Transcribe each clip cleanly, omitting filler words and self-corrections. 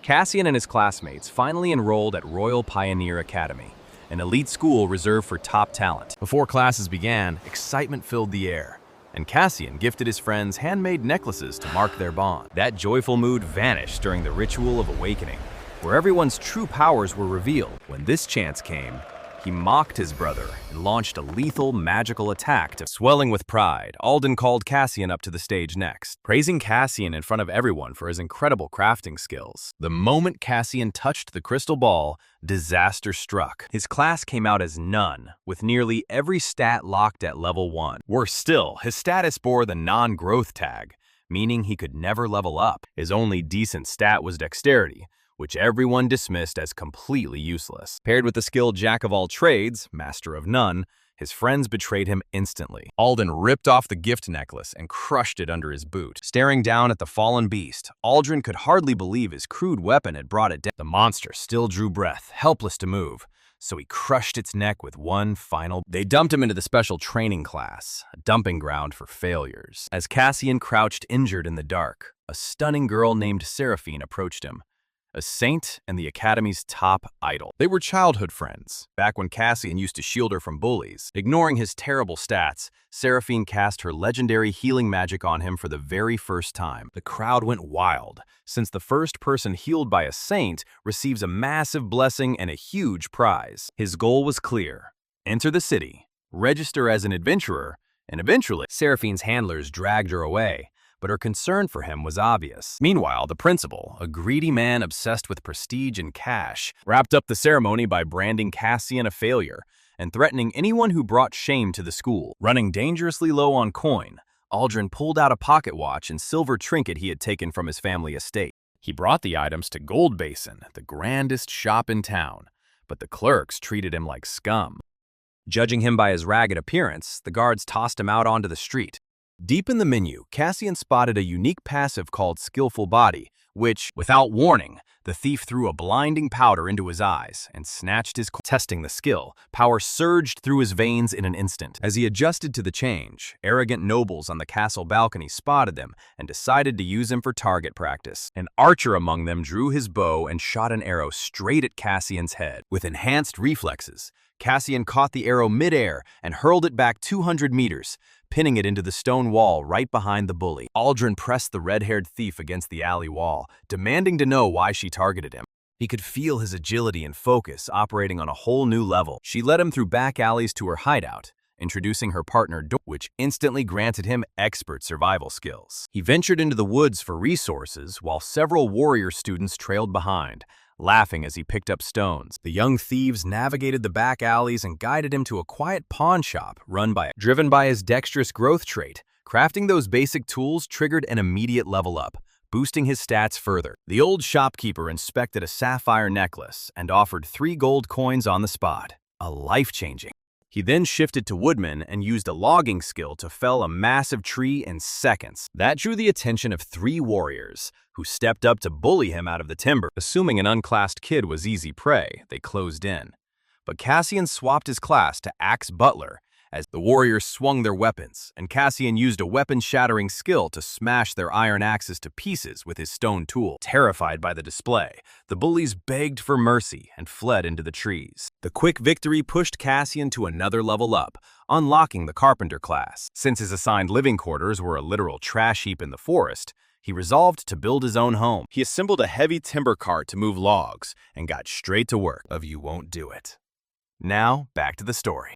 Cassian and his classmates finally enrolled at Royal Pioneer Academy, an elite school reserved for top talent. Before classes began, excitement filled the air, and Cassian gifted his friends handmade necklaces to mark their bond. That joyful mood vanished during the ritual of awakening, where everyone's true powers were revealed. When this chance came, he mocked his brother and launched a lethal magical attack. Swelling with pride, Alden called Cassian up to the stage next, praising Cassian in front of everyone for his incredible crafting skills. The moment Cassian touched the crystal ball, disaster struck. His class came out as none, with nearly every stat locked at level 1. Worse still, his status bore the non-growth tag, meaning he could never level up. His only decent stat was dexterity, which everyone dismissed as completely useless. Paired with the skill jack of all trades, master of none, his friends betrayed him instantly. Alden ripped off the gift necklace and crushed it under his boot. Staring down at the fallen beast, Aldrin could hardly believe his crude weapon had brought it down. The monster still drew breath, helpless to move, so he crushed its neck with one final. They dumped him into the special training class, a dumping ground for failures. As Cassian crouched injured in the dark, a stunning girl named Seraphine approached him, a saint and the Academy's top idol. They were childhood friends, back when Cassian used to shield her from bullies. Ignoring his terrible stats, Seraphine cast her legendary healing magic on him for the very first time. The crowd went wild, since the first person healed by a saint receives a massive blessing and a huge prize. His goal was clear: enter the city, register as an adventurer, and eventually, Seraphine's handlers dragged her away, but her concern for him was obvious. Meanwhile, the principal, a greedy man obsessed with prestige and cash, wrapped up the ceremony by branding Cassian a failure and threatening anyone who brought shame to the school. Running dangerously low on coin, Aldrin pulled out a pocket watch and silver trinket he had taken from his family estate. He brought the items to Gold Basin, the grandest shop in town, but the clerks treated him like scum. Judging him by his ragged appearance, the guards tossed him out onto the street. Deep in the menu, Cassian spotted a unique passive called Skillful Body, which, without warning, the thief threw a blinding powder into his eyes and snatched his testing the skill. Power surged through his veins in an instant. As he adjusted to the change, arrogant nobles on the castle balcony spotted them and decided to use him for target practice. An archer among them drew his bow and shot an arrow straight at Cassian's head. With enhanced reflexes, Cassian caught the arrow midair and hurled it back 200 meters, pinning it into the stone wall right behind the bully. Aldrin pressed the red-haired thief against the alley wall, demanding to know why she targeted him. He could feel his agility and focus operating on a whole new level. She led him through back alleys to her hideout, introducing her partner, which instantly granted him expert survival skills. He ventured into the woods for resources while several warrior students trailed behind, laughing as he picked up stones. The young thieves navigated the back alleys and guided him to a quiet pawn shop driven by his dexterous growth trait. Crafting those basic tools triggered an immediate level up, boosting his stats further. The old shopkeeper inspected a sapphire necklace and offered 3 gold coins on the spot, a life-changing. He then shifted to Woodman and used a logging skill to fell a massive tree in seconds. That drew the attention of 3 warriors, who stepped up to bully him out of the timber. Assuming an unclassed kid was easy prey, they closed in. But Cassian swapped his class to Axe Butler as the warriors swung their weapons, and Cassian used a weapon-shattering skill to smash their iron axes to pieces with his stone tool. Terrified by the display, the bullies begged for mercy and fled into the trees. The quick victory pushed Cassian to another level up, unlocking the carpenter class. Since his assigned living quarters were a literal trash heap in the forest, he resolved to build his own home. He assembled a heavy timber cart to move logs and got straight to work. You won't do it. Now, back to the story.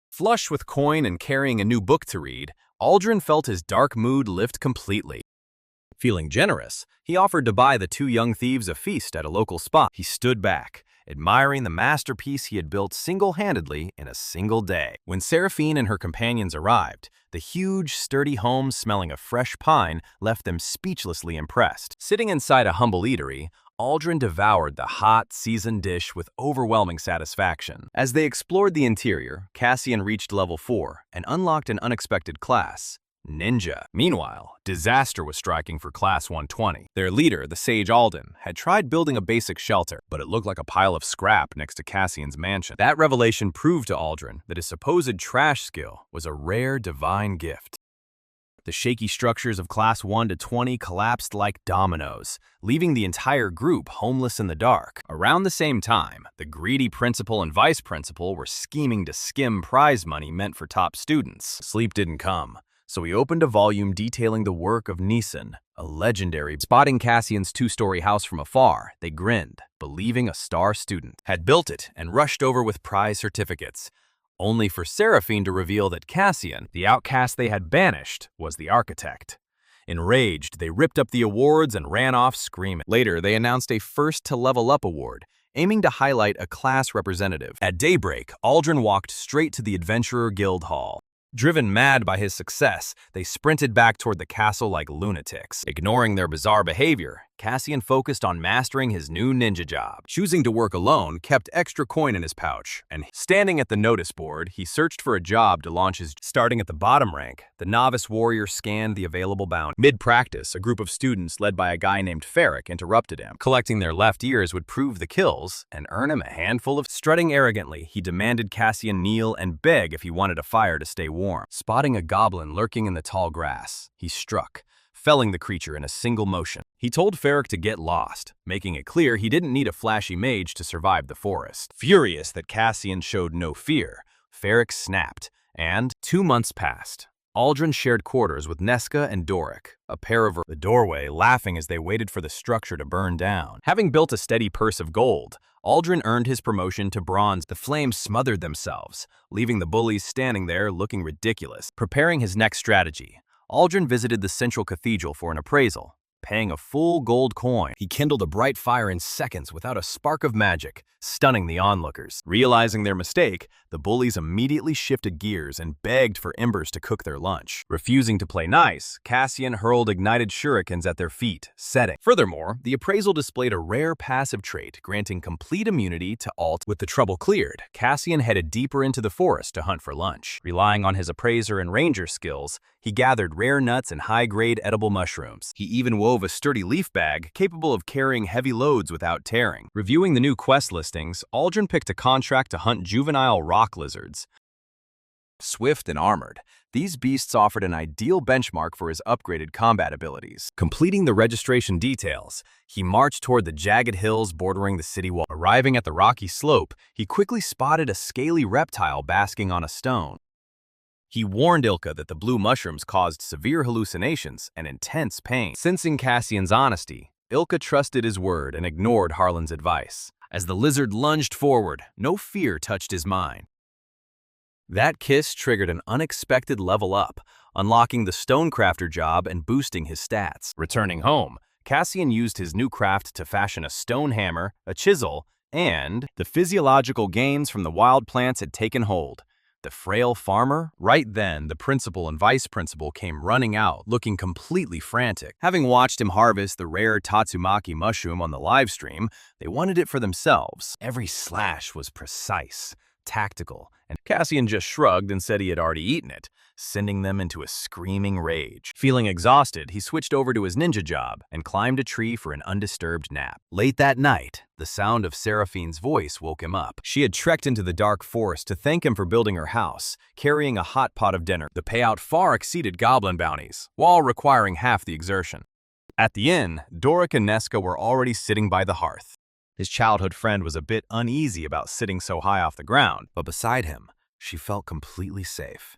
Flush with coin and carrying a new book to read, Aldrin felt his dark mood lift completely. Feeling generous, he offered to buy the 2 young thieves a feast at a local spot. He stood back, admiring the masterpiece he had built single-handedly in a single day. When Seraphine and her companions arrived, the huge, sturdy home smelling of fresh pine left them speechlessly impressed. Sitting inside a humble eatery, Aldrin devoured the hot, seasoned dish with overwhelming satisfaction. As they explored the interior, Cassian reached level 4 and unlocked an unexpected class, Ninja. Meanwhile, disaster was striking for Class 120. Their leader, the sage Alden, had tried building a basic shelter, but it looked like a pile of scrap next to Cassian's mansion. That revelation proved to Aldrin that his supposed trash skill was a rare divine gift. The shaky structures of Class 1 to 20 collapsed like dominoes, leaving the entire group homeless in the dark. Around the same time, the greedy principal and vice principal were scheming to skim prize money meant for top students. Sleep didn't come, so he opened a volume detailing the work of Nissen, a legendary. Spotting Cassian's two-story house from afar, they grinned, believing a star student had built it and rushed over with prize certificates, only for Seraphine to reveal that Cassian, the outcast they had banished, was the architect. Enraged, they ripped up the awards and ran off screaming. Later, they announced a first-to-level-up award, aiming to highlight a class representative. At daybreak, Aldrin walked straight to the Adventurer Guild Hall. Driven mad by his success, they sprinted back toward the castle like lunatics. Ignoring their bizarre behavior, Cassian focused on mastering his new ninja job. Choosing to work alone kept extra coin in his pouch, and standing at the notice board, he searched for a job to launch his. Starting at the bottom rank, the novice warrior scanned the available bounty. Mid-practice, a group of students led by a guy named Ferric interrupted him. Collecting their left ears would prove the kills and earn him a handful of. Strutting arrogantly, he demanded Cassian kneel and beg if he wanted a fire to stay warm. Spotting a goblin lurking in the tall grass, he struck, felling the creature in a single motion. He told Ferric to get lost, making it clear he didn't need a flashy mage to survive the forest. Furious that Cassian showed no fear, Ferric snapped, and 2 months passed. Aldrin shared quarters with Nesca and Doric, a pair of the doorway, laughing as they waited for the structure to burn down. Having built a steady purse of gold, Aldrin earned his promotion to bronze. The flames smothered themselves, leaving the bullies standing there looking ridiculous. Preparing his next strategy, Aldrin visited the central cathedral for an appraisal. Paying a full gold coin, he kindled a bright fire in seconds without a spark of magic, stunning the onlookers. Realizing their mistake, the bullies immediately shifted gears and begged for embers to cook their lunch. Refusing to play nice, Cassian hurled ignited shurikens at their feet, setting. Furthermore, the appraisal displayed a rare passive trait, granting complete immunity to alt. With the trouble cleared, Cassian headed deeper into the forest to hunt for lunch. Relying on his appraiser and ranger skills, he gathered rare nuts and high-grade edible mushrooms. He even wove a sturdy leaf bag capable of carrying heavy loads without tearing. Reviewing the new quest listings, Aldrin picked a contract to hunt juvenile rock lizards. Swift and armored, these beasts offered an ideal benchmark for his upgraded combat abilities. Completing the registration details, he marched toward the jagged hills bordering the city wall. Arriving at the rocky slope, he quickly spotted a scaly reptile basking on a stone. He warned Ilka that the blue mushrooms caused severe hallucinations and intense pain. Sensing Cassian's honesty, Ilka trusted his word and ignored Harlan's advice. As the lizard lunged forward, no fear touched his mind. That kiss triggered an unexpected level up, unlocking the stonecrafter job and boosting his stats. Returning home, Cassian used his new craft to fashion a stone hammer, a chisel, and the physiological gains from the wild plants had taken hold. The frail farmer? Right then, the principal and vice principal came running out, looking completely frantic. Having watched him harvest the rare Tatsumaki mushroom on the live stream, they wanted it for themselves. Every slash was precise, tactical, and Cassian just shrugged and said he had already eaten it, sending them into a screaming rage. Feeling exhausted, he switched over to his ninja job and climbed a tree for an undisturbed nap. Late that night, the sound of Seraphine's voice woke him up. She had trekked into the dark forest to thank him for building her house, carrying a hot pot of dinner. The payout far exceeded goblin bounties, while requiring half the exertion. At the inn, Doric and Nesca were already sitting by the hearth. His childhood friend was a bit uneasy about sitting so high off the ground, but beside him, she felt completely safe.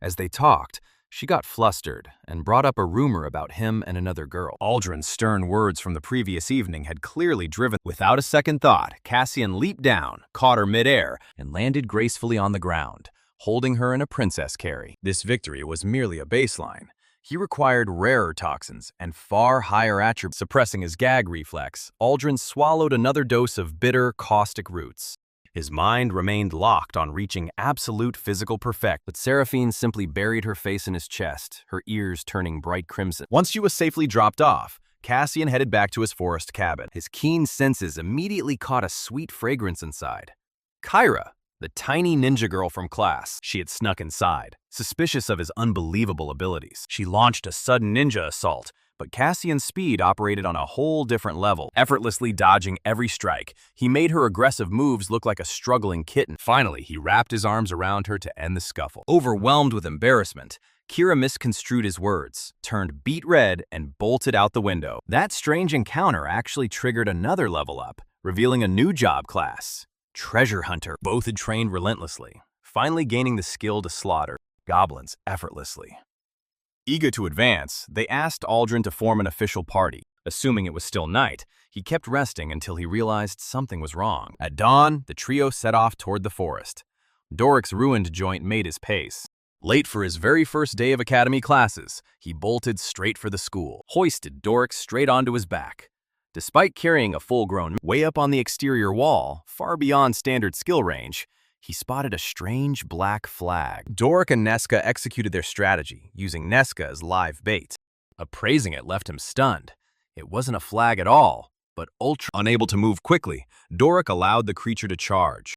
As they talked, she got flustered and brought up a rumor about him and another girl. Aldrin's stern words from the previous evening had clearly driven. Without a second thought, Cassian leaped down, caught her midair, and landed gracefully on the ground, holding her in a princess carry. This victory was merely a baseline. He required rarer toxins and far higher attributes. Suppressing his gag reflex, Aldrin swallowed another dose of bitter, caustic roots. His mind remained locked on reaching absolute physical perfection, but Seraphine simply buried her face in his chest, her ears turning bright crimson. Once she was safely dropped off, Cassian headed back to his forest cabin. His keen senses immediately caught a sweet fragrance inside. Kyra, the tiny ninja girl from class. She had snuck inside, suspicious of his unbelievable abilities. She launched a sudden ninja assault, but Cassian's speed operated on a whole different level. Effortlessly dodging every strike, he made her aggressive moves look like a struggling kitten. Finally, he wrapped his arms around her to end the scuffle. Overwhelmed with embarrassment, Kira misconstrued his words, turned beet red, and bolted out the window. That strange encounter actually triggered another level up, revealing a new job class, Treasure Hunter. Both had trained relentlessly, finally gaining the skill to slaughter goblins effortlessly. Eager to advance, they asked Aldrin to form an official party. Assuming it was still night, he kept resting until he realized something was wrong. At dawn, the trio set off toward the forest. Doric's ruined joint made his pace. Late for his very first day of academy classes, he bolted straight for the school, hoisted Doric straight onto his back. Despite carrying a full-grown way up on the exterior wall, far beyond standard skill range, he spotted a strange black flag. Doric and Nesca executed their strategy, using Nesca as live bait. Appraising it left him stunned. It wasn't a flag at all, but ultra. Unable to move quickly, Doric allowed the creature to charge.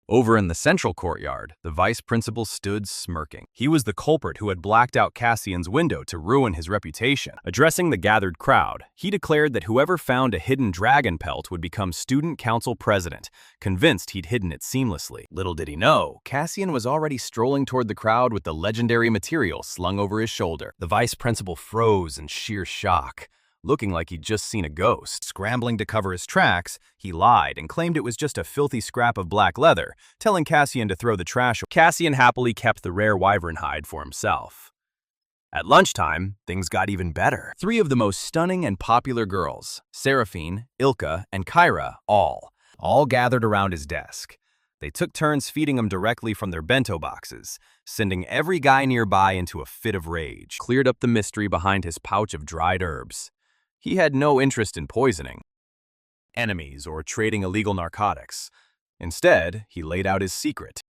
Over in the central courtyard, the vice principal stood smirking. He was the culprit who had blacked out Cassian's window to ruin his reputation. Addressing the gathered crowd, he declared that whoever found a hidden dragon pelt would become student council president, convinced he'd hidden it seamlessly. Little did he know, Cassian was already strolling toward the crowd with the legendary material slung over his shoulder. The vice principal froze in sheer shock, looking like he'd just seen a ghost. Scrambling to cover his tracks, he lied and claimed it was just a filthy scrap of black leather, telling Cassian to throw the trash. Cassian happily kept the rare wyvern hide for himself. At lunchtime, things got even better. 3 of the most stunning and popular girls, Seraphine, Ilka, and Kyra, all gathered around his desk. They took turns feeding him directly from their bento boxes, sending every guy nearby into a fit of rage. Cleared up the mystery behind his pouch of dried herbs. He had no interest in poisoning enemies or trading illegal narcotics. Instead, he laid out his secret.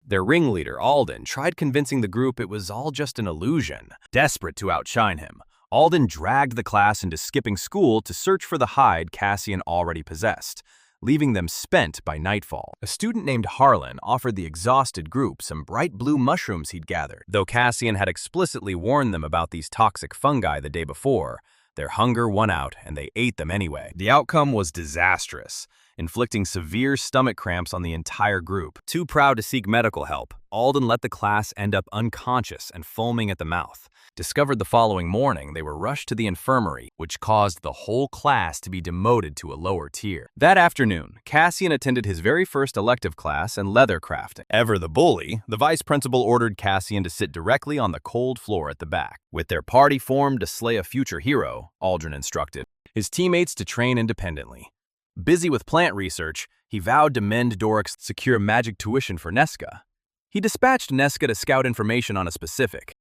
Their ringleader, Alden, tried convincing the group it was all just an illusion. Desperate to outshine him, Alden dragged the class into skipping school to search for the hide Cassian already possessed, leaving them spent by nightfall. A student named Harlan offered the exhausted group some bright blue mushrooms he'd gathered. Though Cassian had explicitly warned them about these toxic fungi the day before, their hunger won out, and they ate them anyway. The outcome was disastrous, inflicting severe stomach cramps on the entire group. Too proud to seek medical help, Alden let the class end up unconscious and foaming at the mouth. Discovered the following morning, they were rushed to the infirmary, which caused the whole class to be demoted to a lower tier. That afternoon, Cassian attended his very first elective class in leather crafting. Ever the bully, the vice principal ordered Cassian to sit directly on the cold floor at the back. With their party formed to slay a future hero, Aldrin instructed his teammates to train independently. Busy with plant research, he vowed to mend Doric's secure magic tuition for Nesca. He dispatched Nesca to scout information on a specific.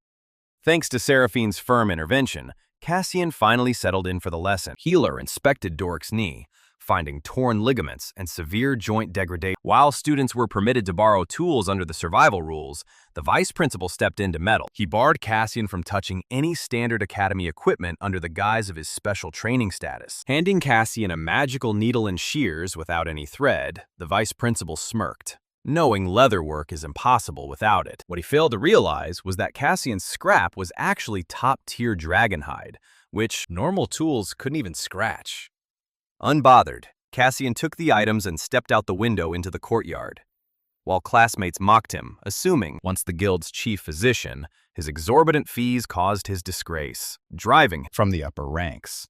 Thanks to Seraphine's firm intervention, Cassian finally settled in for the lesson. Healer inspected Doric's knee, finding torn ligaments and severe joint degradation. While students were permitted to borrow tools under the survival rules, the vice principal stepped in to meddle. He barred Cassian from touching any standard academy equipment under the guise of his special training status. Handing Cassian a magical needle and shears without any thread, the vice principal smirked, knowing leather work is impossible without it. What he failed to realize was that Cassian's scrap was actually top-tier dragon hide, which normal tools couldn't even scratch. Unbothered, Cassian took the items and stepped out the window into the courtyard. While classmates mocked him, assuming, once the guild's chief physician, his exorbitant fees caused his disgrace, driving him from the upper ranks.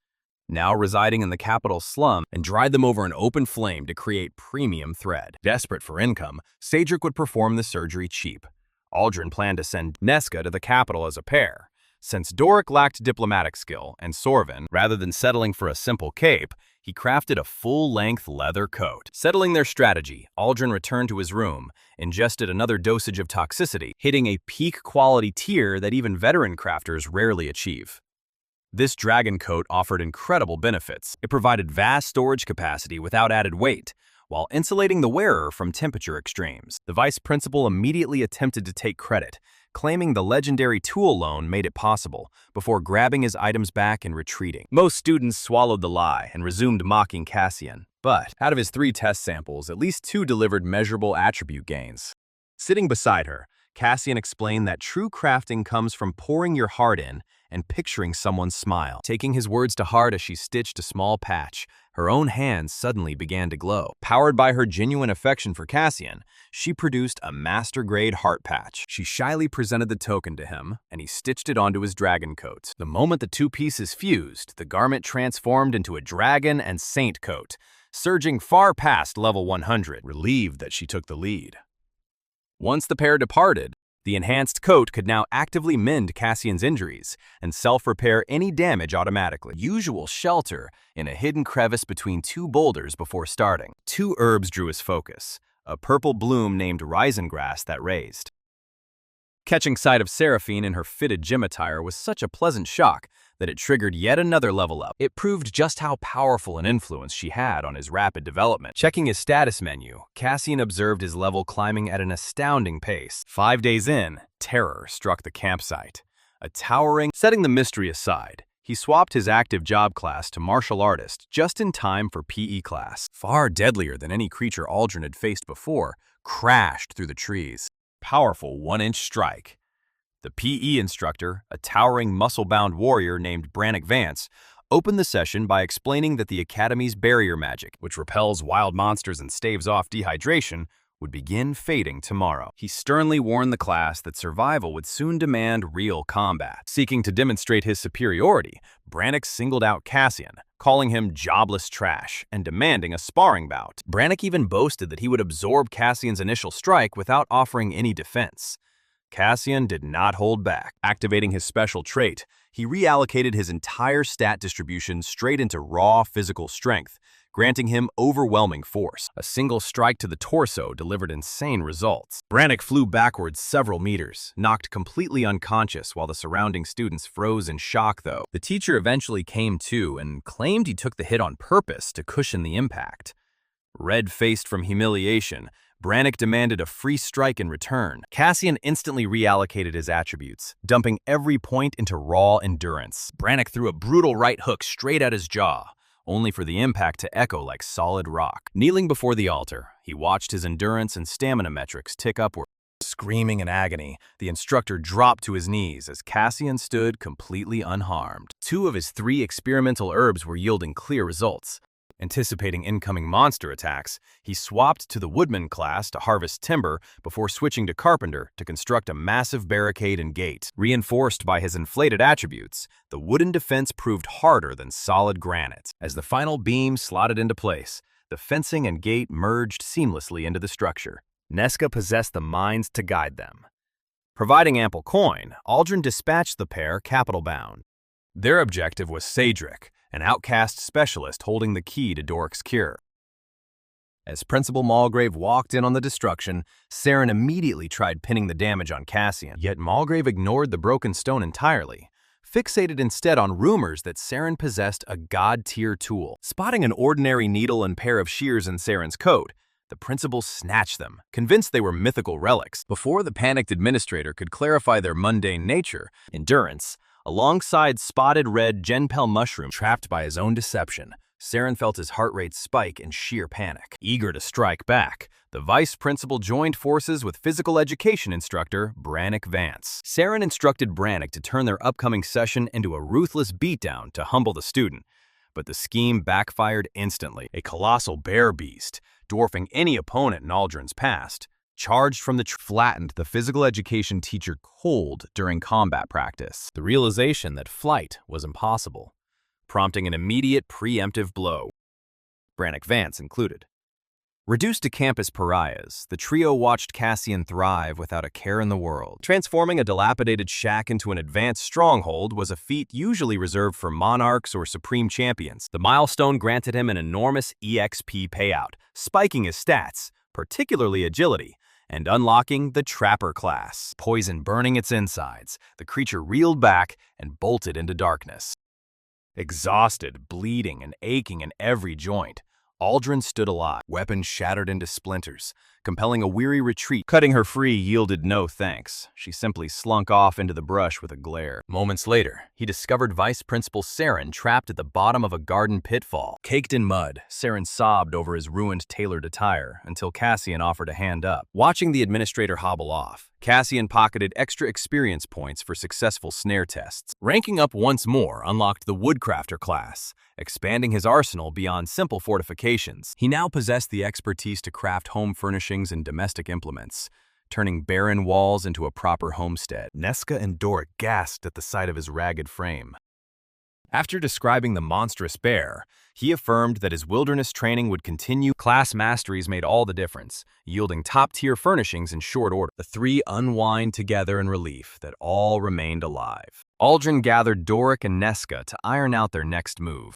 Now residing in the capital slum, and dried them over an open flame to create premium thread. Desperate for income, Cedric would perform the surgery cheap. Aldrin planned to send Nesca to the capital as a pair. Since Doric lacked diplomatic skill, and Sorvin, rather than settling for a simple cape, he crafted a full-length leather coat. Settling their strategy, Aldrin returned to his room, ingested another dosage of toxicity, hitting a peak quality tier that even veteran crafters rarely achieve. This dragon coat offered incredible benefits. It provided vast storage capacity without added weight, while insulating the wearer from temperature extremes. The vice principal immediately attempted to take credit, claiming the legendary tool loan made it possible, before grabbing his items back and retreating. Most students swallowed the lie and resumed mocking Cassian, but out of his 3 test samples, at least 2 delivered measurable attribute gains. Sitting beside her, Cassian explained that true crafting comes from pouring your heart in and picturing someone's smile. Taking his words to heart as she stitched a small patch, Her own hands suddenly began to glow. Powered by her genuine affection for Cassian, she produced a master-grade heart patch. She shyly presented the token to him, and he stitched it onto his dragon coat. The moment the two pieces fused, the garment transformed into a dragon and saint coat, surging far past level 100, relieved that she took the lead. Once the pair departed, the enhanced coat could now actively mend Cassian's injuries and self-repair any damage automatically. Usual shelter in a hidden crevice between two boulders before starting. Two herbs drew his focus, a purple bloom named Risengrass that raised. Catching sight of Seraphine in her fitted gym attire was such a pleasant shock that it triggered yet another level up. It proved just how powerful an influence she had on his rapid development. Checking his status menu, Cassian observed his level climbing at an astounding pace. 5 days in, terror struck the campsite. Setting the mystery aside, he swapped his active job class to martial artist just in time for PE class. Far deadlier than any creature Aldrin had faced before, crashed through the trees. Powerful 1-inch strike. The PE instructor, a towering muscle-bound warrior named Brannick Vance, opened the session by explaining that the Academy's barrier magic, which repels wild monsters and staves off dehydration, would begin fading tomorrow. He sternly warned the class that survival would soon demand real combat. Seeking to demonstrate his superiority, Brannick singled out Cassian, calling him jobless trash and demanding a sparring bout. Brannick even boasted that he would absorb Cassian's initial strike without offering any defense. Cassian did not hold back. Activating his special trait, he reallocated his entire stat distribution straight into raw physical strength, granting him overwhelming force. A single strike to the torso delivered insane results. Brannick flew backwards several meters, knocked completely unconscious while the surrounding students froze in shock though. The teacher eventually came to and claimed he took the hit on purpose to cushion the impact. Red-faced from humiliation, Brannick demanded a free strike in return. Cassian instantly reallocated his attributes, dumping every point into raw endurance. Brannick threw a brutal right hook straight at his jaw, only for the impact to echo like solid rock. Kneeling before the altar, he watched his endurance and stamina metrics tick upward. Screaming in agony, the instructor dropped to his knees as Cassian stood completely unharmed. 2 of his 3 experimental herbs were yielding clear results. Anticipating incoming monster attacks, he swapped to the woodman class to harvest timber before switching to carpenter to construct a massive barricade and gate. Reinforced by his inflated attributes, the wooden defense proved harder than solid granite. As the final beam slotted into place, the fencing and gate merged seamlessly into the structure. Nesca possessed the minds to guide them. Providing ample coin, Aldrin dispatched the pair capital-bound. Their objective was Cedric, an outcast specialist holding the key to Doric's cure. As Principal Mulgrave walked in on the destruction, Saren immediately tried pinning the damage on Cassian. Yet Mulgrave ignored the broken stone entirely, fixated instead on rumors that Saren possessed a god-tier tool. Spotting an ordinary needle and pair of shears in Saren's coat, the principal snatched them, convinced they were mythical relics. Before the panicked administrator could clarify their mundane nature, endurance, alongside spotted red Genpel mushroom trapped by his own deception, Saren felt his heart rate spike in sheer panic. Eager to strike back, the vice principal joined forces with physical education instructor Brannick Vance. Saren instructed Brannick to turn their upcoming session into a ruthless beatdown to humble the student, but the scheme backfired instantly. A colossal bear beast, dwarfing any opponent in Aldrin's past, charged from the flattened the physical education teacher cold during combat practice. The realization that flight was impossible, prompting an immediate preemptive blow, Brannick Vance included. Reduced to campus pariahs, the trio watched Cassian thrive without a care in the world. Transforming a dilapidated shack into an advanced stronghold was a feat usually reserved for monarchs or supreme champions. The milestone granted him an enormous EXP payout, spiking his stats, particularly agility, and unlocking the Trapper class. Poison burning its insides, the creature reeled back and bolted into darkness. Exhausted, bleeding, and aching in every joint, Aldrin stood alive, weapons shattered into splinters, compelling a weary retreat. Cutting her free yielded no thanks. She simply slunk off into the brush with a glare. Moments later, he discovered Vice Principal Saren trapped at the bottom of a garden pitfall. Caked in mud, Saren sobbed over his ruined tailored attire until Cassian offered a hand up. Watching the administrator hobble off, Cassian pocketed extra experience points for successful snare tests. Ranking up once more unlocked the Woodcrafter class, expanding his arsenal beyond simple fortifications. He now possessed the expertise to craft home furnishings and domestic implements, turning barren walls into a proper homestead. Nesca and Doric gasped at the sight of his ragged frame. After describing the monstrous bear, he affirmed that his wilderness training would continue. Class masteries made all the difference, yielding top-tier furnishings in short order. The three unwind together in relief that all remained alive. Aldrin gathered Doric and Nesca to iron out their next move.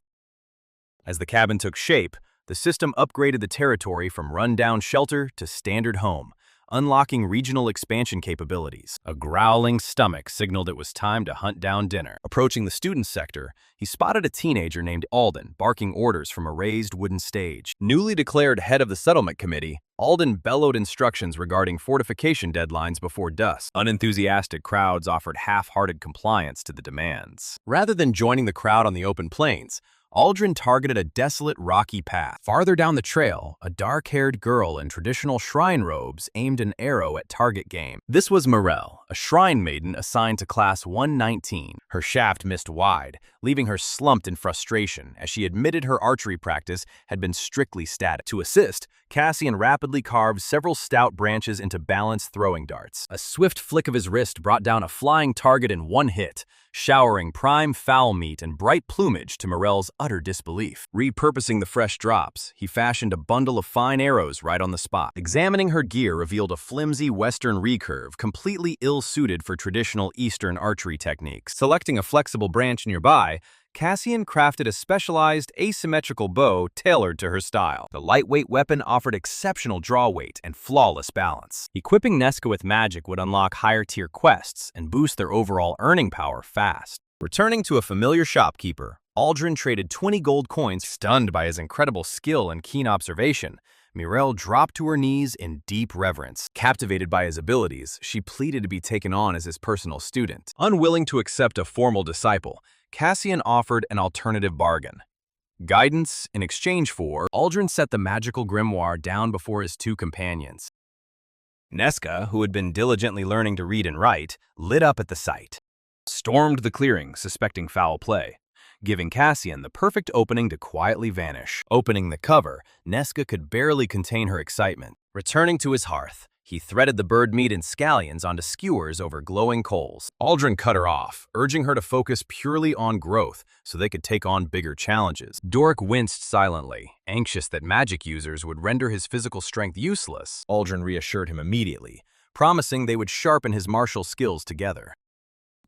As the cabin took shape, the system upgraded the territory from run-down shelter to standard home, unlocking regional expansion capabilities. A growling stomach signaled it was time to hunt down dinner. Approaching the student sector, he spotted a teenager named Alden barking orders from a raised wooden stage. Newly declared head of the settlement committee, Alden bellowed instructions regarding fortification deadlines before dusk. Unenthusiastic crowds offered half-hearted compliance to the demands. Rather than joining the crowd on the open plains, Aldrin targeted a desolate, rocky path. Farther down the trail, a dark-haired girl in traditional shrine robes aimed an arrow at target game. This was Morel, a shrine maiden assigned to Class 119. Her shaft missed wide, leaving her slumped in frustration as she admitted her archery practice had been strictly static. To assist, Cassian rapidly carved several stout branches into balanced throwing darts. A swift flick of his wrist brought down a flying target in one hit, showering prime fowl meat and bright plumage to Morel's utter disbelief. Repurposing the fresh drops, he fashioned a bundle of fine arrows right on the spot. Examining her gear revealed a flimsy western recurve completely ill-suited for traditional eastern archery techniques. Selecting a flexible branch nearby, Cassian crafted a specialized asymmetrical bow tailored to her style. The lightweight weapon offered exceptional draw weight and flawless balance. Equipping Nesca with magic would unlock higher-tier quests and boost their overall earning power fast. Returning to a familiar shopkeeper, Aldrin traded 20 gold coins. Stunned by his incredible skill and keen observation, Mirel dropped to her knees in deep reverence. Captivated by his abilities, she pleaded to be taken on as his personal student. Unwilling to accept a formal disciple, Cassian offered an alternative bargain. Guidance in exchange for. Aldrin set the magical grimoire down before his two companions. Nesca, who had been diligently learning to read and write, lit up at the sight. Stormed the clearing, suspecting foul play, giving Cassian the perfect opening to quietly vanish. Opening the cover, Nesca could barely contain her excitement. Returning to his hearth, he threaded the bird meat and scallions onto skewers over glowing coals. Aldrin cut her off, urging her to focus purely on growth so they could take on bigger challenges. Doric winced silently, anxious that magic users would render his physical strength useless. Aldrin reassured him immediately, promising they would sharpen his martial skills together.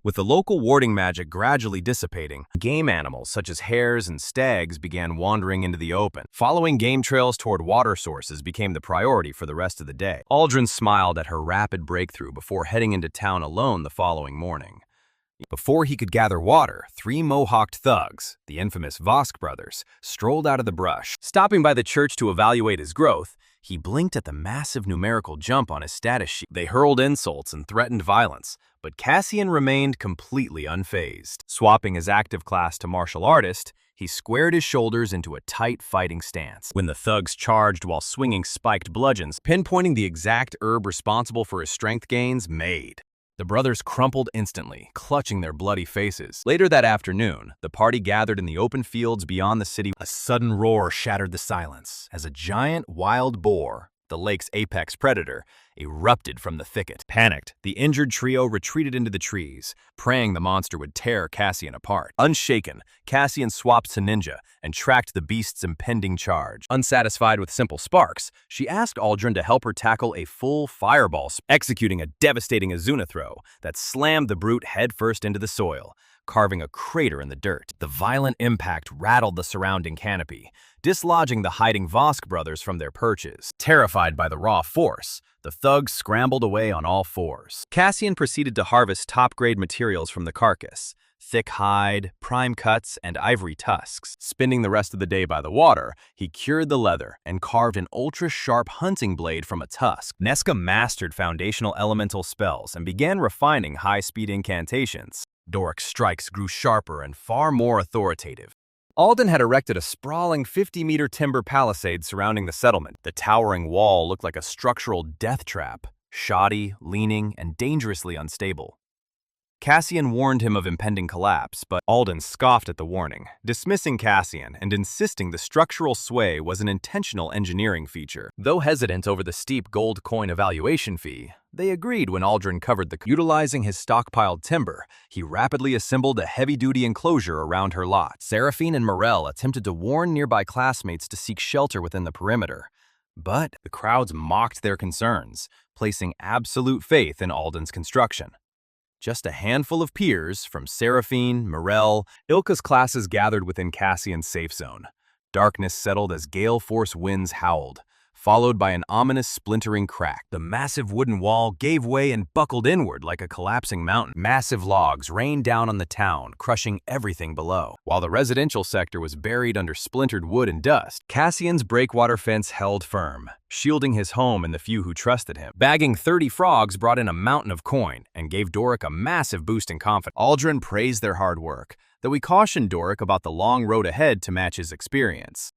With the local warding magic gradually dissipating, game animals such as hares and stags began wandering into the open. Following game trails toward water sources became the priority for the rest of the day. Aldrin smiled at her rapid breakthrough before heading into town alone the following morning. Before he could gather water, 3 mohawked thugs, the infamous Vosk brothers, strolled out of the brush. Stopping by the church to evaluate his growth, he blinked at the massive numerical jump on his status sheet. They hurled insults and threatened violence, but Cassian remained completely unfazed. Swapping his active class to martial artist, he squared his shoulders into a tight fighting stance. When the thugs charged while swinging spiked bludgeons, pinpointing the exact herb responsible for his strength gains, made. The brothers crumpled instantly, clutching their bloody faces. Later that afternoon, the party gathered in the open fields beyond the city. A sudden roar shattered the silence as a giant wild boar, the lake's apex predator, erupted from the thicket. Panicked, the injured trio retreated into the trees, praying the monster would tear Cassian apart. Unshaken, Cassian swapped to ninja and tracked the beast's impending charge. Unsatisfied with simple sparks, she asked Aldrin to help her tackle a full fireball, executing a devastating Azuna throw that slammed the brute headfirst into the soil, carving a crater in the dirt. The violent impact rattled the surrounding canopy, dislodging the hiding Vosk brothers from their perches. Terrified by the raw force, the thugs scrambled away on all fours. Cassian proceeded to harvest top-grade materials from the carcass, thick hide, prime cuts, and ivory tusks. Spending the rest of the day by the water, he cured the leather and carved an ultra-sharp hunting blade from a tusk. Nesca mastered foundational elemental spells and began refining high-speed incantations. Doric's strikes grew sharper and far more authoritative. Alden had erected a sprawling 50-meter timber palisade surrounding the settlement. The towering wall looked like a structural death trap, shoddy, leaning, and dangerously unstable. Cassian warned him of impending collapse, but Alden scoffed at the warning, dismissing Cassian and insisting the structural sway was an intentional engineering feature. Though hesitant over the steep gold coin evaluation fee, they agreed when Aldrin covered the... Utilizing his stockpiled timber, he rapidly assembled a heavy-duty enclosure around her lot. Seraphine and Morel attempted to warn nearby classmates to seek shelter within the perimeter, but the crowds mocked their concerns, placing absolute faith in Alden's construction. Just a handful of peers from Seraphine, Morel, Ilka's classes gathered within Cassian's safe zone. Darkness settled as gale force winds howled, followed by an ominous splintering crack. The massive wooden wall gave way and buckled inward like a collapsing mountain. Massive logs rained down on the town, crushing everything below. While the residential sector was buried under splintered wood and dust, Cassian's breakwater fence held firm, shielding his home and the few who trusted him. Bagging 30 frogs brought in a mountain of coin and gave Doric a massive boost in confidence. Aldrin praised their hard work, though he cautioned Doric about the long road ahead to match his experience.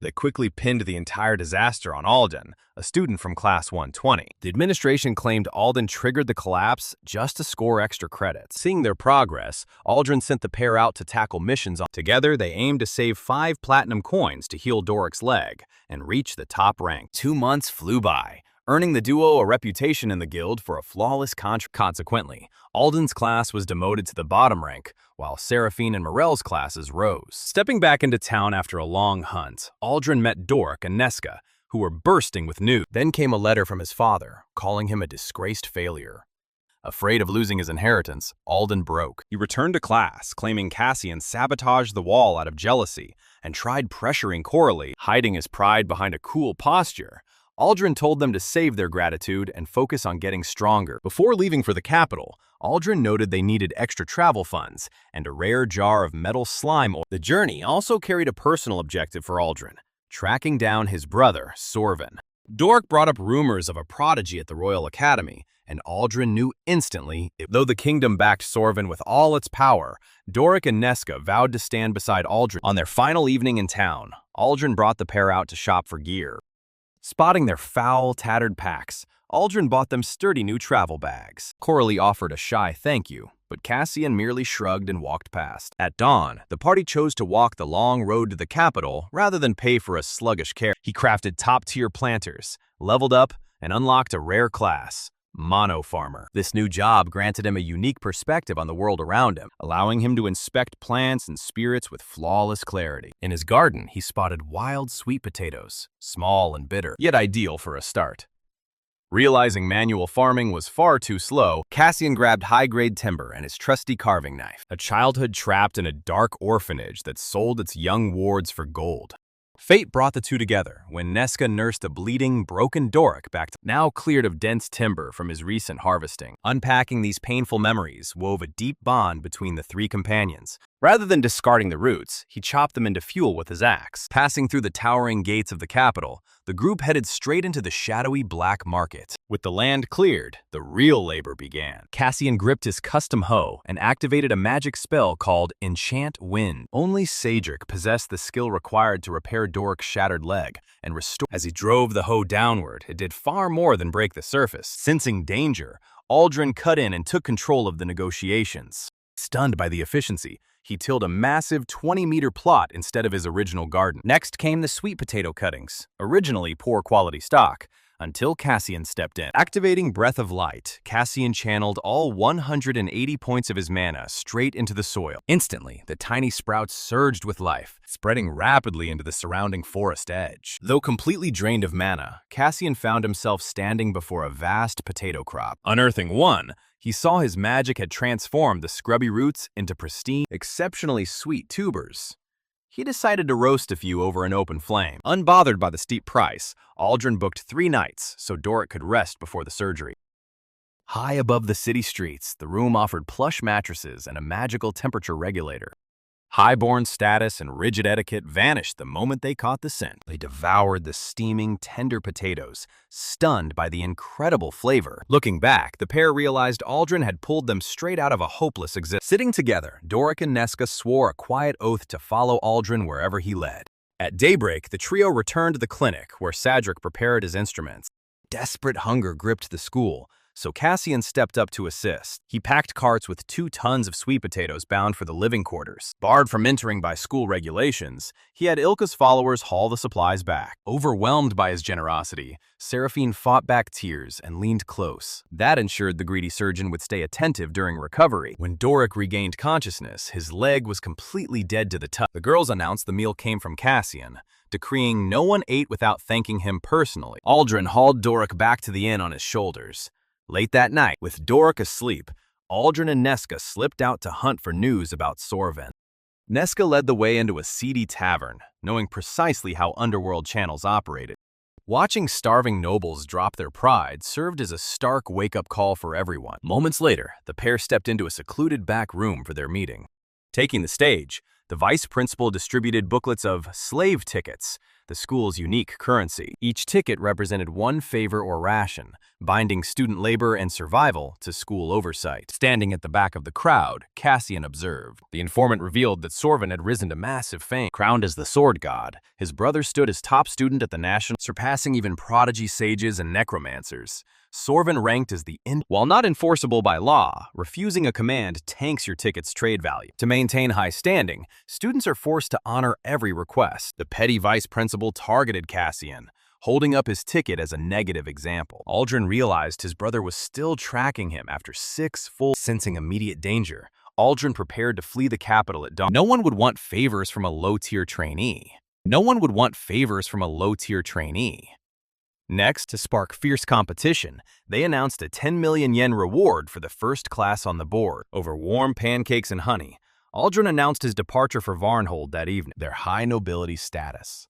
They quickly pinned the entire disaster on Alden, a student from Class 120. The administration claimed Alden triggered the collapse just to score extra credits. Seeing their progress, Aldrin sent the pair out to tackle missions. Together, they aimed to save 5 platinum coins to heal Doric's leg and reach the top rank. 2 months flew by, earning the duo a reputation in the guild for a flawless contract. Consequently, Alden's class was demoted to the bottom rank, while Seraphine and Morel's classes rose. Stepping back into town after a long hunt, Aldrin met Doric and Nesca, who were bursting with news. Then came a letter from his father, calling him a disgraced failure. Afraid of losing his inheritance, Alden broke. He returned to class, claiming Cassian sabotaged the wall out of jealousy and tried pressuring Coralie, hiding his pride behind a cool posture. Aldrin told them to save their gratitude and focus on getting stronger. Before leaving for the capital, Aldrin noted they needed extra travel funds and a rare jar of metal slime oil. The journey also carried a personal objective for Aldrin, tracking down his brother, Sorvin. Doric brought up rumors of a prodigy at the Royal Academy, and Aldrin knew instantly, though the kingdom backed Sorvin with all its power, Doric and Nesca vowed to stand beside Aldrin. On their final evening in town, Aldrin brought the pair out to shop for gear. Spotting their foul, tattered packs, Aldrin bought them sturdy new travel bags. Coralie offered a shy thank you, but Cassian merely shrugged and walked past. At dawn, the party chose to walk the long road to the capital rather than pay for a sluggish carriage. He crafted top-tier planters, leveled up, and unlocked a rare class, Mono Farmer. This new job granted him a unique perspective on the world around him, allowing him to inspect plants and spirits with flawless clarity. In his garden, he spotted wild sweet potatoes, small and bitter, yet ideal for a start. Realizing manual farming was far too slow, Cassian grabbed high-grade timber and his trusty carving knife, a childhood trapped in a dark orphanage that sold its young wards for gold. Fate brought the two together when Nesca nursed a bleeding, broken Doric back to now cleared of dense timber from his recent harvesting. Unpacking these painful memories wove a deep bond between the 3 companions. Rather than discarding the roots, he chopped them into fuel with his axe. Passing through the towering gates of the capital, the group headed straight into the shadowy black market. With the land cleared, the real labor began. Cassian gripped his custom hoe and activated a magic spell called Enchant Wind. Only Sadric possessed the skill required to repair Doric's shattered leg and restore. As he drove the hoe downward, it did far more than break the surface. Sensing danger, Aldrin cut in and took control of the negotiations. Stunned by the efficiency, he tilled a massive 20-meter plot instead of his original garden. Next came the sweet potato cuttings, originally poor quality stock, until Cassian stepped in. Activating Breath of Light, Cassian channeled all 180 points of his mana straight into the soil. Instantly, the tiny sprouts surged with life, spreading rapidly into the surrounding forest edge. Though completely drained of mana, Cassian found himself standing before a vast potato crop. Unearthing one, he saw his magic had transformed the scrubby roots into pristine, exceptionally sweet tubers. He decided to roast a few over an open flame. Unbothered by the steep price, Aldrin booked 3 nights so Doric could rest before the surgery. High above the city streets, the room offered plush mattresses and a magical temperature regulator. Highborn status and rigid etiquette vanished the moment they caught the scent. They devoured the steaming, tender potatoes, stunned by the incredible flavor. Looking back, the pair realized Aldrin had pulled them straight out of a hopeless existence. Sitting together, Doric and Nesca swore a quiet oath to follow Aldrin wherever he led. At daybreak, the trio returned to the clinic, where Sadric prepared his instruments. Desperate hunger gripped the school, so Cassian stepped up to assist. He packed carts with 2 tons of sweet potatoes bound for the living quarters. Barred from entering by school regulations, he had Ilka's followers haul the supplies back. Overwhelmed by his generosity, Seraphine fought back tears and leaned close. That ensured the greedy surgeon would stay attentive during recovery. When Doric regained consciousness, his leg was completely dead to the touch. The girls announced the meal came from Cassian, decreeing no one ate without thanking him personally. Aldrin hauled Doric back to the inn on his shoulders. Late that night, with Doric asleep, Aldrin and Nesca slipped out to hunt for news about Sorvin. Nesca led the way into a seedy tavern, knowing precisely how underworld channels operated. Watching starving nobles drop their pride served as a stark wake-up call for everyone. Moments later, the pair stepped into a secluded back room for their meeting. Taking the stage, the vice principal distributed booklets of slave tickets, the school's unique currency. Each ticket represented 1 favor or ration, binding student labor and survival to school oversight. Standing at the back of the crowd, Cassian observed. The informant revealed that Sorvin had risen to massive fame. Crowned as the sword god, his brother stood as top student at the national, surpassing even prodigy sages and necromancers. Sorvin ranked as the while not enforceable by law, refusing a command tanks your ticket's trade value. To maintain high standing, students are forced to honor every request. The petty vice principal targeted Cassian, holding up his ticket as a negative example. Aldrin realized his brother was still tracking him after 6 full. Sensing immediate danger, Aldrin prepared to flee the capital at dawn. No one would want favors from a low-tier trainee. Next, to spark fierce competition, they announced a 10 million yen reward for the first class on the board. Over warm pancakes and honey, Aldrin announced his departure for Varnhold that evening, their high nobility status.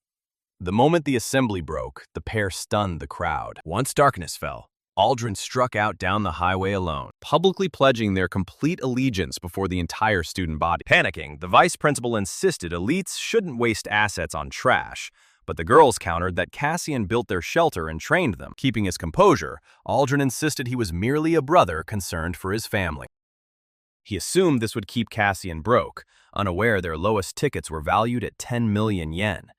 The moment the assembly broke, the pair stunned the crowd. Once darkness fell, Aldrin struck out down the highway alone, publicly pledging their complete allegiance before the entire student body. Panicking, the vice principal insisted elites shouldn't waste assets on trash, but the girls countered that Cassian built their shelter and trained them. Keeping his composure, Aldrin insisted he was merely a brother concerned for his family. He assumed this would keep Cassian broke, unaware their lowest tickets were valued at 10 million yen,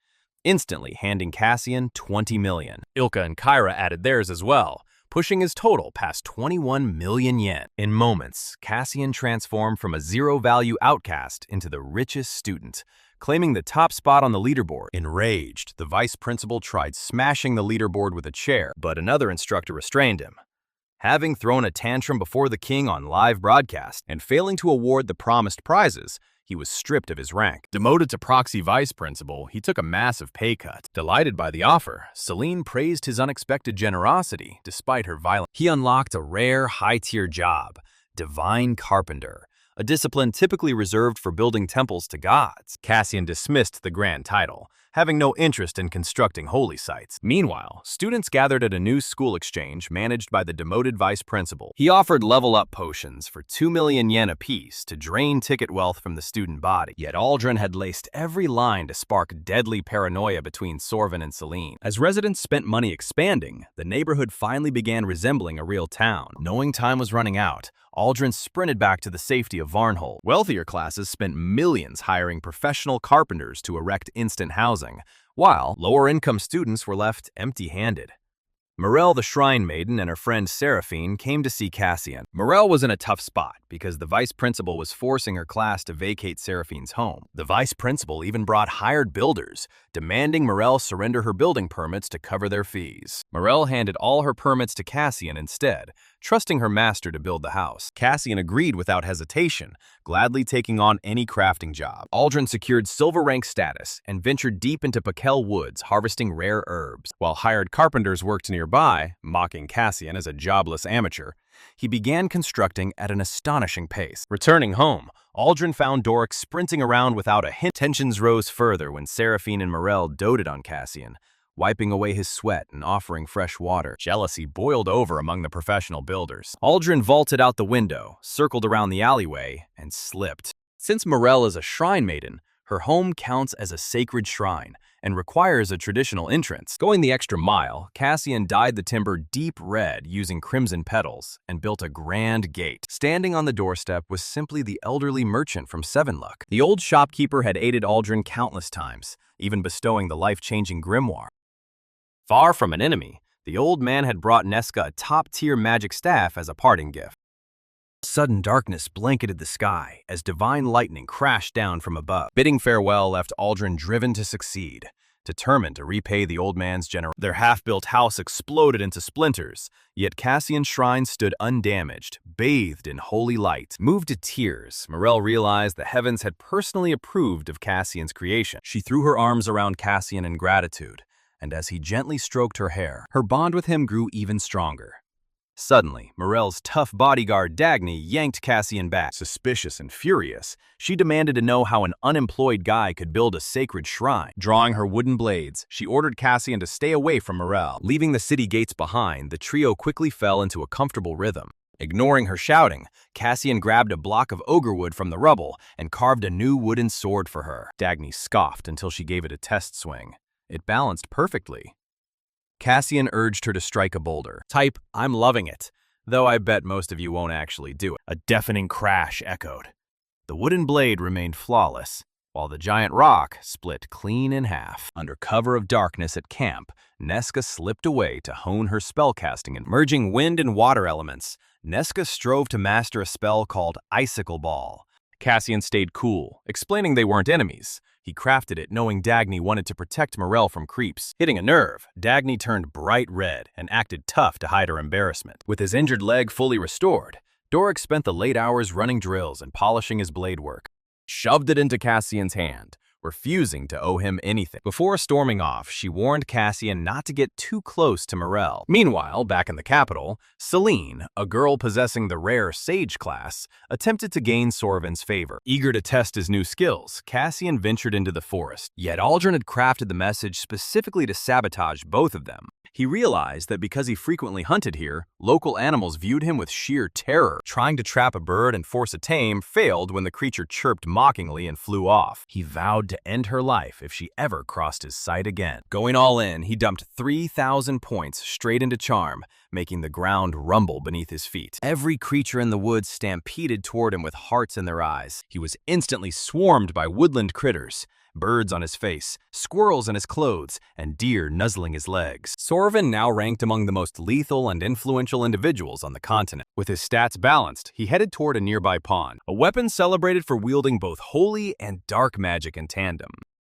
instantly handing Cassian 20 million. Ilka and Kyra added theirs as well, pushing his total past 21 million yen. In moments, Cassian transformed from a zero-value outcast into the richest student, claiming the top spot on the leaderboard. Enraged, the vice principal tried smashing the leaderboard with a chair, but another instructor restrained him. Having thrown a tantrum before the king on live broadcast and failing to award the promised prizes, he was stripped of his rank. Demoted to proxy vice principal, he took a massive pay cut. Delighted by the offer, Celine praised his unexpected generosity despite her violence. He unlocked a rare, high-tier job, divine carpenter, a discipline typically reserved for building temples to gods. Cassian dismissed the grand title, having no interest in constructing holy sites. Meanwhile, students gathered at a new school exchange managed by the demoted vice principal. He offered level-up potions for 2 million yen apiece to drain ticket wealth from the student body. Yet Aldrin had laced every line to spark deadly paranoia between Sorvin and Celine. As residents spent money expanding, the neighborhood finally began resembling a real town. Knowing time was running out, Aldrin sprinted back to the safety of Varnhold. Wealthier classes spent millions hiring professional carpenters to erect instant housing, while lower-income students were left empty-handed. Morel the Shrine Maiden and her friend Seraphine came to see Cassian. Morel was in a tough spot because the vice principal was forcing her class to vacate Seraphine's home. The vice principal even brought hired builders, demanding Morel surrender her building permits to cover their fees. Morel handed all her permits to Cassian instead, trusting her master to build the house. Cassian agreed without hesitation, gladly taking on any crafting job. Aldrin secured silver rank status and ventured deep into Pakel Woods, harvesting rare herbs. While hired carpenters worked nearby, mocking Cassian as a jobless amateur, he began constructing at an astonishing pace. Returning home, Aldrin found Doric sprinting around without a hint. Tensions rose further when Seraphine and Morel doted on Cassian, wiping away his sweat and offering fresh water. Jealousy boiled over among the professional builders. Aldrin vaulted out the window, circled around the alleyway, and slipped. Since Morel is a shrine maiden, her home counts as a sacred shrine and requires a traditional entrance. Going the extra mile, Cassian dyed the timber deep red using crimson petals and built a grand gate. Standing on the doorstep was simply the elderly merchant from Sevenlook. The old shopkeeper had aided Aldrin countless times, even bestowing the life-changing grimoire. Far from an enemy, the old man had brought Nesca a top-tier magic staff as a parting gift. Sudden darkness blanketed the sky as divine lightning crashed down from above. Bidding farewell left Aldrin driven to succeed, determined to repay the old man's generosity. Their half-built house exploded into splinters, yet Cassian's shrine stood undamaged, bathed in holy light. Moved to tears, Morel realized the heavens had personally approved of Cassian's creation. She threw her arms around Cassian in gratitude, and as he gently stroked her hair, her bond with him grew even stronger. Suddenly, Morel's tough bodyguard Dagny yanked Cassian back. Suspicious and furious, she demanded to know how an unemployed guy could build a sacred shrine. Drawing her wooden blades, she ordered Cassian to stay away from Morel. Leaving the city gates behind, the trio quickly fell into a comfortable rhythm. Ignoring her shouting, Cassian grabbed a block of ogre wood from the rubble and carved a new wooden sword for her. Dagny scoffed until she gave it a test swing. It balanced perfectly. Cassian urged her to strike a boulder. Type, "I'm loving it," though I bet most of you won't actually do it. A deafening crash echoed. The wooden blade remained flawless, while the giant rock split clean in half. Under cover of darkness at camp, Nesca slipped away to hone her spellcasting and merging wind and water elements. Nesca strove to master a spell called Icicle Ball. Cassian stayed cool, explaining they weren't enemies. He crafted it knowing Dagny wanted to protect Morel from creeps. Hitting a nerve, Dagny turned bright red and acted tough to hide her embarrassment. With his injured leg fully restored, Doric spent the late hours running drills and polishing his blade work. Shoved it into Cassian's hand, refusing to owe him anything. Before storming off, she warned Cassian not to get too close to Morel. Meanwhile, back in the capital, Celine, a girl possessing the rare Sage class, attempted to gain Sorvin's favor. Eager to test his new skills, Cassian ventured into the forest. Yet Aldrin had crafted the message specifically to sabotage both of them. He realized that because he frequently hunted here, local animals viewed him with sheer terror. Trying to trap a bird and force a tame failed when the creature chirped mockingly and flew off. He vowed to end her life if she ever crossed his sight again. Going all in, he dumped 3,000 points straight into charm, making the ground rumble beneath his feet. Every creature in the woods stampeded toward him with hearts in their eyes. He was instantly swarmed by woodland critters. Birds on his face, squirrels in his clothes, and deer nuzzling his legs. Sorvin now ranked among the most lethal and influential individuals on the continent. With his stats balanced, he headed toward a nearby pond, a weapon celebrated for wielding both holy and dark magic in tandem.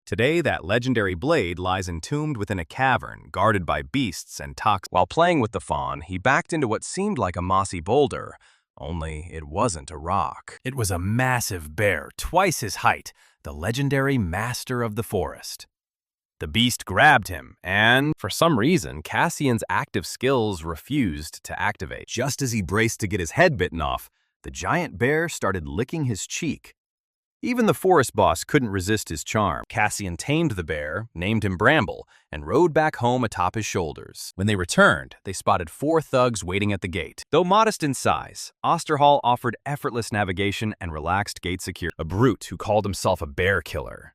Today, that legendary blade lies entombed within a cavern, guarded by beasts and toxics. While playing with the fawn, he backed into what seemed like a mossy boulder, only it wasn't a rock. It was a massive bear, twice his height, the legendary master of the forest. The beast grabbed him, and for some reason, Cassian's active skills refused to activate. Just as he braced to get his head bitten off, the giant bear started licking his cheek. Even the forest boss couldn't resist his charm. Cassian tamed the bear, named him Bramble, and rode back home atop his shoulders. When they returned, they spotted 4 thugs waiting at the gate. Though modest in size, Osterhall offered effortless navigation and relaxed gate security. A brute who called himself a bear killer.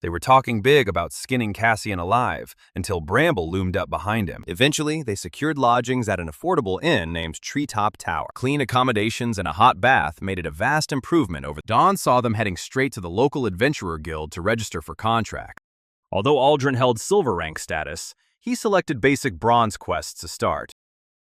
They were talking big about skinning Cassian alive until Bramble loomed up behind him. Eventually, they secured lodgings at an affordable inn named Treetop Tower. Clean accommodations and a hot bath made it a vast improvement over. Dawn saw them heading straight to the local adventurer guild to register for contract. Although Aldrin held silver rank status, he selected basic bronze quests to start.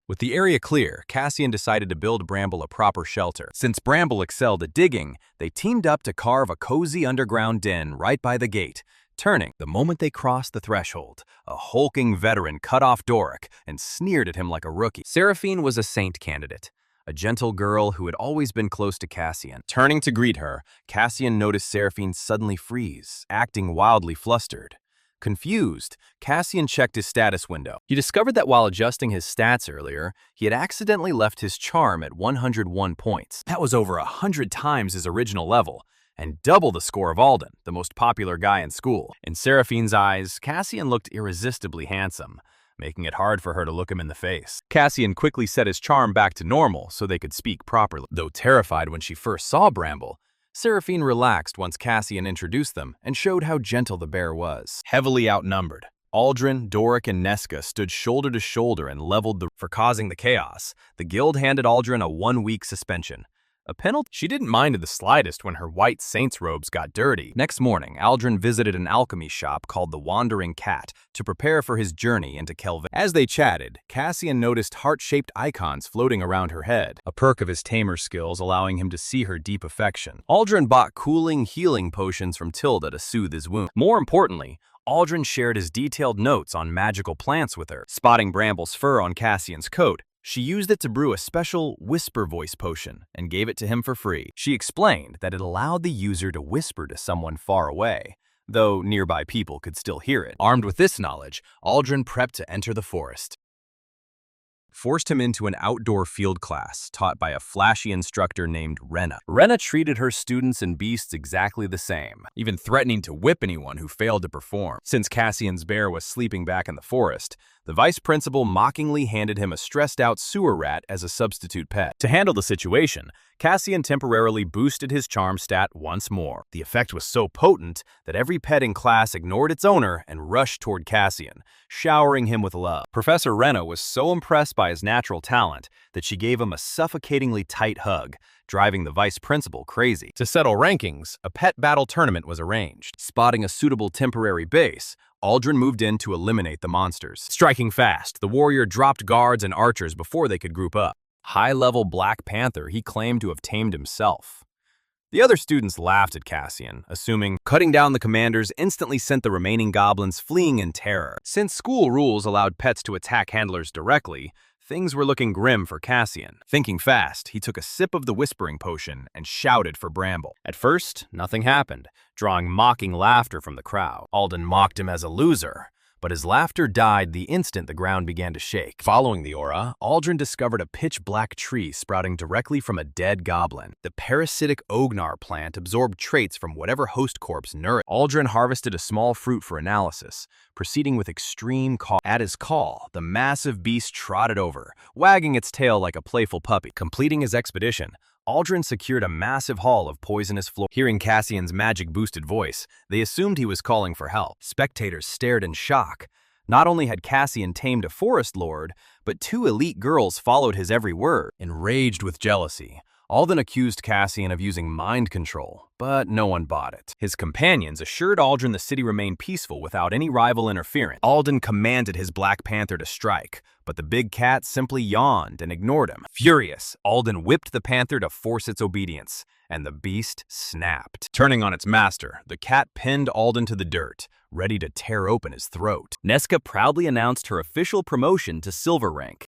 With the area clear, Cassian decided to build Bramble a proper shelter. Since Bramble excelled at digging, they teamed up to carve a cozy underground den right by the gate. Turning, the moment they crossed the threshold, a hulking veteran cut off Doric and sneered at him like a rookie. Seraphine was a saint candidate, a gentle girl who had always been close to Cassian. Turning to greet her, Cassian noticed Seraphine suddenly freeze, acting wildly flustered. Confused, Cassian checked his status window. He discovered that while adjusting his stats earlier, he had accidentally left his charm at 101 points. That was over 100 times his original level, and double the score of Alden, the most popular guy in school. In Seraphine's eyes, Cassian looked irresistibly handsome, making it hard for her to look him in the face. Cassian quickly set his charm back to normal so they could speak properly. Though terrified when she first saw Bramble, Seraphine relaxed once Cassian introduced them and showed how gentle the bear was. Heavily outnumbered, Aldrin, Doric, and Nesca stood shoulder to shoulder and leveled for causing the chaos. The guild handed Aldrin a 1-week suspension. A penalty she didn't mind in the slightest when her white saint's robes got dirty. Next morning, Aldrin visited an alchemy shop called the Wandering Cat to prepare for his journey into Kelvin. As they chatted, Cassian noticed heart-shaped icons floating around her head, a perk of his tamer skills allowing him to see her deep affection. Aldrin bought cooling, healing potions from Tilda to soothe his wound. More importantly, Aldrin shared his detailed notes on magical plants with her. Spotting Bramble's fur on Cassian's coat, she used it to brew a special whisper voice potion and gave it to him for free. She explained that it allowed the user to whisper to someone far away, though nearby people could still hear it. Armed with this knowledge, Aldrin prepped to enter the forest. Forced him into an outdoor field class taught by a flashy instructor named Rena. Rena treated her students and beasts exactly the same, even threatening to whip anyone who failed to perform. Since Cassian's bear was sleeping back in the forest, the vice principal mockingly handed him a stressed-out sewer rat as a substitute pet. To handle the situation, Cassian temporarily boosted his charm stat once more. The effect was so potent that every pet in class ignored its owner and rushed toward Cassian, showering him with love. Professor Rena was so impressed by his natural talent that she gave him a suffocatingly tight hug, driving the vice principal crazy. To settle rankings, a pet battle tournament was arranged. Spotting a suitable temporary base, Aldrin moved in to eliminate the monsters. Striking fast, the warrior dropped guards and archers before they could group up. High-level Black Panther he claimed to have tamed himself. The other students laughed at Cassian, assuming cutting down the commanders instantly sent the remaining goblins fleeing in terror. Since school rules allowed pets to attack handlers directly, things were looking grim for Cassian. Thinking fast, he took a sip of the whispering potion and shouted for Bramble. At first, nothing happened, drawing mocking laughter from the crowd. Alden mocked him as a loser, but his laughter died the instant the ground began to shake. Following the aura, Aldrin discovered a pitch-black tree sprouting directly from a dead goblin. The parasitic Ognar plant absorbed traits from whatever host corpse nourished. Aldrin harvested a small fruit for analysis, proceeding with extreme caution. At his call, the massive beast trotted over, wagging its tail like a playful puppy. Completing his expedition, Aldrin secured a massive haul of poisonous flora. Hearing Cassian's magic-boosted voice, they assumed he was calling for help. Spectators stared in shock. Not only had Cassian tamed a forest lord, but 2 elite girls followed his every word. Enraged with jealousy, Alden accused Cassian of using mind control, but no one bought it. His companions assured Aldrin the city remained peaceful without any rival interference. Alden commanded his Black Panther to strike, but the big cat simply yawned and ignored him. Furious, Alden whipped the panther to force its obedience, and the beast snapped. Turning on its master, the cat pinned Alden to the dirt, ready to tear open his throat. Nesca proudly announced her official promotion to silver rank.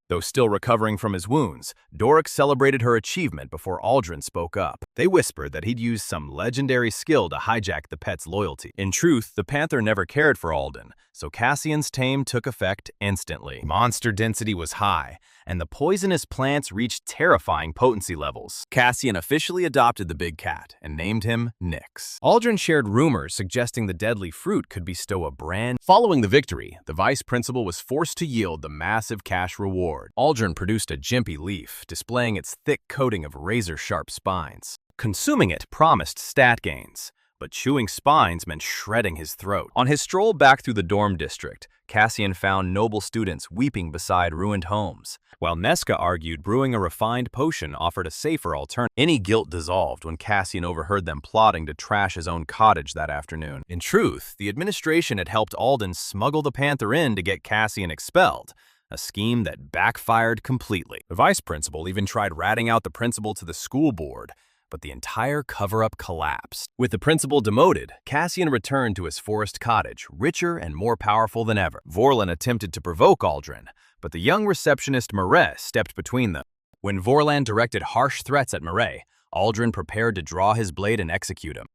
Though still recovering from his wounds, Doric celebrated her achievement before Aldrin spoke up. They whispered that he'd used some legendary skill to hijack the pet's loyalty. In truth, the panther never cared for Alden, so Cassian's tame took effect instantly. Monster density was high, and the poisonous plants reached terrifying potency levels. Cassian officially adopted the big cat and named him Nyx. Aldrin shared rumors suggesting the deadly fruit could bestow a brand. Following the victory, the vice principal was forced to yield the massive cash reward. Aldrin produced a jimpy leaf, displaying its thick coating of razor-sharp spines. Consuming it promised stat gains, but chewing spines meant shredding his throat. On his stroll back through the dorm district, Cassian found noble students weeping beside ruined homes, while Nesca argued brewing a refined potion offered a safer alternative. Any guilt dissolved when Cassian overheard them plotting to trash his own cottage that afternoon. In truth, the administration had helped Alden smuggle the panther in to get Cassian expelled, a scheme that backfired completely. The vice principal even tried ratting out the principal to the school board, but the entire cover-up collapsed. With the principal demoted, Cassian returned to his forest cottage, richer and more powerful than ever. Vorlan attempted to provoke Aldrin, but the young receptionist Murray stepped between them. When Vorlan directed harsh threats at Murray, Aldrin prepared to draw his blade and execute him.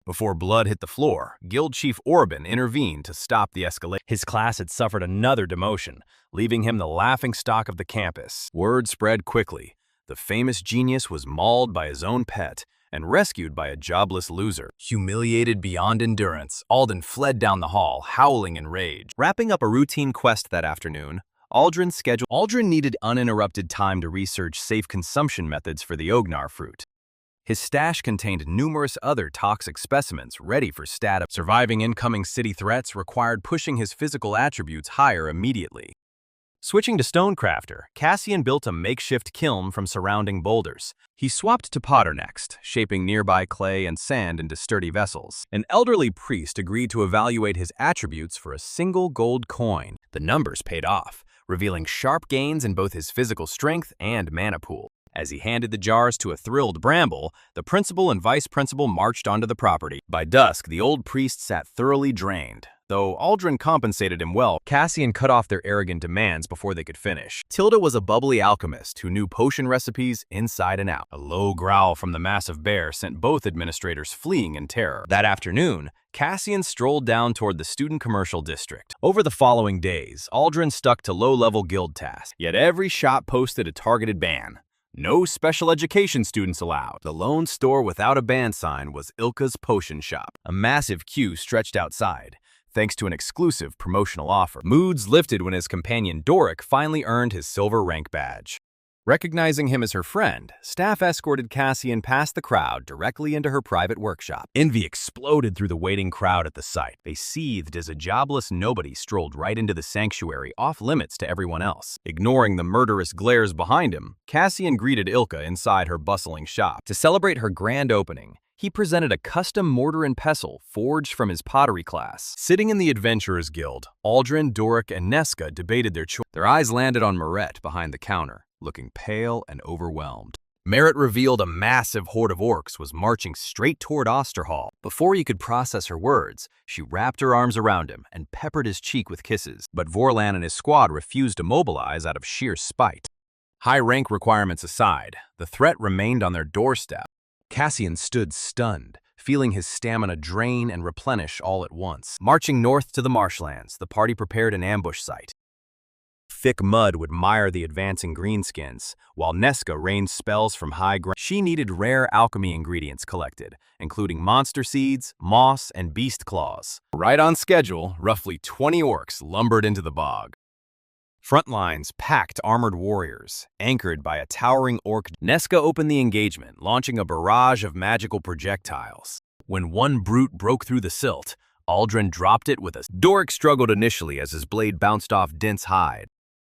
Before blood hit the floor, Guild Chief Orban intervened to stop the escalation. His class had suffered another demotion, leaving him the laughingstock of the campus. Word spread quickly. The famous genius was mauled by his own pet, and rescued by a jobless loser. Humiliated beyond endurance, Alden fled down the hall, howling in rage. Wrapping up a routine quest that afternoon, Aldrin needed uninterrupted time to research safe consumption methods for the Ognar fruit. His stash contained numerous other toxic specimens ready for stat. Surviving incoming city threats required pushing his physical attributes higher immediately. Switching to Stonecrafter, Cassian built a makeshift kiln from surrounding boulders. He swapped to Potter next, shaping nearby clay and sand into sturdy vessels. An elderly priest agreed to evaluate his attributes for a single gold coin. The numbers paid off, revealing sharp gains in both his physical strength and mana pool. As he handed the jars to a thrilled Bramble, the principal and vice principal marched onto the property. By dusk, the old priest sat thoroughly drained. Though Aldrin compensated him well, Cassian cut off their arrogant demands before they could finish. Tilda was a bubbly alchemist who knew potion recipes inside and out. A low growl from the massive bear sent both administrators fleeing in terror. That afternoon, Cassian strolled down toward the student commercial district. Over the following days, Aldrin stuck to low-level guild tasks, yet every shop posted a targeted ban. No special education students allowed. The lone store without a ban sign was Ilka's Potion Shop. A massive queue stretched outside, thanks to an exclusive promotional offer. Moods lifted when his companion Doric finally earned his silver rank badge. Recognizing him as her friend, staff escorted Cassian past the crowd directly into her private workshop. Envy exploded through the waiting crowd at the sight. They seethed as a jobless nobody strolled right into the sanctuary, off limits to everyone else. Ignoring the murderous glares behind him, Cassian greeted Ilka inside her bustling shop. To celebrate her grand opening, he presented a custom mortar and pestle forged from his pottery class. Sitting in the Adventurers Guild, Aldrin, Doric, and Nesca debated their choice. Their eyes landed on Merette behind the counter, looking pale and overwhelmed. Merritt revealed a massive horde of orcs was marching straight toward Osterhall. Before he could process her words, she wrapped her arms around him and peppered his cheek with kisses. But Vorlan and his squad refused to mobilize out of sheer spite. High rank requirements aside, the threat remained on their doorstep. Cassian stood stunned, feeling his stamina drain and replenish all at once. Marching north to the marshlands, the party prepared an ambush site. Thick mud would mire the advancing greenskins, while Nesca rained spells from high ground. She needed rare alchemy ingredients collected, including monster seeds, moss, and beast claws. Right on schedule, roughly 20 orcs lumbered into the bog. Front lines packed armored warriors, anchored by a towering orc. Nesca opened the engagement, launching a barrage of magical projectiles. When one brute broke through the silt, Aldrin dropped it with a... Doric struggled initially as his blade bounced off dense hide.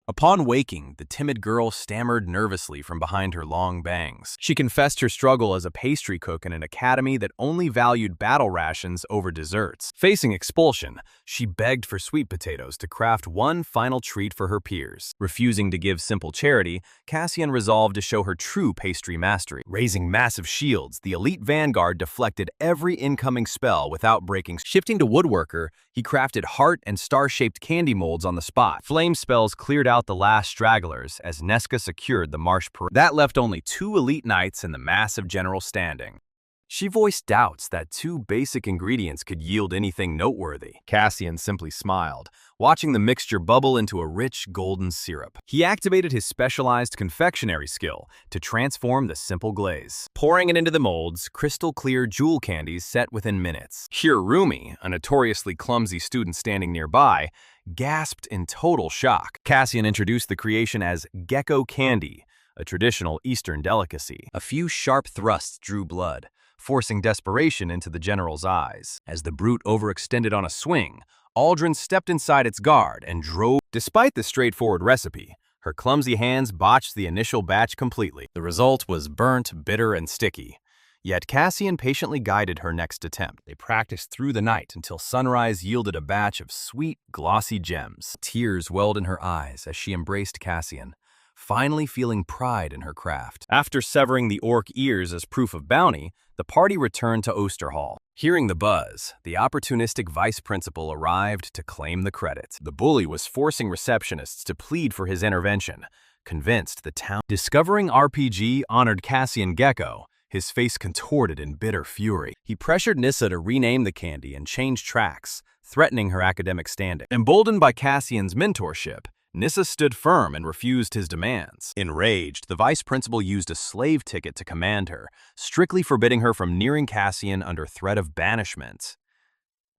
Upon waking, the timid girl stammered nervously from behind her long bangs. She confessed her struggle as a pastry cook in an academy that only valued battle rations over desserts. Facing expulsion, she begged for sweet potatoes to craft one final treat for her peers. Refusing to give simple charity, Cassian resolved to show her true pastry mastery. Raising massive shields, the elite vanguard deflected every incoming spell without breaking. Shifting to woodworker, he crafted heart and star-shaped candy molds on the spot. Flame spells cleared out the last stragglers as Nesca secured the marsh parade. That left only 2 elite knights in the massive general standing. She voiced doubts that 2 basic ingredients could yield anything noteworthy. Cassian simply smiled, watching the mixture bubble into a rich golden syrup. He activated his specialized confectionery skill to transform the simple glaze. Pouring it into the molds, crystal-clear jewel candies set within minutes. Hirumi, a notoriously clumsy student standing nearby, gasped in total shock. Cassian introduced the creation as gecko candy, a traditional Eastern delicacy. A few sharp thrusts drew blood, forcing desperation into the general's eyes. As the brute overextended on a swing, Aldrin stepped inside its guard and drove. Despite the straightforward recipe, her clumsy hands botched the initial batch completely. The result was burnt, bitter, and sticky. Yet Cassian patiently guided her next attempt. They practiced through the night until sunrise yielded a batch of sweet, glossy gems. Tears welled in her eyes as she embraced Cassian, finally feeling pride in her craft. After severing the orc ears as proof of bounty, the party returned to Osterhall. Hearing the buzz, the opportunistic vice principal arrived to claim the credit. The bully was forcing receptionists to plead for his intervention, convinced the town. Discovering RPG honored Cassian Gecko, his face contorted in bitter fury. He pressured Nissa to rename the candy and change tracks, threatening her academic standing. Emboldened by Cassian's mentorship, Nissa stood firm and refused his demands. Enraged, the vice principal used a slave ticket to command her, strictly forbidding her from nearing Cassian under threat of banishment.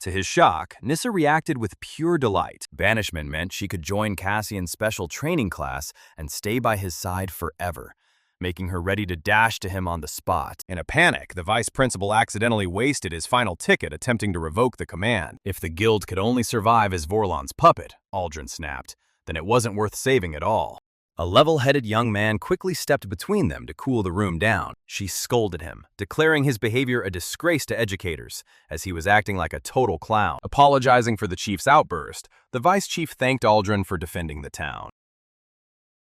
To his shock, Nissa reacted with pure delight. Banishment meant she could join Cassian's special training class and stay by his side forever, making her ready to dash to him on the spot. In a panic, the vice principal accidentally wasted his final ticket attempting to revoke the command. If the guild could only survive as Vorlon's puppet, Aldrin snapped, then it wasn't worth saving at all. A level-headed young man quickly stepped between them to cool the room down. She scolded him, declaring his behavior a disgrace to educators, as he was acting like a total clown. Apologizing for the chief's outburst, the vice chief thanked Aldrin for defending the town.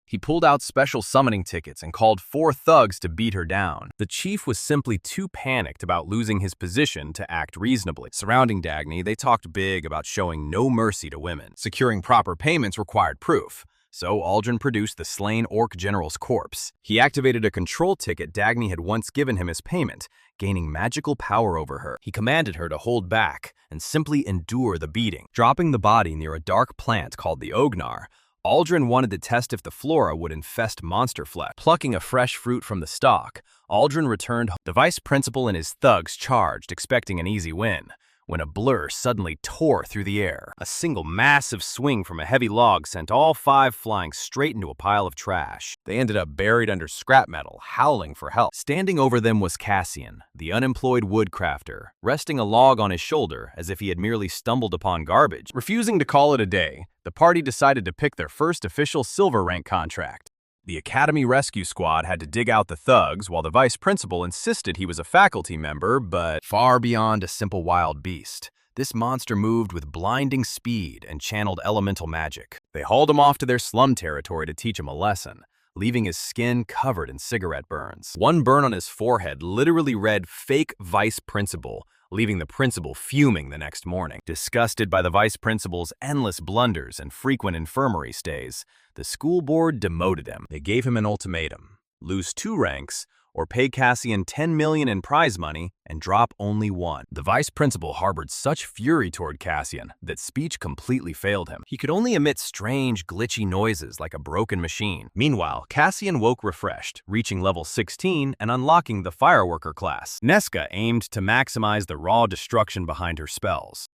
He pulled out special summoning tickets and called 4 thugs to beat her down. The chief was simply too panicked about losing his position to act reasonably. Surrounding Dagny, they talked big about showing no mercy to women. Securing proper payments required proof, so Aldrin produced the slain Orc general's corpse. He activated a control ticket Dagny had once given him as payment, gaining magical power over her. He commanded her to hold back and simply endure the beating. Dropping the body near a dark plant called the Ognar, Aldrin wanted to test if the flora would infest monster flesh. Plucking a fresh fruit from the stalk, Aldrin returned home. The vice principal and his thugs charged, expecting an easy win, when a blur suddenly tore through the air. A single massive swing from a heavy log sent all 5 flying straight into a pile of trash. They ended up buried under scrap metal, howling for help. Standing over them was Cassian, the unemployed woodcrafter, resting a log on his shoulder as if he had merely stumbled upon garbage. Refusing to call it a day, the party decided to pick their first official silver rank contract. The Academy Rescue Squad had to dig out the thugs, while the vice principal insisted he was a faculty member, but far beyond a simple wild beast. This monster moved with blinding speed and channeled elemental magic. They hauled him off to their slum territory to teach him a lesson, leaving his skin covered in cigarette burns. One burn on his forehead literally read "Fake Vice Principal," leaving the principal fuming the next morning. Disgusted by the vice principal's endless blunders and frequent infirmary stays, the school board demoted him. They gave him an ultimatum: lose 2 ranks, or pay Cassian 10 million in prize money and drop only 1. The vice principal harbored such fury toward Cassian that speech completely failed him. He could only emit strange, glitchy noises like a broken machine. Meanwhile, Cassian woke refreshed, reaching level 16 and unlocking the fireworker class. Nesca aimed to maximize the raw destruction behind her spells.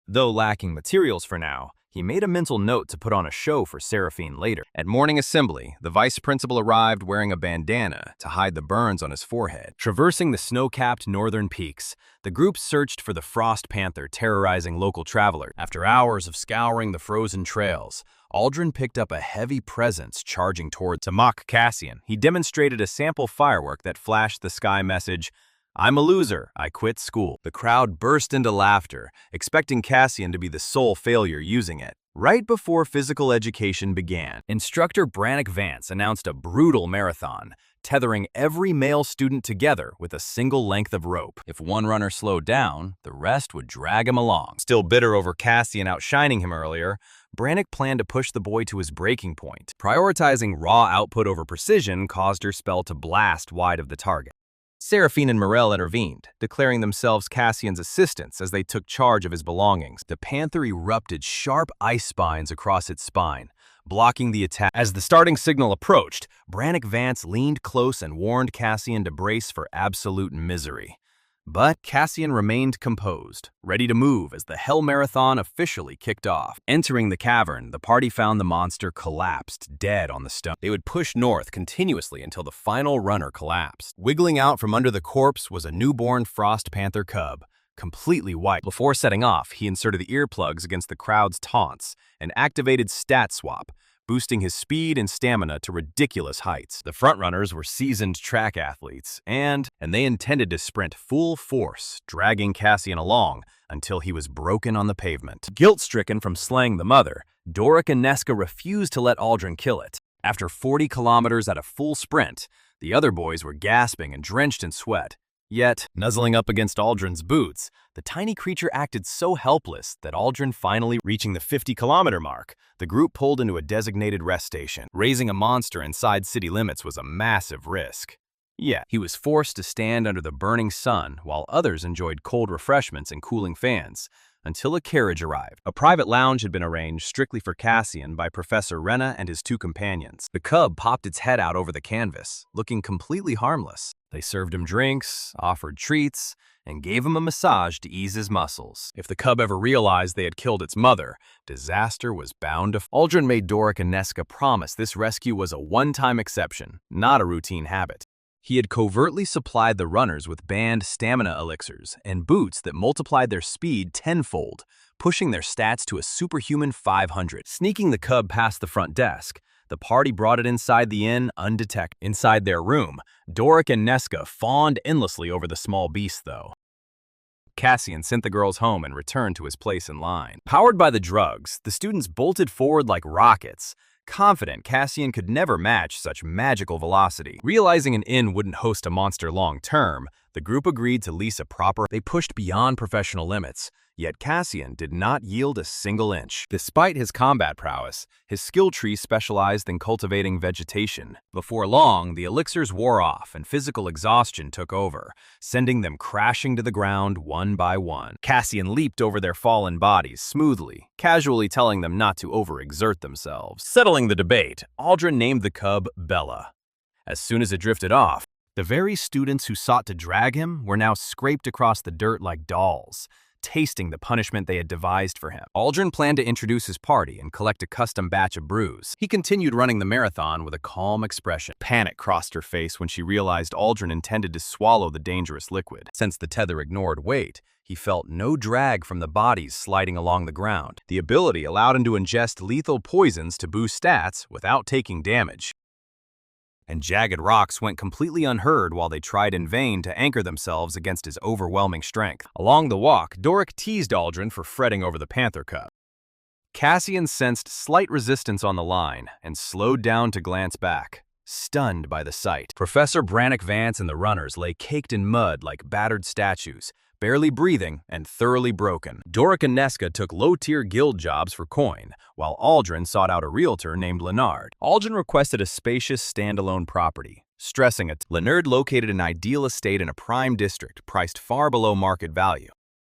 Though lacking materials for now, he made a mental note to put on a show for Seraphine later. At morning assembly, the vice principal arrived wearing a bandana to hide the burns on his forehead. Traversing the snow-capped northern peaks, the group searched for the frost panther terrorizing local travelers. After hours of scouring the frozen trails, Aldrin picked up a heavy presence charging toward. To mock Cassian, he demonstrated a sample firework that flashed the sky message, "I'm a loser, I quit school." The crowd burst into laughter, expecting Cassian to be the sole failure using it. Right before physical education began, instructor Brannick Vance announced a brutal marathon, tethering every male student together with a single length of rope. If one runner slowed down, the rest would drag him along. Still bitter over Cassian outshining him earlier, Brannick planned to push the boy to his breaking point. Prioritizing raw output over precision caused her spell to blast wide of the target. Seraphine and Morel intervened, declaring themselves Cassian's assistants as they took charge of his belongings. The panther erupted sharp ice spines across its spine, blocking the attack. As the starting signal approached, Brannick Vance leaned close and warned Cassian to brace for absolute misery. But Cassian remained composed, ready to move as the Hell Marathon officially kicked off. Entering the cavern, the party found the monster collapsed, dead on the stone. They would push north continuously until the final runner collapsed. Wiggling out from under the corpse was a newborn frost panther cub, completely white. Before setting off, he inserted the earplugs against the crowd's taunts and activated Stat Swap, boosting his speed and stamina to ridiculous heights. The frontrunners were seasoned track athletes, and they intended to sprint full force, dragging Cassian along until he was broken on the pavement. Guilt-stricken from slaying the mother, Doric and Nesca refused to let Aldrin kill it. After 40 kilometers at a full sprint, the other boys were gasping and drenched in sweat. Yet, nuzzling up against Aldrin's boots, the tiny creature acted so helpless that Aldrin finally reaching the 50-kilometer mark, the group pulled into a designated rest station. Raising a monster inside city limits was a massive risk. Yet, he was forced to stand under the burning sun while others enjoyed cold refreshments and cooling fans, until a carriage arrived. A private lounge had been arranged strictly for Cassian by Professor Rena and his 2 companions. The cub popped its head out over the canvas, looking completely harmless. They served him drinks, offered treats, and gave him a massage to ease his muscles. If the cub ever realized they had killed its mother, disaster was bound to follow. Aldrin made Doric and Nesca promise this rescue was a one-time exception, not a routine habit. He had covertly supplied the runners with banned stamina elixirs and boots that multiplied their speed tenfold, pushing their stats to a superhuman 500. Sneaking the cub past the front desk, the party brought it inside the inn undetected. Inside their room, Doric and Nesca fawned endlessly over the small beast, though. Cassian sent the girls home and returned to his place in line. Powered by the drugs, the students bolted forward like rockets, confident Cassian could never match such magical velocity. Realizing an inn wouldn't host a monster long-term, the group agreed to lease a proper. They pushed beyond professional limits, yet Cassian did not yield a single inch. Despite his combat prowess, his skill tree specialized in cultivating vegetation. Before long, the elixirs wore off and physical exhaustion took over, sending them crashing to the ground one by one. Cassian leaped over their fallen bodies smoothly, casually telling them not to overexert themselves. Settling the debate, Aldrin named the cub Bella. As soon as it drifted off, the very students who sought to drag him were now scraped across the dirt like dolls, tasting the punishment they had devised for him. Aldrin planned to introduce his party and collect a custom batch of brews. He continued running the marathon with a calm expression. Panic crossed her face when she realized Aldrin intended to swallow the dangerous liquid. Since the tether ignored weight, he felt no drag from the bodies sliding along the ground. The ability allowed him to ingest lethal poisons to boost stats without taking damage. And jagged rocks went completely unheard while they tried in vain to anchor themselves against his overwhelming strength. Along the walk, Doric teased Aldrin for fretting over the panther cub. Cassian sensed slight resistance on the line and slowed down to glance back, stunned by the sight. Professor Brannick Vance and the runners lay caked in mud like battered statues, barely breathing and thoroughly broken. Doric and Nesca took low-tier guild jobs for coin, while Aldrin sought out a realtor named Leonard. Aldrin requested a spacious, standalone property, stressing it. Leonard located an ideal estate in a prime district priced far below market value.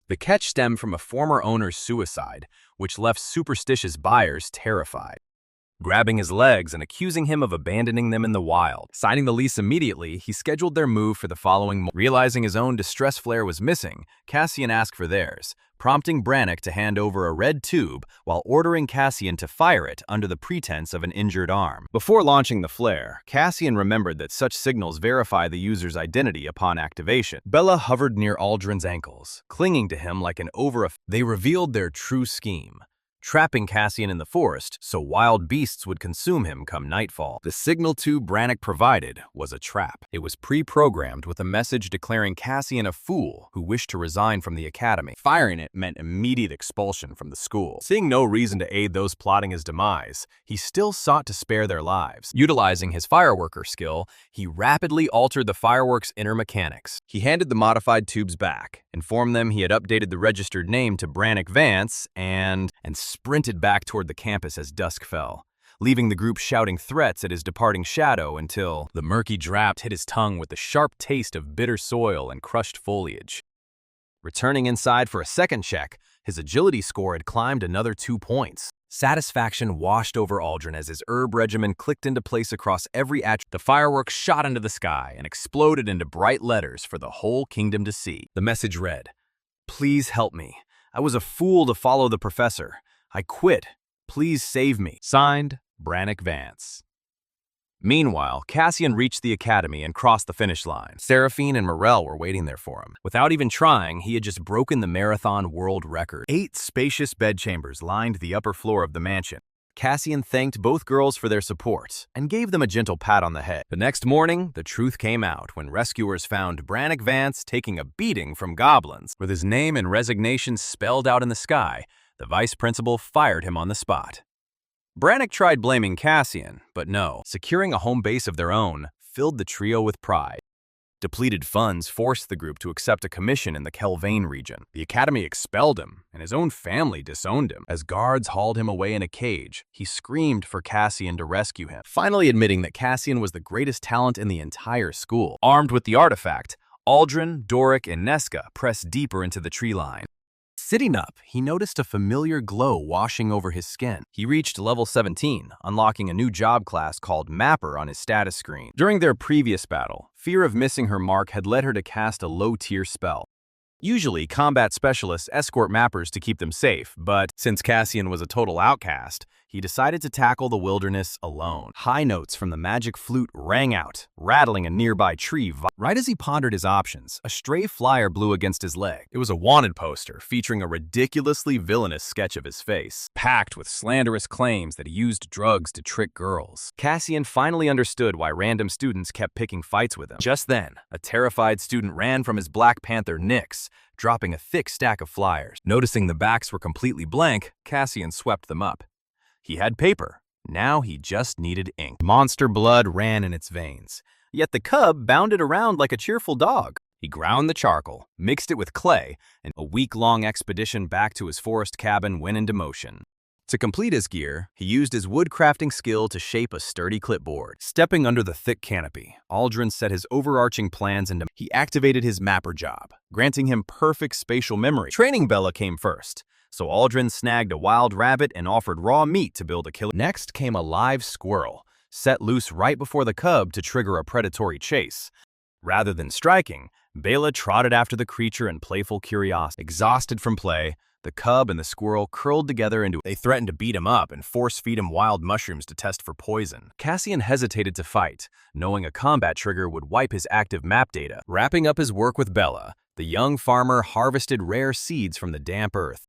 The catch stemmed from a former owner's suicide, which left superstitious buyers terrified, grabbing his legs and accusing him of abandoning them in the wild. Signing the lease immediately, he scheduled their move for the following morning. Realizing his own distress flare was missing, Cassian asked for theirs, prompting Brannick to hand over a red tube while ordering Cassian to fire it under the pretense of an injured arm. Before launching the flare, Cassian remembered that such signals verify the user's identity upon activation. Bella hovered near Aldrin's ankles, clinging to him like an They revealed their true scheme, trapping Cassian in the forest so wild beasts would consume him come nightfall. The signal tube Brannick provided was a trap. It was pre-programmed with a message declaring Cassian a fool who wished to resign from the academy. Firing it meant immediate expulsion from the school. Seeing no reason to aid those plotting his demise, he still sought to spare their lives. Utilizing his fireworker skill, he rapidly altered the fireworks' inner mechanics. He handed the modified tubes back, informed them he had updated the registered name to Brannick Vance, and sprinted back toward the campus as dusk fell, leaving the group shouting threats at his departing shadow until the murky draft hit his tongue with the sharp taste of bitter soil and crushed foliage. Returning inside for a second check, his agility score had climbed another 2 points. Satisfaction washed over Aldrin as his herb regimen clicked into place across every The fireworks shot into the sky and exploded into bright letters for the whole kingdom to see. The message read, "Please help me. I was a fool to follow the professor. I quit. Please save me." Signed, Brannick Vance. Meanwhile, Cassian reached the academy and crossed the finish line. Seraphine and Morel were waiting there for him. Without even trying, he had just broken the marathon world record. 8 spacious bedchambers lined the upper floor of the mansion. Cassian thanked both girls for their support and gave them a gentle pat on the head. The next morning, the truth came out when rescuers found Brannick Vance taking a beating from goblins. With his name and resignation spelled out in the sky, the vice principal fired him on the spot. Brannick tried blaming Cassian, but no. Securing a home base of their own filled the trio with pride. Depleted funds forced the group to accept a commission in the Kelvane region. The academy expelled him, and his own family disowned him. As guards hauled him away in a cage, he screamed for Cassian to rescue him, finally admitting that Cassian was the greatest talent in the entire school. Armed with the artifact, Aldrin, Doric, and Nesca pressed deeper into the tree line. Sitting up, he noticed a familiar glow washing over his skin. He reached level 17, unlocking a new job class called Mapper on his status screen. During their previous battle, fear of missing her mark had led her to cast a low-tier spell. Usually, combat specialists escort mappers to keep them safe, but since Cassian was a total outcast, he decided to tackle the wilderness alone. High notes from the magic flute rang out, rattling a nearby tree. Right as he pondered his options, a stray flyer blew against his leg. It was a wanted poster featuring a ridiculously villainous sketch of his face, packed with slanderous claims that he used drugs to trick girls. Cassian finally understood why random students kept picking fights with him. Just then, a terrified student ran from his Black Panther Nyx, dropping a thick stack of flyers. Noticing the backs were completely blank, Cassian swept them up. He had paper. Now he just needed ink. Monster blood ran in its veins. Yet the cub bounded around like a cheerful dog. He ground the charcoal, mixed it with clay, and a week-long expedition back to his forest cabin went into motion. To complete his gear, he used his woodcrafting skill to shape a sturdy clipboard. Stepping under the thick canopy, Aldrin set his overarching plans into. He activated his mapper job, granting him perfect spatial memory. Training Bella came first, so Aldrin snagged a wild rabbit and offered raw meat to build a killer. Next came a live squirrel, set loose right before the cub to trigger a predatory chase. Rather than striking, Bela trotted after the creature in playful curiosity. Exhausted from play, the cub and the squirrel curled together into. They threatened to beat him up and force-feed him wild mushrooms to test for poison. Cassian hesitated to fight, knowing a combat trigger would wipe his active map data. Wrapping up his work with Bella, the young farmer harvested rare seeds from the damp earth.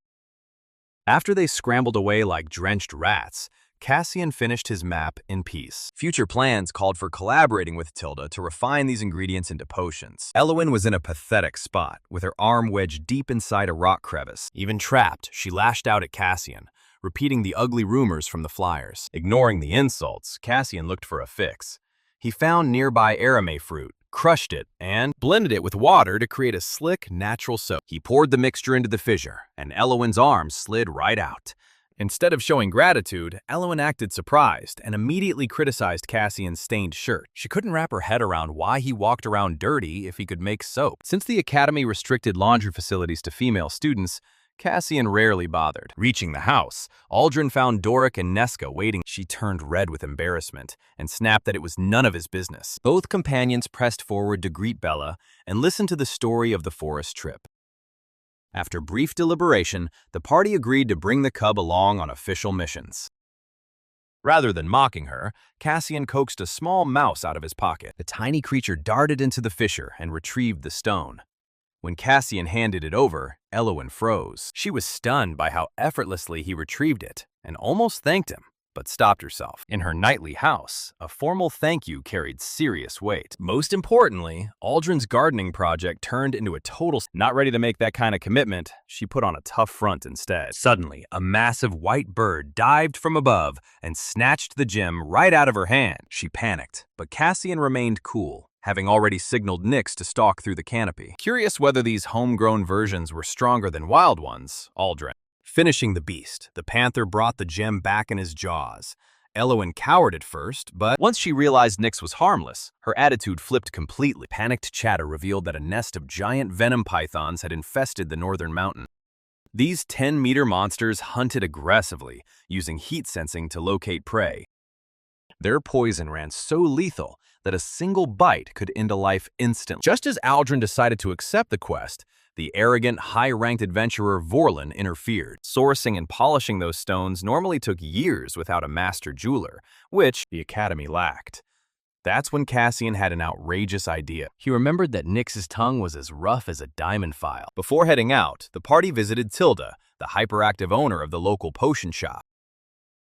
After they scrambled away like drenched rats, Cassian finished his map in peace. Future plans called for collaborating with Tilda to refine these ingredients into potions. Elowen was in a pathetic spot, with her arm wedged deep inside a rock crevice. Even trapped, she lashed out at Cassian, repeating the ugly rumors from the flyers. Ignoring the insults, Cassian looked for a fix. He found nearby arame fruit, crushed it, and blended it with water to create a slick, natural soap. He poured the mixture into the fissure, and Elowen's arm slid right out. Instead of showing gratitude, Elowen acted surprised and immediately criticized Cassian's stained shirt. She couldn't wrap her head around why he walked around dirty if he could make soap. Since the academy restricted laundry facilities to female students, Cassian rarely bothered. Reaching the house, Aldrin found Doric and Nesca waiting. She turned red with embarrassment and snapped that it was none of his business. Both companions pressed forward to greet Bella and listen to the story of the forest trip. After brief deliberation, the party agreed to bring the cub along on official missions. Rather than mocking her, Cassian coaxed a small mouse out of his pocket. The tiny creature darted into the fissure and retrieved the stone. When Cassian handed it over, Elowen froze. She was stunned by how effortlessly he retrieved it and almost thanked him, but stopped herself. In her nightly house, a formal thank you carried serious weight. Most importantly, Aldrin's gardening project turned into a total. Not ready to make that kind of commitment, she put on a tough front instead. Suddenly, a massive white bird dived from above and snatched the gem right out of her hand. She panicked, but Cassian remained cool, having already signaled Nyx to stalk through the canopy. Curious whether these homegrown versions were stronger than wild ones, Aldrin. Finishing the beast, the panther brought the gem back in his jaws. Elowen cowered at first, but once she realized Nyx was harmless, her attitude flipped completely. Panicked chatter revealed that a nest of giant venom pythons had infested the northern mountain. These 10-meter monsters hunted aggressively, using heat sensing to locate prey. Their poison ran so lethal that a single bite could end a life instantly. Just as Aldrin decided to accept the quest, the arrogant, high-ranked adventurer Vorlin interfered. Sourcing and polishing those stones normally took years without a master jeweler, which the Academy lacked. That's when Cassian had an outrageous idea. He remembered that Nyx's tongue was as rough as a diamond file. Before heading out, the party visited Tilda, the hyperactive owner of the local potion shop.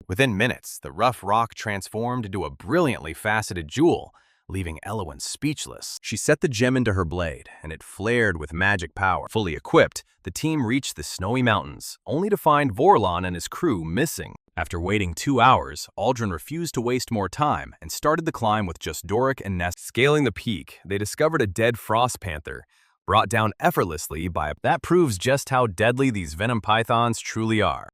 Within minutes, the rough rock transformed into a brilliantly faceted jewel, leaving Elowen speechless. She set the gem into her blade, and it flared with magic power. Fully equipped, the team reached the snowy mountains, only to find Vorlon and his crew missing. After waiting 2 hours, Aldrin refused to waste more time and started the climb with just Doric and Ness. Scaling the peak, they discovered a dead frost panther, brought down effortlessly by That proves just how deadly these venom pythons truly are.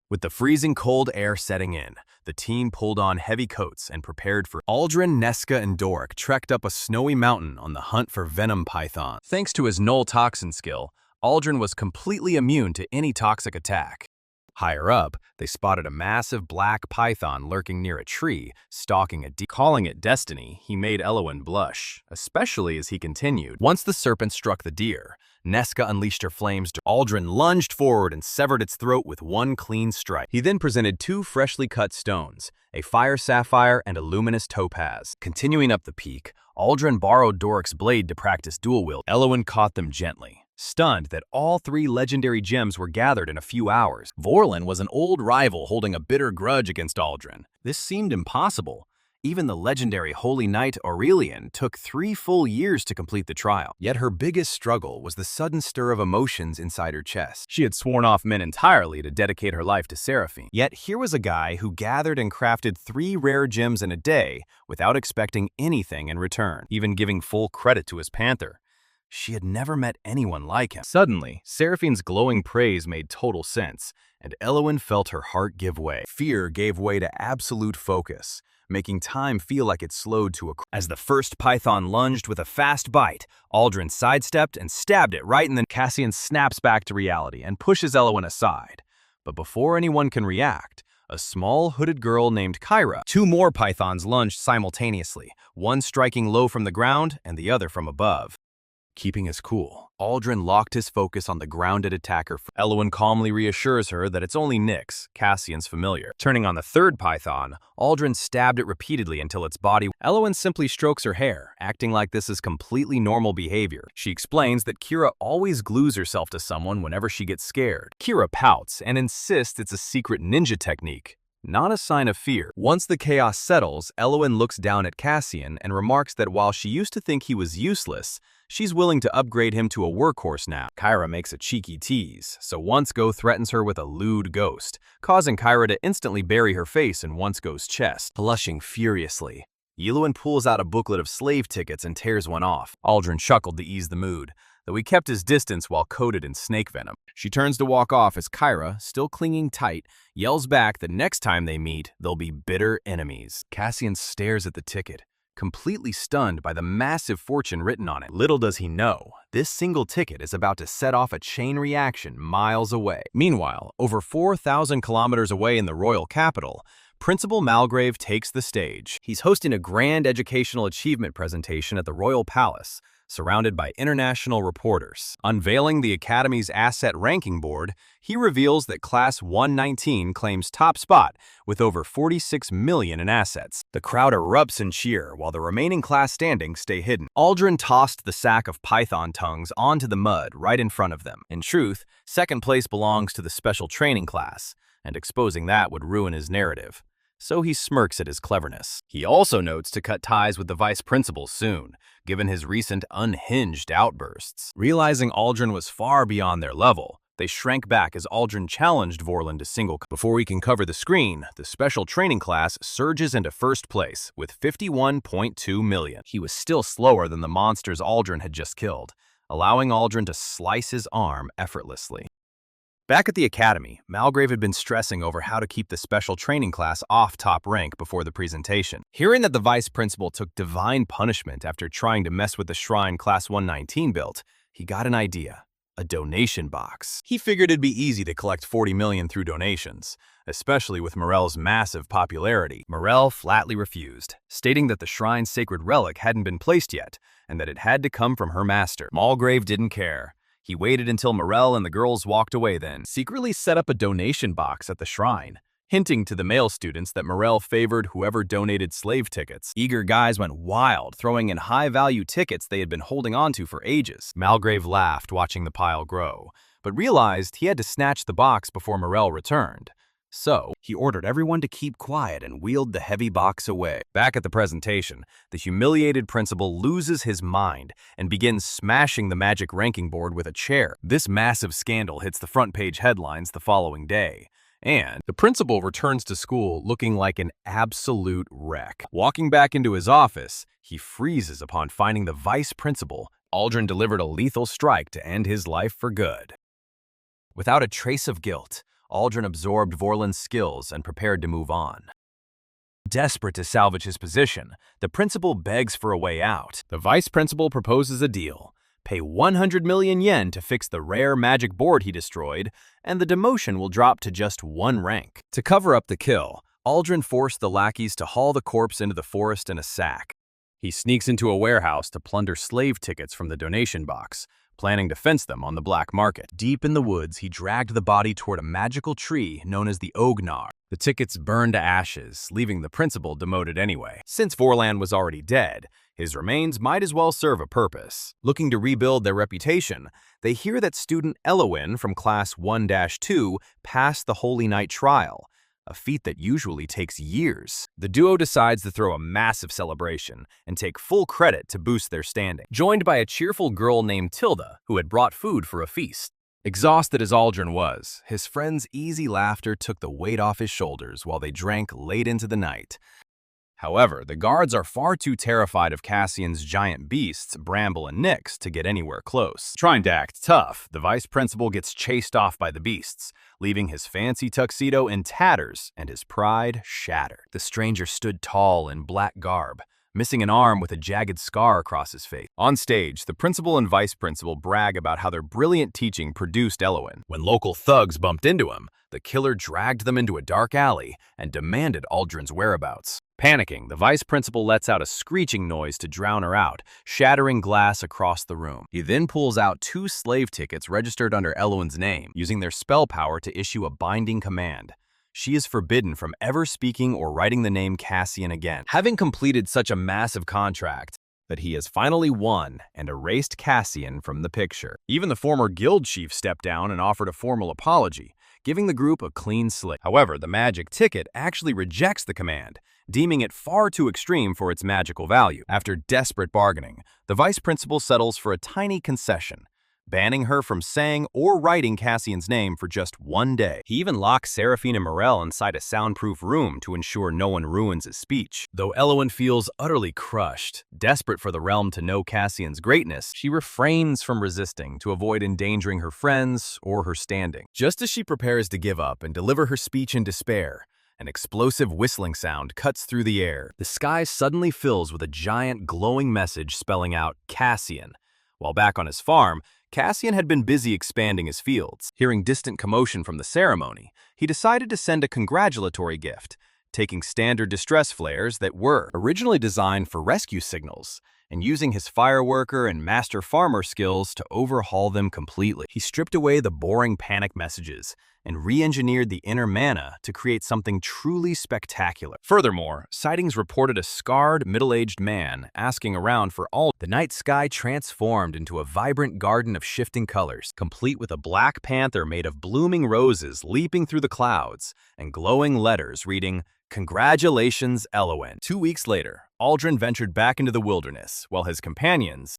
With the freezing cold air setting in, the team pulled on heavy coats and prepared for. Aldrin, Nesca, and Doric trekked up a snowy mountain on the hunt for venom python. Thanks to his null toxin skill, Aldrin was completely immune to any toxic attack. Higher up, they spotted a massive black python lurking near a tree, stalking a calling it destiny. He made Elowen blush, especially as he continued. Once the serpent struck the deer, Nesca unleashed her flames. Aldrin lunged forward and severed its throat with one clean strike. He then presented two freshly cut stones, a fire sapphire and a luminous topaz. Continuing up the peak, Aldrin borrowed Doric's blade to practice dual wield. Elowen caught them gently, stunned that all three legendary gems were gathered in a few hours. Vorlin was an old rival holding a bitter grudge against Aldrin. This seemed impossible. Even the legendary Holy Knight Aurelian took 3 full years to complete the trial. Yet her biggest struggle was the sudden stir of emotions inside her chest. She had sworn off men entirely to dedicate her life to Seraphine. Yet here was a guy who gathered and crafted 3 rare gems in a day without expecting anything in return, even giving full credit to his panther. She had never met anyone like him. Suddenly, Seraphine's glowing praise made total sense, and Elowen felt her heart give way. Fear gave way to absolute focus, making time feel like it slowed to a crawl. As the first python lunged with a fast bite, Aldrin sidestepped and stabbed it right in the... Cassian snaps back to reality and pushes Elowen aside. But before anyone can react, a small hooded girl named Kyra. 2 more pythons lunged simultaneously, one striking low from the ground and the other from above. Keeping his cool, Aldrin locked his focus on the grounded attacker. Elowen calmly reassures her that it's only Nyx, Cassian's familiar. Turning on the third python, Aldrin stabbed it repeatedly until its body... Elowen simply strokes her hair, acting like this is completely normal behavior. She explains that Kira always glues herself to someone whenever she gets scared. Kira pouts and insists it's a secret ninja technique, not a sign of fear. Once the chaos settles, Elowen looks down at Cassian and remarks that while she used to think he was useless, she's willing to upgrade him to a workhorse now. Kyra makes a cheeky tease, so Once-Go threatens her with a lewd ghost, causing Kyra to instantly bury her face in Once-Go's chest. Blushing furiously, Elowen pulls out a booklet of slave tickets and tears one off. Aldrin chuckled to ease the mood, though he kept his distance while coated in snake venom. She turns to walk off as Kyra, still clinging tight, yells back that next time they meet, they'll be bitter enemies. Cassian stares at the ticket, completely stunned by the massive fortune written on it. Little does he know, this single ticket is about to set off a chain reaction miles away. Meanwhile, over 4,000 kilometers away in the royal capital, Principal Malgrave takes the stage. He's hosting a grand educational achievement presentation at the Royal Palace, surrounded by international reporters. Unveiling the Academy's asset ranking board, he reveals that Class 119 claims top spot with over 46 million in assets. The crowd erupts in cheer while the remaining class standings stay hidden. Aldrin tossed the sack of python tongues onto the mud right in front of them. In truth, second place belongs to the special training class, and exposing that would ruin his narrative. So he smirks at his cleverness. He also notes to cut ties with the vice principal soon, given his recent unhinged outbursts. Realizing Aldrin was far beyond their level, they shrank back as Aldrin challenged Vorlin to single. Before we can cover the screen, the special training class surges into first place with 51.2 million. He was still slower than the monsters Aldrin had just killed, allowing Aldrin to slice his arm effortlessly. Back at the academy, Malgrave had been stressing over how to keep the special training class off top rank before the presentation. Hearing that the vice principal took divine punishment after trying to mess with the shrine Class 119 built, he got an idea: a donation box. He figured it'd be easy to collect 40 million through donations, especially with Morel's massive popularity. Morel flatly refused, stating that the shrine's sacred relic hadn't been placed yet, and that it had to come from her master. Malgrave didn't care. He waited until Morel and the girls walked away, then secretly set up a donation box at the shrine, hinting to the male students that Morel favored whoever donated slave tickets. Eager guys went wild, throwing in high-value tickets they had been holding onto for ages. Malgrave laughed watching the pile grow, but realized he had to snatch the box before Morel returned. So, he ordered everyone to keep quiet and wheeled the heavy box away. Back at the presentation, the humiliated principal loses his mind and begins smashing the magic ranking board with a chair. This massive scandal hits the front page headlines the following day, and the principal returns to school looking like an absolute wreck. Walking back into his office, he freezes upon finding the vice principal. Aldrin delivered a lethal strike to end his life for good. Without a trace of guilt, Aldrin absorbed Vorlin's skills and prepared to move on. Desperate to salvage his position, the principal begs for a way out. The vice principal proposes a deal: pay 100 million yen to fix the rare magic board he destroyed, and the demotion will drop to just 1 rank. To cover up the kill, Aldrin forced the lackeys to haul the corpse into the forest in a sack. He sneaks into a warehouse to plunder slave tickets from the donation box, planning to fence them on the black market. Deep in the woods, he dragged the body toward a magical tree known as the Ognar. The tickets burned to ashes, leaving the principal demoted anyway. Since Vorlan was already dead, his remains might as well serve a purpose. Looking to rebuild their reputation, they hear that student Elowin from Class 1-2 passed the Holy Night trial, a feat that usually takes years. The duo decides to throw a massive celebration and take full credit to boost their standing, joined by a cheerful girl named Tilda, who had brought food for a feast. Exhausted as Aldrin was, his friend's easy laughter took the weight off his shoulders while they drank late into the night. However, the guards are far too terrified of Cassian's giant beasts, Bramble and Nyx, to get anywhere close. Trying to act tough, the vice principal gets chased off by the beasts, leaving his fancy tuxedo in tatters and his pride shattered. The stranger stood tall in black garb, missing an arm with a jagged scar across his face. On stage, the principal and vice principal brag about how their brilliant teaching produced Elowin. When local thugs bumped into him, the killer dragged them into a dark alley and demanded Aldrin's whereabouts. Panicking, the vice principal lets out a screeching noise to drown her out, shattering glass across the room. He then pulls out 2 slave tickets registered under Elowin's name, using their spell power to issue a binding command. She is forbidden from ever speaking or writing the name Cassian again. Having completed such a massive contract, that he has finally won and erased Cassian from the picture. Even the former guild chief stepped down and offered a formal apology, giving the group a clean slate. However, the magic ticket actually rejects the command, deeming it far too extreme for its magical value. After desperate bargaining, the vice principal settles for a tiny concession, banning her from saying or writing Cassian's name for just 1 day. He even locks Seraphine Morel inside a soundproof room to ensure no one ruins his speech. Though Elowin feels utterly crushed, desperate for the realm to know Cassian's greatness, she refrains from resisting to avoid endangering her friends or her standing. Just as she prepares to give up and deliver her speech in despair, an explosive whistling sound cuts through the air. The sky suddenly fills with a giant glowing message spelling out Cassian. While back on his farm, Cassian had been busy expanding his fields. Hearing distant commotion from the ceremony, he decided to send a congratulatory gift, taking standard distress flares that were originally designed for rescue signals, and using his fireworker and master farmer skills to overhaul them completely. He stripped away the boring panic messages and re-engineered the inner mana to create something truly spectacular. Furthermore, sightings reported a scarred, middle-aged man asking around for all. The night sky transformed into a vibrant garden of shifting colors, complete with a black panther made of blooming roses leaping through the clouds, and glowing letters reading, "Congratulations, Elowin." 2 weeks later, Aldrin ventured back into the wilderness, while his companions...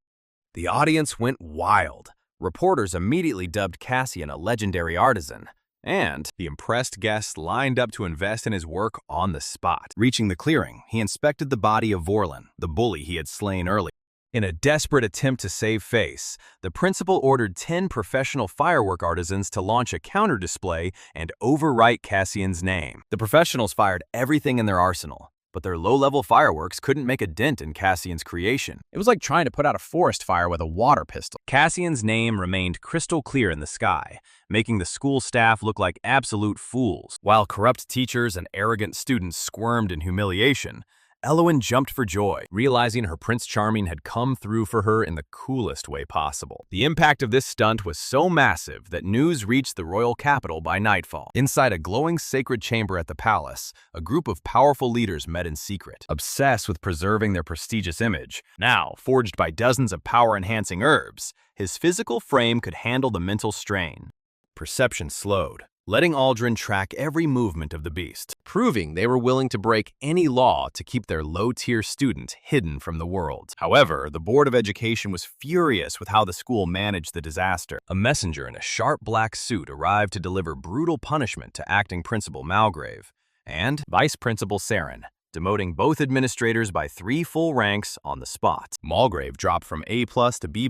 The audience went wild. Reporters immediately dubbed Cassian a legendary artisan, and the impressed guests lined up to invest in his work on the spot. Reaching the clearing, he inspected the body of Vorlan, the bully he had slain earlier. In a desperate attempt to save face, the principal ordered 10 professional firework artisans to launch a counter-display and overwrite Cassian's name. The professionals fired everything in their arsenal, but their low-level fireworks couldn't make a dent in Cassian's creation. It was like trying to put out a forest fire with a water pistol. Cassian's name remained crystal clear in the sky, making the school staff look like absolute fools. While corrupt teachers and arrogant students squirmed in humiliation, Elowin jumped for joy, realizing her Prince Charming had come through for her in the coolest way possible. The impact of this stunt was so massive that news reached the royal capital by nightfall. Inside a glowing sacred chamber at the palace, a group of powerful leaders met in secret, obsessed with preserving their prestigious image. Now, forged by dozens of power-enhancing herbs, his physical frame could handle the mental strain. Perception slowed, letting Aldrin track every movement of the beast, proving they were willing to break any law to keep their low-tier student hidden from the world. However, the Board of Education was furious with how the school managed the disaster. A messenger in a sharp black suit arrived to deliver brutal punishment to acting principal Malgrave and vice principal Saren, demoting both administrators by 3 full ranks on the spot. Malgrave dropped from A+ to B+,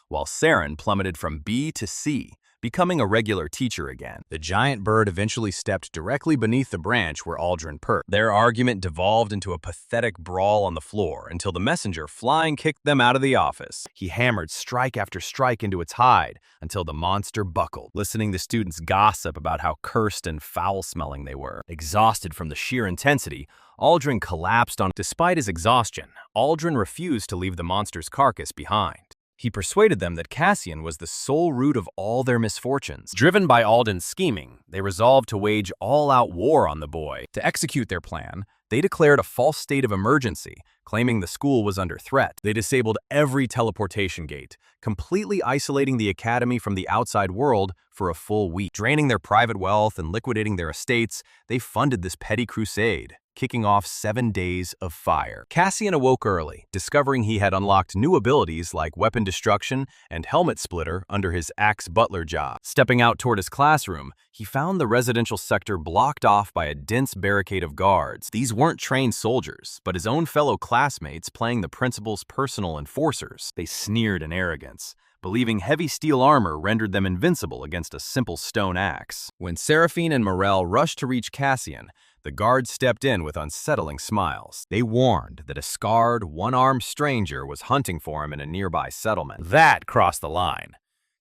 while Saren plummeted from B to C, becoming a regular teacher again. The giant bird eventually stepped directly beneath the branch where Aldrin perched. Their argument devolved into a pathetic brawl on the floor until the messenger flying kicked them out of the office. He hammered strike after strike into its hide until the monster buckled, listening to students gossip about how cursed and foul-smelling they were. Exhausted from the sheer intensity, Aldrin collapsed on. Despite his exhaustion, Aldrin refused to leave the monster's carcass behind. He persuaded them that Cassian was the sole root of all their misfortunes. Driven by Alden's scheming, they resolved to wage all-out war on the boy. To execute their plan, they declared a false state of emergency, claiming the school was under threat. They disabled every teleportation gate, completely isolating the academy from the outside world for a full week. Draining their private wealth and liquidating their estates, they funded this petty crusade, kicking off 7 days of fire. Cassian awoke early, discovering he had unlocked new abilities like weapon destruction and helmet splitter under his axe butler job. Stepping out toward his classroom, he found the residential sector blocked off by a dense barricade of guards. These weren't trained soldiers, but his own fellow classmates playing the principal's personal enforcers. They sneered in arrogance, believing heavy steel armor rendered them invincible against a simple stone axe. When Seraphine and Morel rushed to reach Cassian, the guards stepped in with unsettling smiles. They warned that a scarred, one-armed stranger was hunting for him in a nearby settlement. That crossed the line.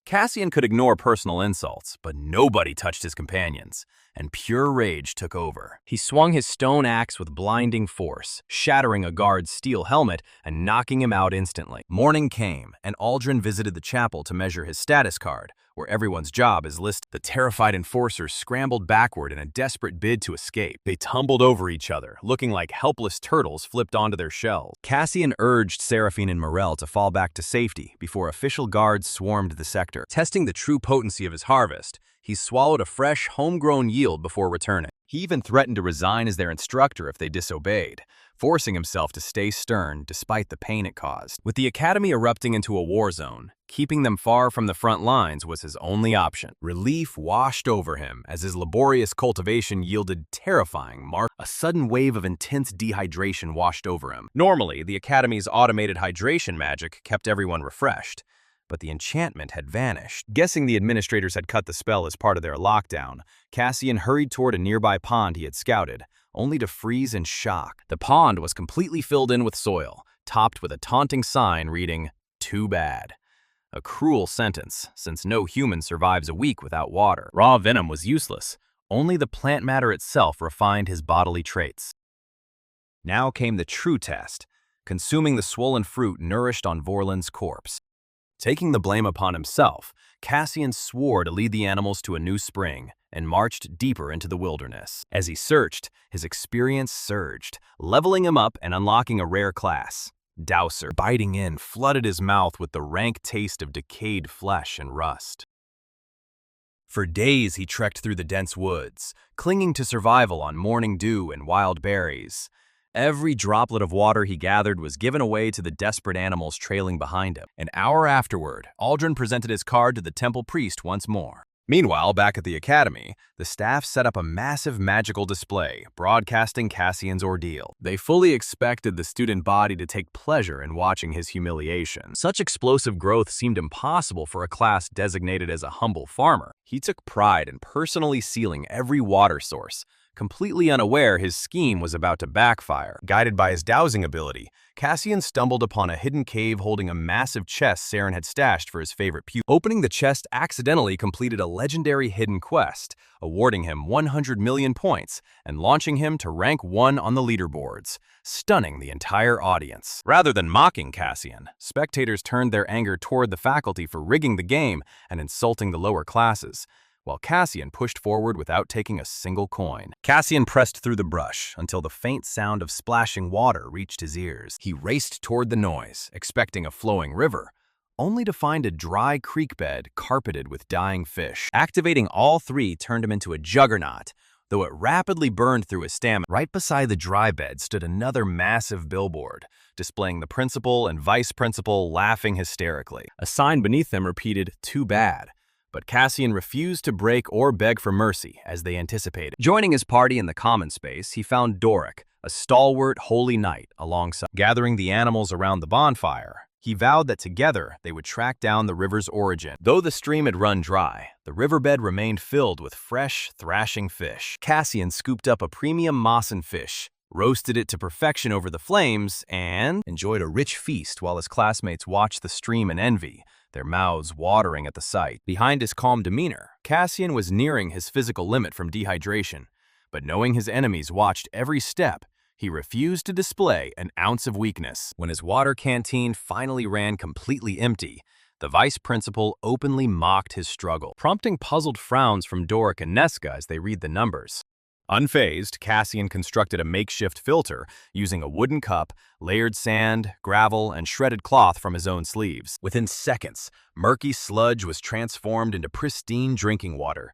Cassian could ignore personal insults, but nobody touched his companions, and pure rage took over. He swung his stone axe with blinding force, shattering a guard's steel helmet and knocking him out instantly. Morning came, and Aldrin visited the chapel to measure his status card, where everyone's job is listed. The terrified enforcers scrambled backward in a desperate bid to escape. They tumbled over each other, looking like helpless turtles flipped onto their shells. Cassian urged Seraphine and Morel to fall back to safety before official guards swarmed the sector. Testing the true potency of his harvest, he swallowed a fresh, homegrown yield before returning. He even threatened to resign as their instructor if they disobeyed, forcing himself to stay stern despite the pain it caused. With the academy erupting into a war zone, keeping them far from the front lines was his only option. Relief washed over him as his laborious cultivation yielded terrifying marks. A sudden wave of intense dehydration washed over him. Normally, the academy's automated hydration magic kept everyone refreshed, but the enchantment had vanished. Guessing the administrators had cut the spell as part of their lockdown, Cassian hurried toward a nearby pond he had scouted, only to freeze in shock. The pond was completely filled in with soil, topped with a taunting sign reading, "Too bad." A cruel sentence, since no human survives a week without water. Raw venom was useless. Only the plant matter itself refined his bodily traits. Now came the true test, consuming the swollen fruit nourished on Vorlin's corpse. Taking the blame upon himself, Cassian swore to lead the animals to a new spring and marched deeper into the wilderness. As he searched, his experience surged, leveling him up and unlocking a rare class. Dowser, biting in, flooded his mouth with the rank taste of decayed flesh and rust. For days he trekked through the dense woods, clinging to survival on morning dew and wild berries. Every droplet of water he gathered was given away to the desperate animals trailing behind him. An hour afterward, Aldrin presented his card to the temple priest once more. Meanwhile, back at the academy, the staff set up a massive magical display, broadcasting Cassian's ordeal. They fully expected the student body to take pleasure in watching his humiliation. Such explosive growth seemed impossible for a class designated as a humble farmer. He took pride in personally sealing every water source, completely unaware his scheme was about to backfire. Guided by his dowsing ability, Cassian stumbled upon a hidden cave holding a massive chest Saren had stashed for his favorite pupil. Opening the chest accidentally completed a legendary hidden quest, awarding him 100 million points and launching him to rank 1 on the leaderboards, stunning the entire audience. Rather than mocking Cassian, spectators turned their anger toward the faculty for rigging the game and insulting the lower classes, while Cassian pushed forward without taking a single coin. Cassian pressed through the brush until the faint sound of splashing water reached his ears. He raced toward the noise, expecting a flowing river, only to find a dry creek bed carpeted with dying fish. Activating all 3 turned him into a juggernaut, though it rapidly burned through his stamina. Right beside the dry bed stood another massive billboard, displaying the principal and vice principal laughing hysterically. A sign beneath them repeated, "Too bad." But Cassian refused to break or beg for mercy, as they anticipated. Joining his party in the common space, he found Doric, a stalwart holy knight, alongside. Gathering the animals around the bonfire, He vowed that together they would track down the river's origin. Though the stream had run dry, the riverbed remained filled with fresh, thrashing fish. Cassian scooped up a premium Mossen fish, roasted it to perfection over the flames, and enjoyed a rich feast while his classmates watched the stream in envy, their mouths watering at the sight. Behind his calm demeanor, Cassian was nearing his physical limit from dehydration, but knowing his enemies watched every step, he refused to display an ounce of weakness. When his water canteen finally ran completely empty, the vice principal openly mocked his struggle, prompting puzzled frowns from Doric and Neska as they read the numbers. Unfazed, Cassian constructed a makeshift filter using a wooden cup, layered sand, gravel, and shredded cloth from his own sleeves. Within seconds, murky sludge was transformed into pristine drinking water.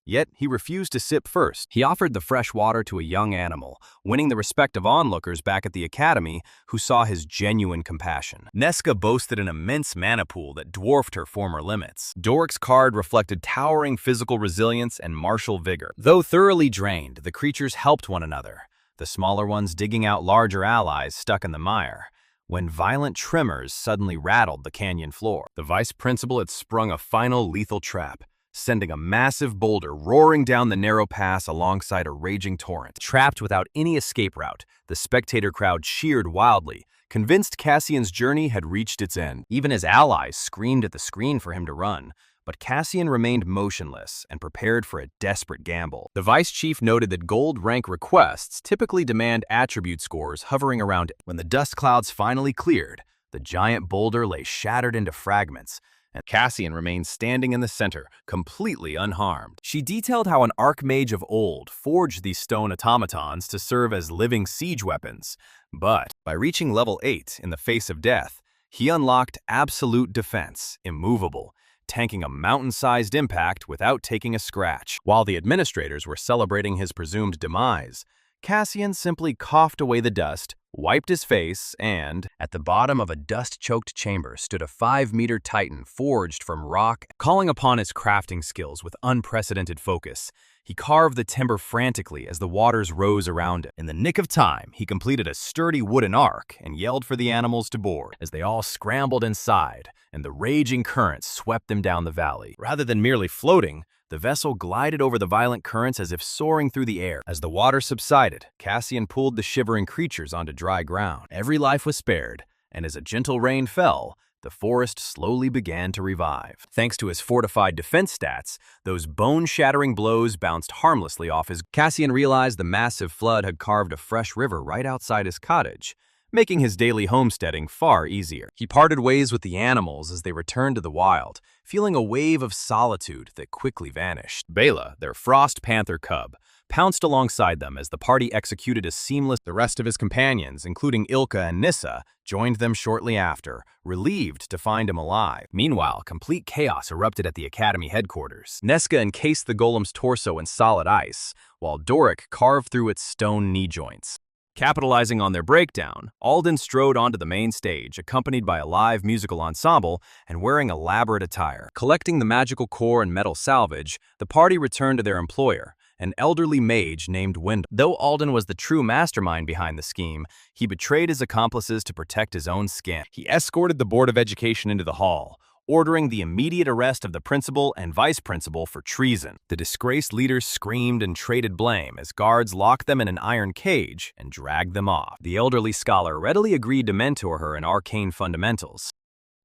Yet he refused to sip first. He offered the fresh water to a young animal, winning the respect of onlookers back at the academy who saw his genuine compassion. Neska boasted an immense mana pool that dwarfed her former limits. Doric's card reflected towering physical resilience and martial vigor. Though thoroughly drained, the creatures helped one another, the smaller ones digging out larger allies stuck in the mire, when violent tremors suddenly rattled the canyon floor. The vice principal had sprung a final lethal trap, sending a massive boulder roaring down the narrow pass alongside a raging torrent. Trapped without any escape route, the spectator crowd cheered wildly, convinced Cassian's journey had reached its end. Even his allies screamed at the screen for him to run, but Cassian remained motionless and prepared for a desperate gamble. The vice chief noted that gold rank requests typically demand attribute scores hovering around it. When the dust clouds finally cleared, the giant boulder lay shattered into fragments, and Cassian remained standing in the center, completely unharmed. She detailed how an archmage of old forged these stone automatons to serve as living siege weapons, but by reaching level 8 in the face of death, he unlocked absolute defense, immovable, tanking a mountain-sized impact without taking a scratch. While the administrators were celebrating his presumed demise, Cassian simply coughed away the dust, wiped his face, and at the bottom of a dust-choked chamber stood a 5-meter titan forged from rock. Calling upon his crafting skills with unprecedented focus, he carved the timber frantically as the waters rose around him. In the nick of time, he completed a sturdy wooden ark and yelled for the animals to board. As they all scrambled inside, and the raging currents swept them down the valley. Rather than merely floating, the vessel glided over the violent currents as if soaring through the air. As the water subsided, Cassian pulled the shivering creatures onto dry ground. Every life was spared, and as a gentle rain fell, the forest slowly began to revive. Thanks to his fortified defense stats, those bone-shattering blows bounced harmlessly off his... Cassian realized the massive flood had carved a fresh river right outside his cottage, making his daily homesteading far easier. He parted ways with the animals as they returned to the wild, feeling a wave of solitude that quickly vanished. Bela, their frost panther cub, pounced alongside them as the party executed a seamless... The rest of his companions, including Ilka and Nissa, joined them shortly after, relieved to find him alive. Meanwhile, complete chaos erupted at the academy headquarters. Neska encased the golem's torso in solid ice, while Doric carved through its stone knee joints. Capitalizing on their breakdown, Alden strode onto the main stage, accompanied by a live musical ensemble and wearing elaborate attire. Collecting the magical core and metal salvage, the party returned to their employer, an elderly mage named Wendell. Though Alden was the true mastermind behind the scheme, he betrayed his accomplices to protect his own skin. He escorted the Board of Education into the hall, ordering the immediate arrest of the principal and vice principal for treason. The disgraced leaders screamed and traded blame as guards locked them in an iron cage and dragged them off. The elderly scholar readily agreed to mentor her in arcane fundamentals.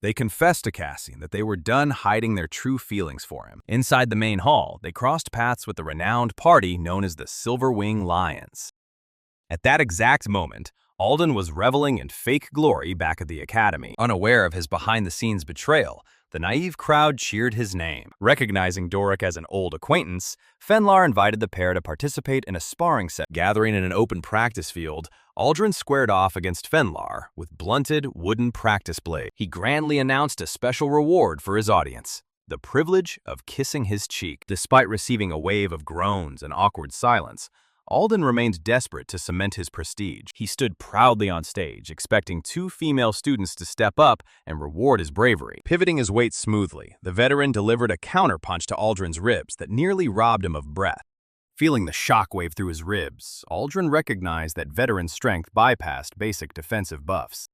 They confessed to Cassian that they were done hiding their true feelings for him. Inside the main hall, they crossed paths with the renowned party known as the Silver Wing Lions. At that exact moment, Alden was reveling in fake glory back at the academy. Unaware of his behind-the-scenes betrayal, the naive crowd cheered his name. Recognizing Doric as an old acquaintance, Fenlar invited the pair to participate in a sparring set. Gathering in an open practice field, Aldrin squared off against Fenlar with blunted wooden practice blade. He grandly announced a special reward for his audience: the privilege of kissing his cheek. Despite receiving a wave of groans and awkward silence, Alden remained desperate to cement his prestige. He stood proudly on stage, expecting 2 female students to step up and reward his bravery. Pivoting his weight smoothly, the veteran delivered a counterpunch to Aldrin's ribs that nearly robbed him of breath. Feeling the shockwave through his ribs, Aldrin recognized that veteran strength bypassed basic defensive buffs.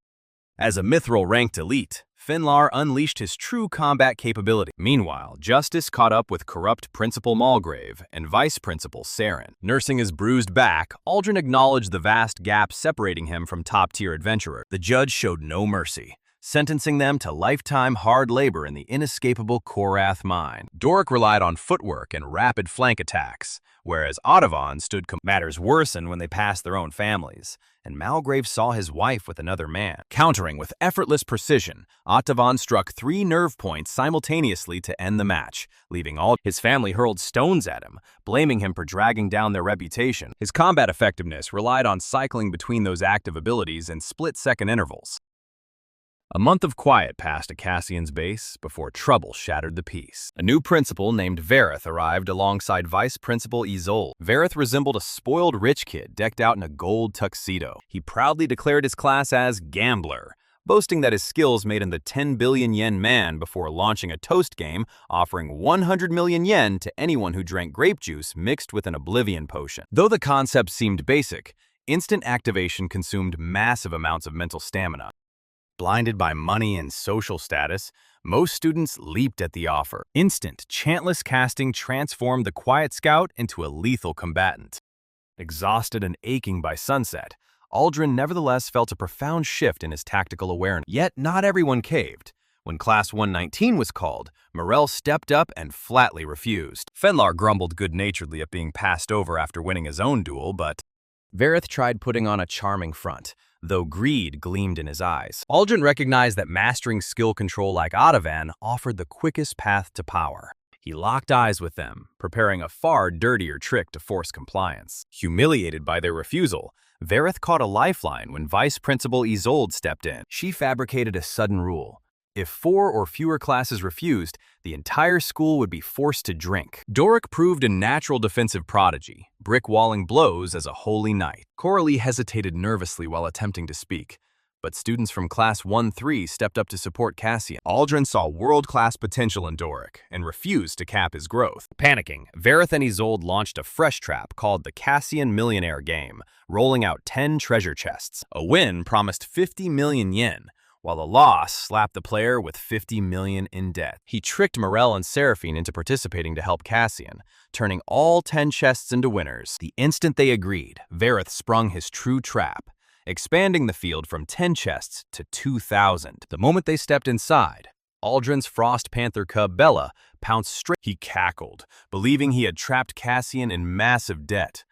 As a mithril-ranked elite, Finlar unleashed his true combat capability. Meanwhile, Justice caught up with corrupt Principal Malgrave and Vice Principal Saren. Nursing his bruised back, Aldrin acknowledged the vast gap separating him from top-tier adventurers. The judge showed no mercy, sentencing them to lifetime hard labor in the inescapable Korath mine. Doric relied on footwork and rapid flank attacks, whereas Audavon stood. Matters worsened when they passed their own families, and Malgrave saw his wife with another man. Countering with effortless precision, Audavon struck 3 nerve points simultaneously to end the match, leaving all his family hurled stones at him, blaming him for dragging down their reputation. His combat effectiveness relied on cycling between those active abilities in split-second intervals. A month of quiet passed at Cassian's base before trouble shattered the peace. A new principal named Vareth arrived alongside Vice Principal Isolde. Vareth resembled a spoiled rich kid decked out in a gold tuxedo. He proudly declared his class as Gambler, boasting that his skills made him the 10 billion yen man before launching a toast game offering 100 million yen to anyone who drank grape juice mixed with an oblivion potion. Though the concept seemed basic, instant activation consumed massive amounts of mental stamina. Blinded by money and social status, most students leaped at the offer. Instant, chantless casting transformed the quiet scout into a lethal combatant. Exhausted and aching by sunset, Aldrin nevertheless felt a profound shift in his tactical awareness. Yet not everyone caved. When Class 119 was called, Morel stepped up and flatly refused. Fenlar grumbled good-naturedly at being passed over after winning his own duel, but Vareth tried putting on a charming front, though greed gleamed in his eyes. Aldrin recognized that mastering skill control like Audavon offered the quickest path to power. He locked eyes with them, preparing a far dirtier trick to force compliance. Humiliated by their refusal, Vareth caught a lifeline when Vice Principal Isolde stepped in. She fabricated a sudden rule. If 4 or fewer classes refused, the entire school would be forced to drink. Doric proved a natural defensive prodigy, brick-walling blows as a holy knight. Coralie hesitated nervously while attempting to speak, but students from Class 1-3 stepped up to support Cassian. Aldrin saw world-class potential in Doric and refused to cap his growth. Panicking, Vareth and Isolde launched a fresh trap called the Cassian Millionaire Game, rolling out 10 treasure chests. A win promised 50 million yen, while a loss slapped the player with 50 million in debt. He tricked Morel and Seraphine into participating to help Cassian, turning all 10 chests into winners. The instant they agreed, Vareth sprung his true trap, expanding the field from 10 chests to 2,000. The moment they stepped inside, Aldrin's Frost Panther cub Bella pounced straight. He cackled, believing he had trapped Cassian in massive debt.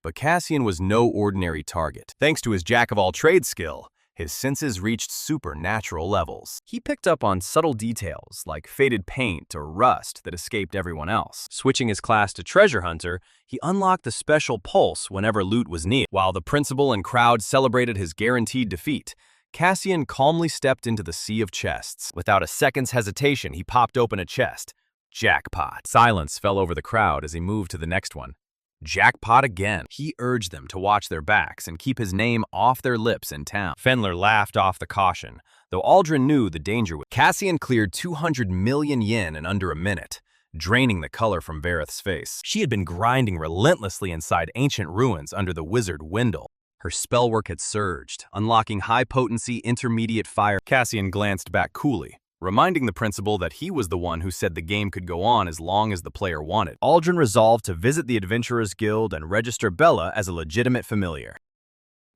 But Cassian was no ordinary target. Thanks to his jack-of-all-trades skill, his senses reached supernatural levels. He picked up on subtle details like faded paint or rust that escaped everyone else. Switching his class to Treasure Hunter, he unlocked the special pulse whenever loot was needed. While the principal and crowd celebrated his guaranteed defeat, Cassian calmly stepped into the sea of chests. Without a second's hesitation, he popped open a chest. Jackpot. Silence fell over the crowd as he moved to the next one. Jackpot again. He urged them to watch their backs and keep his name off their lips in town. Fenler laughed off the caution, though Aldrin knew the danger was. Cassian cleared 200 million yen in under a minute, draining the color from Vareth's face. She had been grinding relentlessly inside ancient ruins under the wizard Wendell. Her spellwork had surged, unlocking high-potency intermediate fire. Cassian glanced back coolly, reminding the principal that he was the one who said the game could go on as long as the player wanted. Aldrin resolved to visit the Adventurers Guild and register Bella as a legitimate familiar.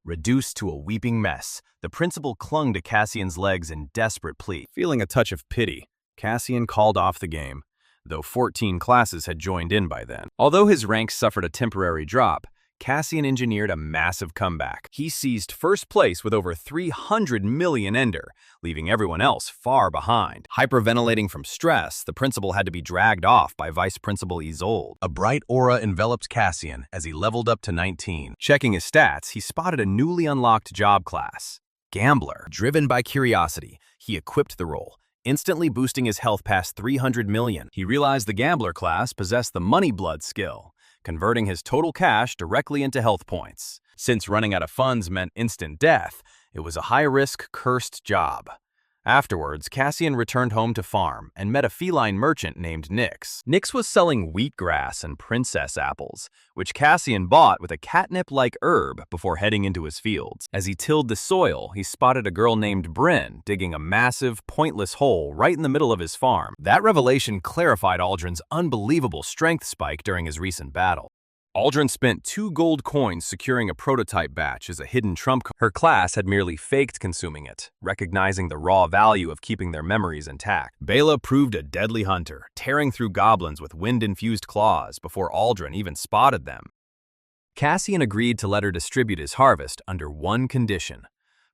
Reduced to a weeping mess, the principal clung to Cassian's legs in desperate plea. Feeling a touch of pity, Cassian called off the game, though 14 classes had joined in by then. Although his ranks suffered a temporary drop, Cassian engineered a massive comeback. He seized first place with over 300 million ender, leaving everyone else far behind. Hyperventilating from stress, the principal had to be dragged off by Vice Principal Isolde. A bright aura enveloped Cassian as he leveled up to 19. Checking his stats, he spotted a newly unlocked job class, Gambler. Driven by curiosity, he equipped the role, instantly boosting his health past 300 million. He realized the Gambler class possessed the Money Blood skill, converting his total cash directly into health points. Since running out of funds meant instant death, it was a high-risk, cursed job. Afterwards, Cassian returned home to farm and met a feline merchant named Nix. Nix was selling wheatgrass and princess apples, which Cassian bought with a catnip-like herb before heading into his fields. As he tilled the soil, he spotted a girl named Bryn digging a massive, pointless hole right in the middle of his farm. That revelation clarified Aldrin's unbelievable strength spike during his recent battle. Aldrin spent 2 gold coins securing a prototype batch as a hidden trump card. Her class had merely faked consuming it, recognizing the raw value of keeping their memories intact. Bela proved a deadly hunter, tearing through goblins with wind-infused claws before Aldrin even spotted them. Cassian agreed to let her distribute his harvest under one condition.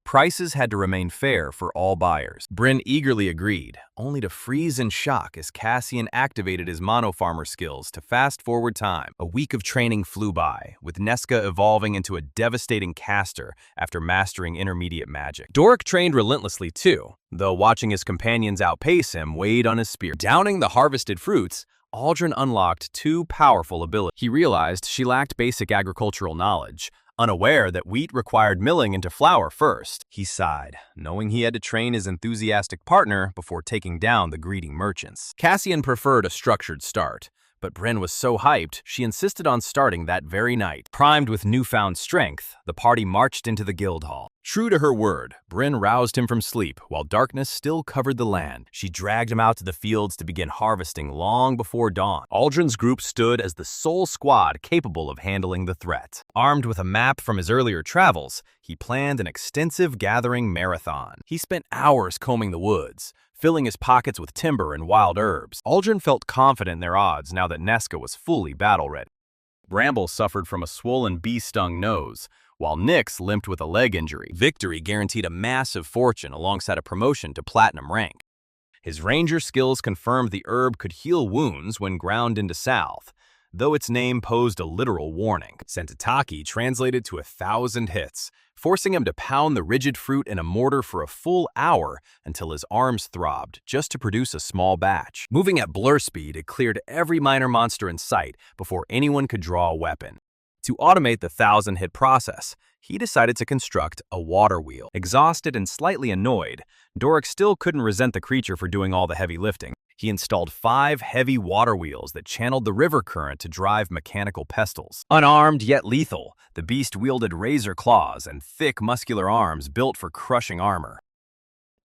Prices had to remain fair for all buyers. Bryn eagerly agreed, only to freeze in shock as Cassian activated his mono-farmer skills to fast-forward time. A week of training flew by, with Nesca evolving into a devastating caster after mastering intermediate magic. Doric trained relentlessly too, though watching his companions outpace him weighed on his spirit. Downing the harvested fruits, Aldrin unlocked 2 powerful abilities. He realized she lacked basic agricultural knowledge. Unaware that wheat required milling into flour first, he sighed, knowing he had to train his enthusiastic partner before taking down the greedy merchants. Cassian preferred a structured start, but Bryn was so hyped, she insisted on starting that very night. Primed with newfound strength, the party marched into the guild hall. True to her word, Bryn roused him from sleep while darkness still covered the land. She dragged him out to the fields to begin harvesting long before dawn. Aldrin's group stood as the sole squad capable of handling the threat. Armed with a map from his earlier travels, he planned an extensive gathering marathon. He spent hours combing the woods, filling his pockets with timber and wild herbs. Aldrin felt confident in their odds now that Nesca was fully battle-ready. Bramble suffered from a swollen bee-stung nose, while Nix limped with a leg injury. Victory guaranteed a massive fortune alongside a promotion to platinum rank. His ranger skills confirmed the herb could heal wounds when ground into salve, though its name posed a literal warning. Sentataki translated to 1,000 hits, forcing him to pound the rigid fruit in a mortar for a full hour until his arms throbbed just to produce a small batch. Moving at blur speed, it cleared every minor monster in sight before anyone could draw a weapon. To automate the 1,000-hit process, he decided to construct a water wheel. Exhausted and slightly annoyed, Doric still couldn't resent the creature for doing all the heavy lifting. He installed 5 heavy water wheels that channeled the river current to drive mechanical pestles. Unarmed yet lethal, the beast wielded razor claws and thick muscular arms built for crushing armor.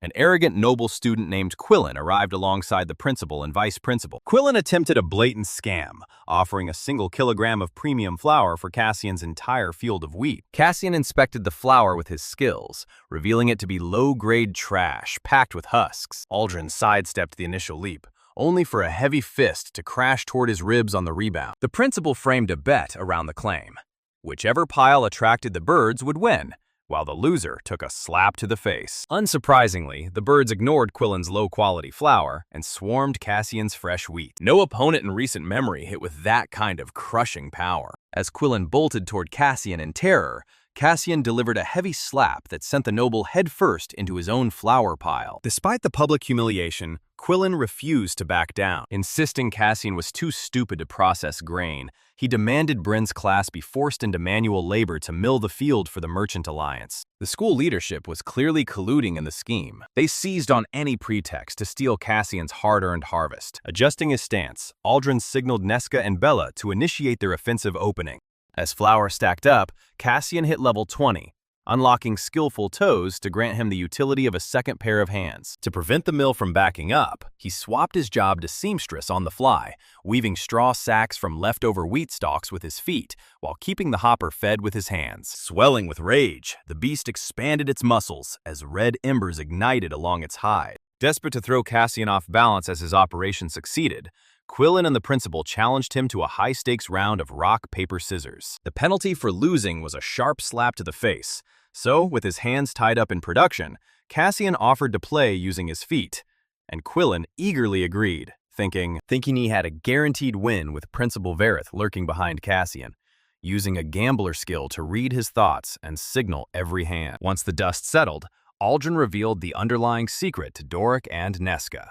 An arrogant noble student named Quillen arrived alongside the principal and vice principal. Quillen attempted a blatant scam, offering a single kilogram of premium flour for Cassian's entire field of wheat. Cassian inspected the flour with his skills, revealing it to be low-grade trash packed with husks. Aldrin sidestepped the initial leap, only for a heavy fist to crash toward his ribs on the rebound. The principal framed a bet around the claim. Whichever pile attracted the birds would win, while the loser took a slap to the face. Unsurprisingly, the birds ignored Quillen's low-quality flour and swarmed Cassian's fresh wheat. No opponent in recent memory hit with that kind of crushing power. As Quillen bolted toward Cassian in terror, Cassian delivered a heavy slap that sent the noble headfirst into his own flour pile. Despite the public humiliation, Quillen refused to back down. Insisting Cassian was too stupid to process grain, he demanded Bryn's class be forced into manual labor to mill the field for the Merchant Alliance. The school leadership was clearly colluding in the scheme. They seized on any pretext to steal Cassian's hard-earned harvest. Adjusting his stance, Aldrin signaled Nesca and Bella to initiate their offensive opening. As flour stacked up, Cassian hit level 20, unlocking skillful toes to grant him the utility of a second pair of hands. To prevent the mill from backing up, he swapped his job to seamstress on the fly, weaving straw sacks from leftover wheat stalks with his feet, while keeping the hopper fed with his hands. Swelling with rage, the beast expanded its muscles as red embers ignited along its hide. Desperate to throw Cassian off balance as his operation succeeded, Quillen and the principal challenged him to a high-stakes round of rock, paper, scissors. The penalty for losing was a sharp slap to the face, so, with his hands tied up in production, Cassian offered to play using his feet, and Quillen eagerly agreed, thinking he had a guaranteed win with Principal Vareth lurking behind Cassian, using a gambler skill to read his thoughts and signal every hand. Once the dust settled, Aldrin revealed the underlying secret to Doric and Nesca.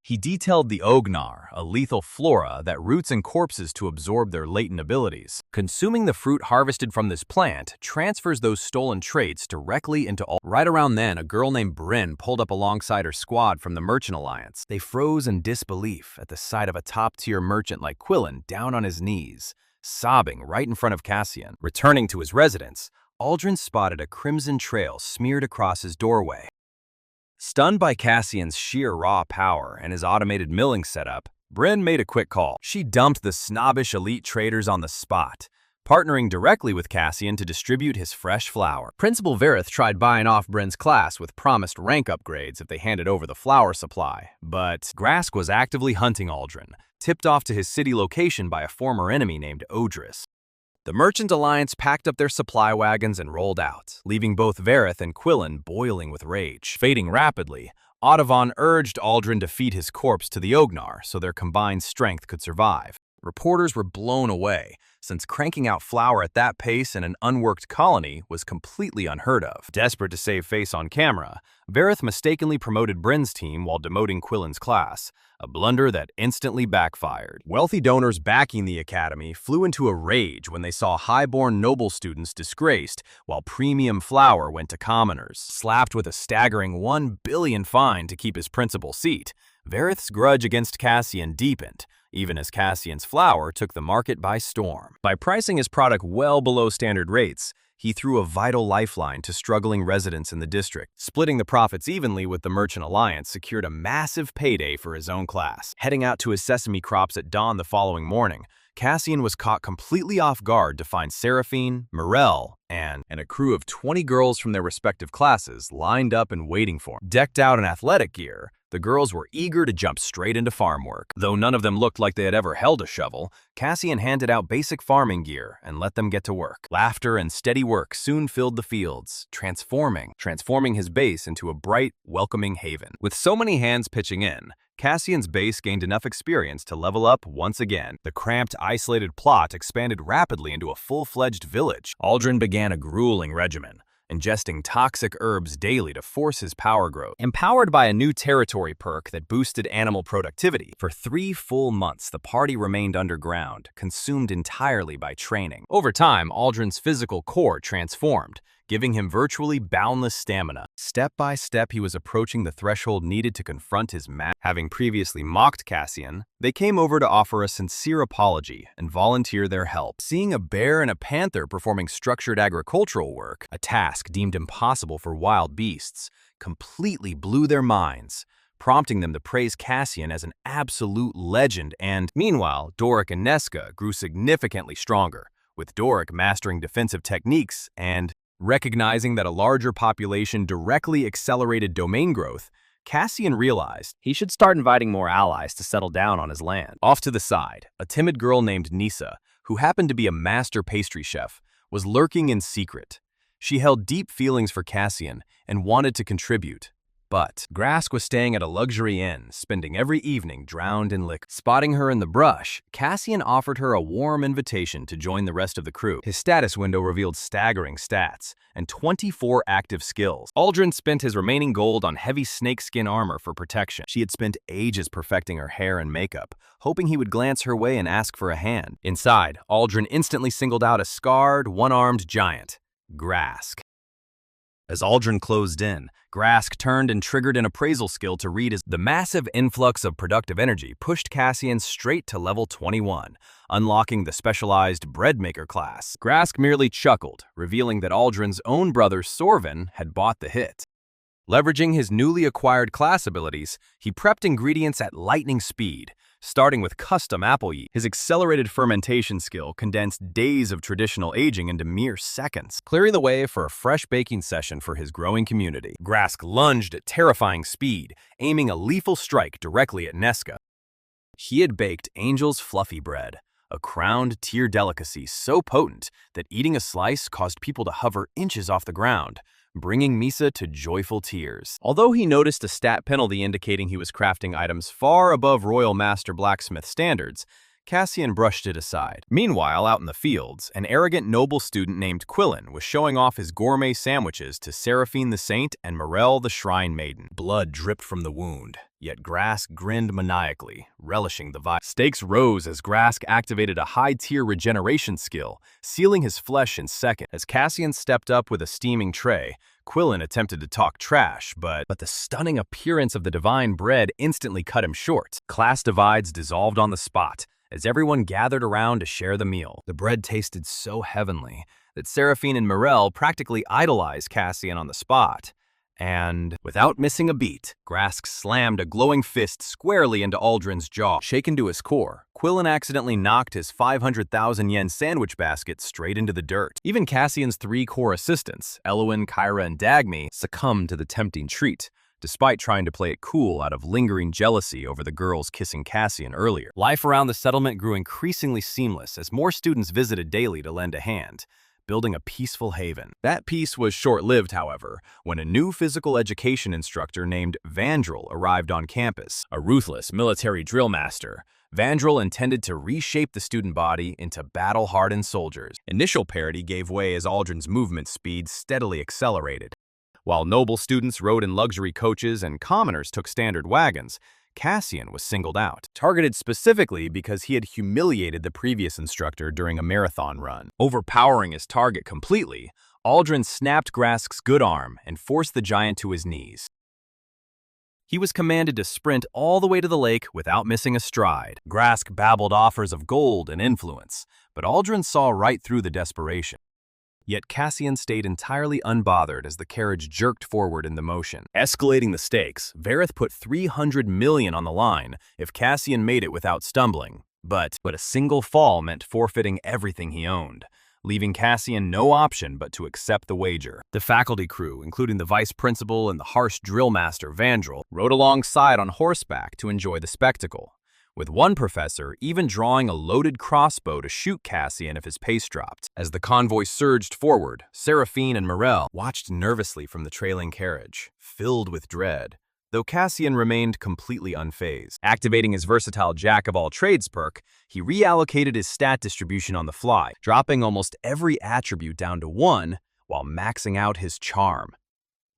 He detailed the ognar, a lethal flora that roots in corpses to absorb their latent abilities. Consuming the fruit harvested from this plant transfers those stolen traits directly into all. Right around then, a girl named Bryn pulled up alongside her squad from the Merchant Alliance. They froze in disbelief at the sight of a top-tier merchant like Quillen down on his knees, sobbing right in front of Cassian. Returning to his residence, Aldrin spotted a crimson trail smeared across his doorway. Stunned by Cassian's sheer raw power and his automated milling setup, Bryn made a quick call. She dumped the snobbish elite traders on the spot, partnering directly with Cassian to distribute his fresh flour. Principal Verith tried buying off Bryn's class with promised rank upgrades if they handed over the flour supply, but Grask was actively hunting Aldrin, tipped off to his city location by a former enemy named Odris. The Merchant Alliance packed up their supply wagons and rolled out, leaving both Verith and Quillen boiling with rage. Fading rapidly, Audavon urged Aldrin to feed his corpse to the Ognar so their combined strength could survive. Reporters were blown away, since cranking out flour at that pace in an unworked colony was completely unheard of. Desperate to save face on camera, Verith mistakenly promoted Bryn's team while demoting Quillen's class, a blunder that instantly backfired. Wealthy donors backing the academy flew into a rage when they saw high-born noble students disgraced while premium flour went to commoners. Slapped with a staggering $1 billion fine to keep his principal seat, Verith's grudge against Cassian deepened, even as Cassian's flour took the market by storm. By pricing his product well below standard rates, he threw a vital lifeline to struggling residents in the district. Splitting the profits evenly with the Merchant Alliance secured a massive payday for his own class. Heading out to his sesame crops at dawn the following morning, Cassian was caught completely off guard to find Seraphine, Morel, and a crew of 20 girls from their respective classes lined up and waiting for him. Decked out in athletic gear, the girls were eager to jump straight into farm work. Though none of them looked like they had ever held a shovel, Cassian handed out basic farming gear and let them get to work. Laughter and steady work soon filled the fields, transforming his base into a bright, welcoming haven. With so many hands pitching in, Cassian's base gained enough experience to level up once again. The cramped, isolated plot expanded rapidly into a full-fledged village. Aldrin began a grueling regimen, ingesting toxic herbs daily to force his power growth. Empowered by a new territory perk that boosted animal productivity, for 3 full months the party remained underground, consumed entirely by training. Over time, Aldrin's physical core transformed, giving him virtually boundless stamina. Step by step, he was approaching the threshold needed to confront his Having previously mocked Cassian, they came over to offer a sincere apology and volunteer their help. Seeing a bear and a panther performing structured agricultural work, a task deemed impossible for wild beasts, completely blew their minds, prompting them to praise Cassian as an absolute legend. And meanwhile, Doric and Nesca grew significantly stronger, with Doric mastering defensive techniques and recognizing that a larger population directly accelerated domain growth, Cassian realized he should start inviting more allies to settle down on his land. Off to the side, a timid girl named Nisa, who happened to be a master pastry chef, was lurking in secret. She held deep feelings for Cassian and wanted to contribute. But Grask was staying at a luxury inn, spending every evening drowned in liquor. Spotting her in the brush, Cassian offered her a warm invitation to join the rest of the crew. His status window revealed staggering stats and 24 active skills. Aldrin spent his remaining gold on heavy snakeskin armor for protection. She had spent ages perfecting her hair and makeup, hoping he would glance her way and ask for a hand. Inside, Aldrin instantly singled out a scarred, one-armed giant, Grask. As Aldrin closed in, Grask turned and triggered an appraisal skill to read as the massive influx of productive energy pushed Cassian straight to level 21, unlocking the specialized breadmaker class. Grask merely chuckled, revealing that Aldrin's own brother Sorvin had bought the hit. Leveraging his newly acquired class abilities, he prepped ingredients at lightning speed, starting with custom apple yeast. His accelerated fermentation skill condensed days of traditional aging into mere seconds, clearing the way for a fresh baking session for his growing community. Grask lunged at terrifying speed, aiming a lethal strike directly at Nesca. He had baked Angel's Fluffy Bread, a crowned tier delicacy so potent that eating a slice caused people to hover inches off the ground, bringing Misa to joyful tears. Although he noticed a stat penalty indicating he was crafting items far above Royal Master Blacksmith standards, Cassian brushed it aside. Meanwhile, out in the fields, an arrogant noble student named Quillen was showing off his gourmet sandwiches to Seraphine the Saint and Morel the Shrine Maiden. Blood dripped from the wound, yet Grask grinned maniacally, relishing the vibe. Stakes rose as Grask activated a high-tier regeneration skill, sealing his flesh in seconds. As Cassian stepped up with a steaming tray, Quillen attempted to talk trash, but the stunning appearance of the divine bread instantly cut him short. Class divides dissolved on the spot, as everyone gathered around to share the meal. The bread tasted so heavenly that Seraphine and Morel practically idolized Cassian on the spot. And, without missing a beat, Grask slammed a glowing fist squarely into Aldrin's jaw. Shaken to his core, Quillen accidentally knocked his 500,000 yen sandwich basket straight into the dirt. Even Cassian's 3 core assistants, Elowen, Kyra, and Dagmy, succumbed to the tempting treat, despite trying to play it cool out of lingering jealousy over the girls kissing Cassian earlier. Life around the settlement grew increasingly seamless as more students visited daily to lend a hand, building a peaceful haven. That peace was short-lived, however, when a new physical education instructor named Vandrel arrived on campus. A ruthless military drill master, Vandrel intended to reshape the student body into battle-hardened soldiers. Initial parity gave way as Aldrin's movement speed steadily accelerated. While noble students rode in luxury coaches and commoners took standard wagons, Cassian was singled out, targeted specifically because he had humiliated the previous instructor during a marathon run. Overpowering his target completely, Aldrin snapped Grask's good arm and forced the giant to his knees. He was commanded to sprint all the way to the lake without missing a stride. Grask babbled offers of gold and influence, but Aldrin saw right through the desperation. Yet Cassian stayed entirely unbothered as the carriage jerked forward in the motion. Escalating the stakes, Vareth put 300 million on the line if Cassian made it without stumbling. But a single fall meant forfeiting everything he owned, leaving Cassian no option but to accept the wager. The faculty crew, including the vice principal and the harsh drill master Vandrel, rode alongside on horseback to enjoy the spectacle, with one professor even drawing a loaded crossbow to shoot Cassian if his pace dropped. As the convoy surged forward, Seraphine and Morel watched nervously from the trailing carriage, filled with dread, though Cassian remained completely unfazed. Activating his versatile jack-of-all-trades perk, he reallocated his stat distribution on the fly, dropping almost every attribute down to 1 while maxing out his charm.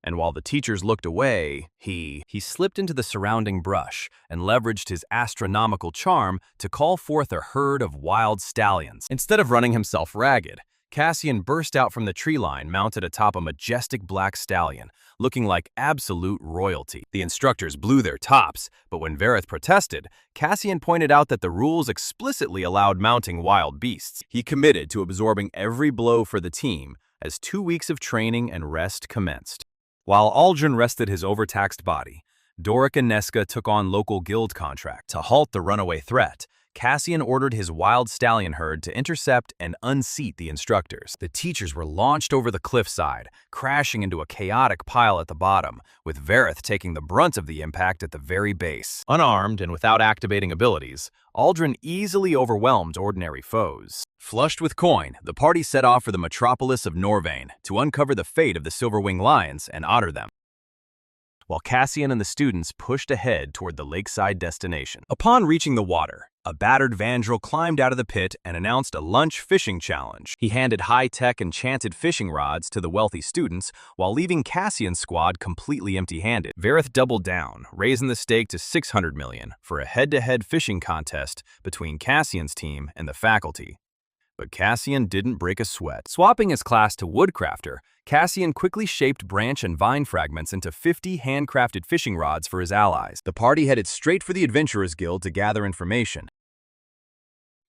And while the teachers looked away, he slipped into the surrounding brush and leveraged his astronomical charm to call forth a herd of wild stallions. Instead of running himself ragged, Cassian burst out from the tree line mounted atop a majestic black stallion, looking like absolute royalty. The instructors blew their tops, but when Vareth protested, Cassian pointed out that the rules explicitly allowed mounting wild beasts. He committed to absorbing every blow for the team as 2 weeks of training and rest commenced. While Aldrin rested his overtaxed body, Doric and Nesca took on local guild contract. To halt the runaway threat, Cassian ordered his wild stallion herd to intercept and unseat the instructors. The teachers were launched over the cliffside, crashing into a chaotic pile at the bottom, with Vareth taking the brunt of the impact at the very base. Unarmed and without activating abilities, Aldrin easily overwhelmed ordinary foes. Flushed with coin, the party set off for the metropolis of Norvane to uncover the fate of the Silverwing Lions and honor them, while Cassian and the students pushed ahead toward the lakeside destination. Upon reaching the water, a battered Vandrel climbed out of the pit and announced a lunch fishing challenge. He handed high-tech enchanted fishing rods to the wealthy students while leaving Cassian's squad completely empty-handed. Vareth doubled down, raising the stake to 600 million for a head-to-head fishing contest between Cassian's team and the faculty. But Cassian didn't break a sweat. Swapping his class to Woodcrafter, Cassian quickly shaped branch and vine fragments into 50 handcrafted fishing rods for his allies. The party headed straight for the Adventurers Guild to gather information.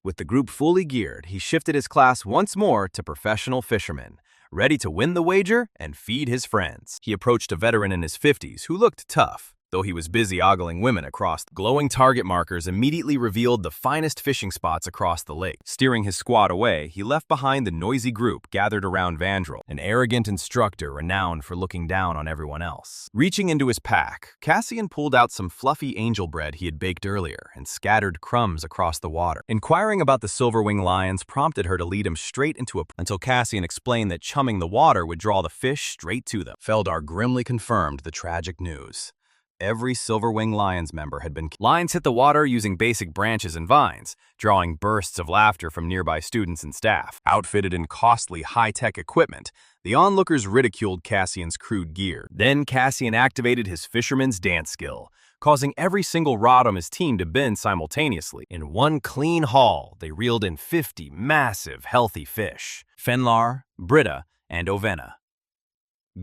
With the group fully geared, he shifted his class once more to professional fisherman, ready to win the wager and feed his friends. He approached a veteran in his 50s who looked tough, though he was busy ogling women across. Glowing target markers immediately revealed the finest fishing spots across the lake. Steering his squad away, he left behind the noisy group gathered around Vandrel, an arrogant instructor renowned for looking down on everyone else. Reaching into his pack, Cassian pulled out some fluffy angel bread he had baked earlier and scattered crumbs across the water. Inquiring about the Silverwing Lions prompted her to lead him straight into until Cassian explained that chumming the water would draw the fish straight to them. Feldar grimly confirmed the tragic news. every Silverwing Lions member had been killed. Lions hit the water using basic branches and vines, drawing bursts of laughter from nearby students and staff. Outfitted in costly, high-tech equipment, the onlookers ridiculed Cassian's crude gear. Then Cassian activated his fisherman's dance skill, causing every single rod on his team to bend simultaneously. In one clean haul, they reeled in 50 massive, healthy fish: Fenlar, Britta, and Ovena.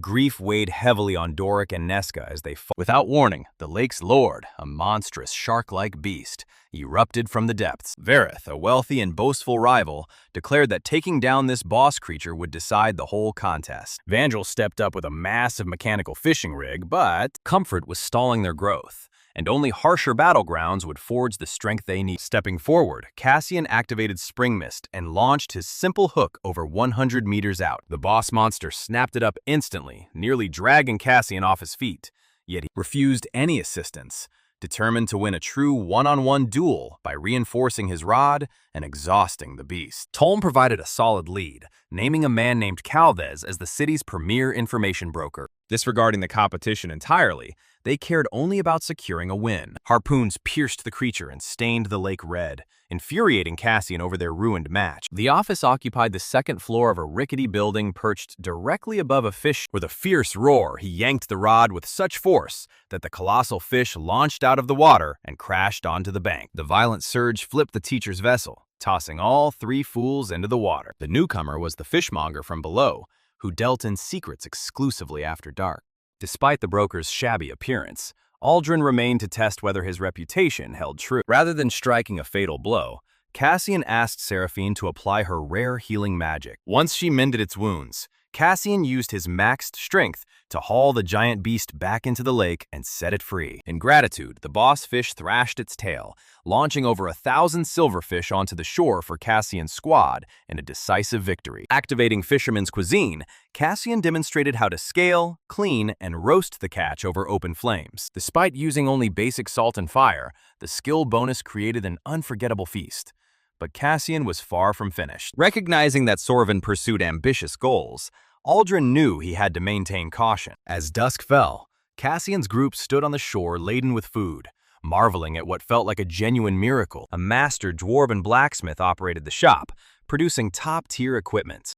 Grief weighed heavily on Doric and Nesca as they fought. Without warning, the lake's lord, a monstrous shark-like beast, erupted from the depths. Vareth, a wealthy and boastful rival, declared that taking down this boss creature would decide the whole contest. Vandrel stepped up with a massive mechanical fishing rig, but comfort was stalling their growth, and only harsher battlegrounds would forge the strength they need. Stepping forward, Cassian activated Spring Mist and launched his simple hook over 100 meters out. The boss monster snapped it up instantly, nearly dragging Cassian off his feet, yet he refused any assistance, determined to win a true one-on-one duel by reinforcing his rod and exhausting the beast. Tolm provided a solid lead, naming a man named Calvez as the city's premier information broker. Disregarding the competition entirely, they cared only about securing a win. Harpoons pierced the creature and stained the lake red, infuriating Cassian over their ruined match. The office occupied the second floor of a rickety building perched directly above a fish. With a fierce roar, he yanked the rod with such force that the colossal fish launched out of the water and crashed onto the bank. The violent surge flipped the teacher's vessel, tossing all three fools into the water. The newcomer was the fishmonger from below, who dealt in secrets exclusively after dark. Despite the broker's shabby appearance, Aldrin remained to test whether his reputation held true. Rather than striking a fatal blow, Cassian asked Seraphine to apply her rare healing magic. Once she mended its wounds, Cassian used his maxed strength to haul the giant beast back into the lake and set it free. In gratitude, the boss fish thrashed its tail, launching over 1,000 silverfish onto the shore for Cassian's squad in a decisive victory. Activating Fisherman's Cuisine, Cassian demonstrated how to scale, clean, and roast the catch over open flames. Despite using only basic salt and fire, the skill bonus created an unforgettable feast. But Cassian was far from finished. Recognizing that Sorvin pursued ambitious goals, Aldrin knew he had to maintain caution. As dusk fell, Cassian's group stood on the shore laden with food, marveling at what felt like a genuine miracle. A master dwarven blacksmith operated the shop, producing top-tier equipment.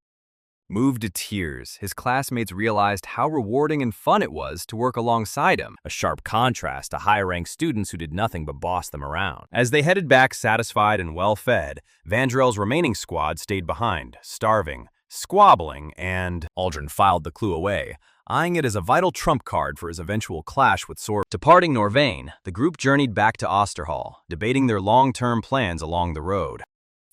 Moved to tears, his classmates realized how rewarding and fun it was to work alongside him, a sharp contrast to high-ranked students who did nothing but boss them around. As they headed back satisfied and well-fed, Vandrel's remaining squad stayed behind, starving, squabbling, and Aldrin filed the clue away, eyeing it as a vital trump card for his eventual clash with Sorvin. Departing Norvain, the group journeyed back to Osterhall, debating their long-term plans along the road.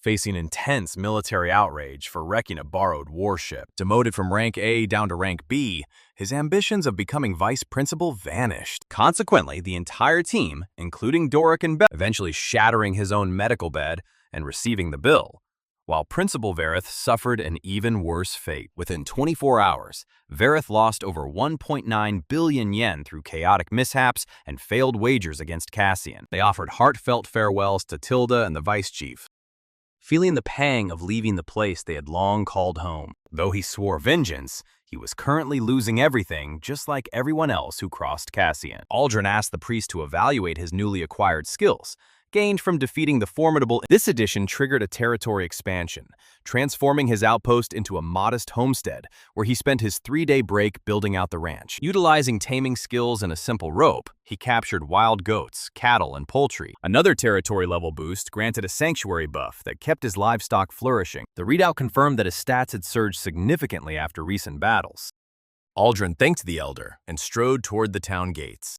Facing intense military outrage for wrecking a borrowed warship. Demoted from rank A down to rank B, his ambitions of becoming vice principal vanished. Consequently, the entire team, including Doric and Beth, eventually shattering his own medical bed and receiving the bill, while Principal Vareth suffered an even worse fate. Within 24 hours, Vareth lost over 1.9 billion yen through chaotic mishaps and failed wagers against Cassian. They offered heartfelt farewells to Tilda and the vice chief, feeling the pang of leaving the place they had long called home. Though he swore vengeance, he was currently losing everything, just like everyone else who crossed Cassian. Aldrin asked the priest to evaluate his newly acquired skills, gained from defeating the formidable. This addition triggered a territory expansion, transforming his outpost into a modest homestead, where he spent his 3-day break building out the ranch. Utilizing taming skills and a simple rope, he captured wild goats, cattle, and poultry. Another territory level boost granted a sanctuary buff that kept his livestock flourishing. The readout confirmed that his stats had surged significantly after recent battles. Aldrin thanked the elder and strode toward the town gates.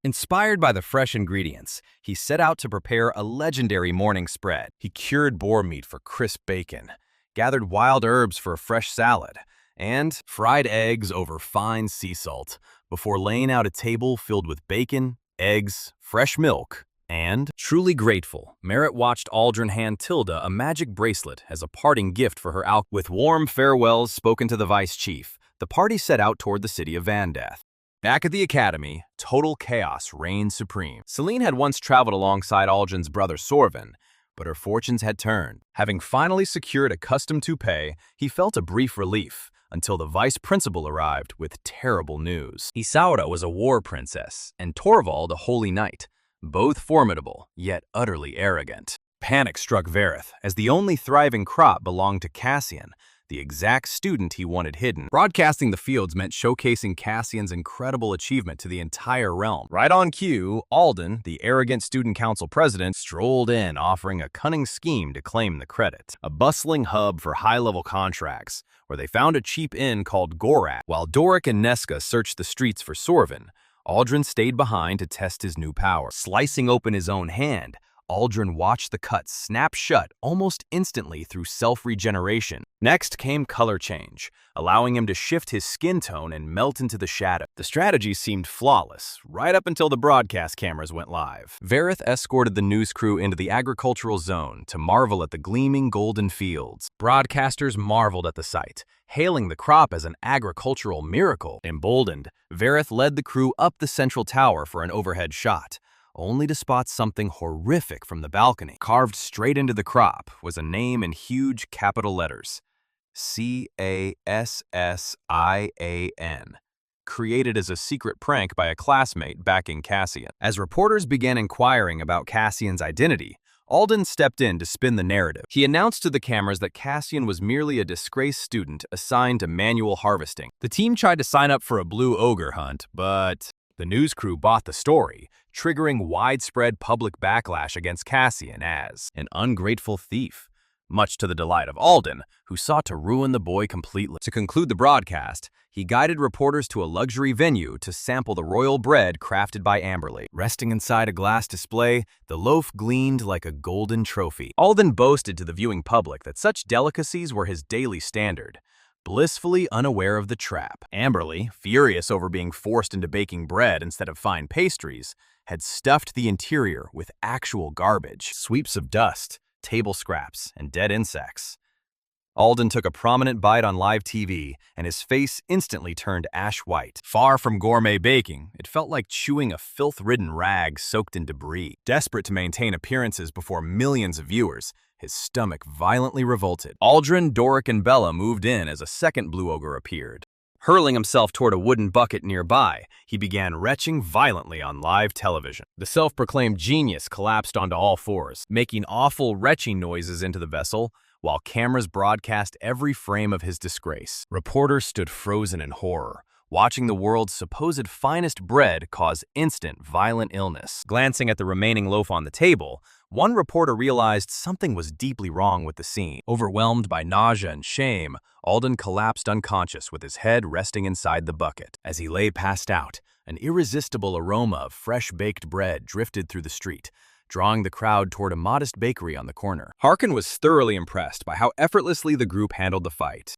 Inspired by the fresh ingredients, he set out to prepare a legendary morning spread. He cured boar meat for crisp bacon, gathered wild herbs for a fresh salad, and fried eggs over fine sea salt before laying out a table filled with bacon, eggs, fresh milk, and truly grateful, Merritt watched Aldrin hand Tilda a magic bracelet as a parting gift for her alchemy. With warm farewells spoken to the vice chief, the party set out toward the city of Vandath. Back at the academy, total chaos reigned supreme. Celine had once traveled alongside Aldrin's brother Sorvin, but her fortunes had turned. Having finally secured a custom toupee, he felt a brief relief, until the vice principal arrived with terrible news. Isaura was a war princess, and Torvald a holy knight, both formidable, yet utterly arrogant. Panic struck Verith, as the only thriving crop belonged to Cassian, the exact student he wanted hidden. Broadcasting the fields meant showcasing Cassian's incredible achievement to the entire realm. Right on cue, Alden, the arrogant student council president, strolled in, offering a cunning scheme to claim the credit. A bustling hub for high-level contracts, where they found a cheap inn called Gorak. While Doric and Nesca searched the streets for Sorvin, Aldrin stayed behind to test his new power. Slicing open his own hand, Aldrin watched the cut snap shut almost instantly through self-regeneration. Next came color change, allowing him to shift his skin tone and melt into the shadow. The strategy seemed flawless, right up until the broadcast cameras went live. Verith escorted the news crew into the agricultural zone to marvel at the gleaming golden fields. Broadcasters marveled at the sight, hailing the crop as an agricultural miracle. Emboldened, Verith led the crew up the central tower for an overhead shot, only to spot something horrific from the balcony. Carved straight into the crop was a name in huge capital letters: Cassian, created as a secret prank by a classmate backing Cassian. As reporters began inquiring about Cassian's identity, Alden stepped in to spin the narrative. He announced to the cameras that Cassian was merely a disgraced student assigned to manual harvesting. The team tried to sign up for a blue ogre hunt, but the news crew bought the story, triggering widespread public backlash against Cassian as an ungrateful thief, much to the delight of Alden, who sought to ruin the boy completely. To conclude the broadcast, he guided reporters to a luxury venue to sample the royal bread crafted by Amberly. Resting inside a glass display, the loaf gleamed like a golden trophy. Alden boasted to the viewing public that such delicacies were his daily standard, blissfully unaware of the trap. Amberly, furious over being forced into baking bread instead of fine pastries, had stuffed the interior with actual garbage, sweeps of dust, table scraps, and dead insects. Alden took a prominent bite on live TV, and his face instantly turned ash white. Far from gourmet baking, it felt like chewing a filth-ridden rag soaked in debris. Desperate to maintain appearances before millions of viewers, his stomach violently revolted. Aldrin, Doric, and Bella moved in as a second blue ogre appeared. Hurling himself toward a wooden bucket nearby, he began retching violently on live television. The self-proclaimed genius collapsed onto all fours, making awful retching noises into the vessel, while cameras broadcast every frame of his disgrace. Reporters stood frozen in horror, watching the world's supposed finest bread cause instant violent illness. Glancing at the remaining loaf on the table, one reporter realized something was deeply wrong with the scene. Overwhelmed by nausea and shame, Alden collapsed unconscious with his head resting inside the bucket. As he lay passed out, an irresistible aroma of fresh-baked bread drifted through the street, drawing the crowd toward a modest bakery on the corner. Harkin was thoroughly impressed by how effortlessly the group handled the fight.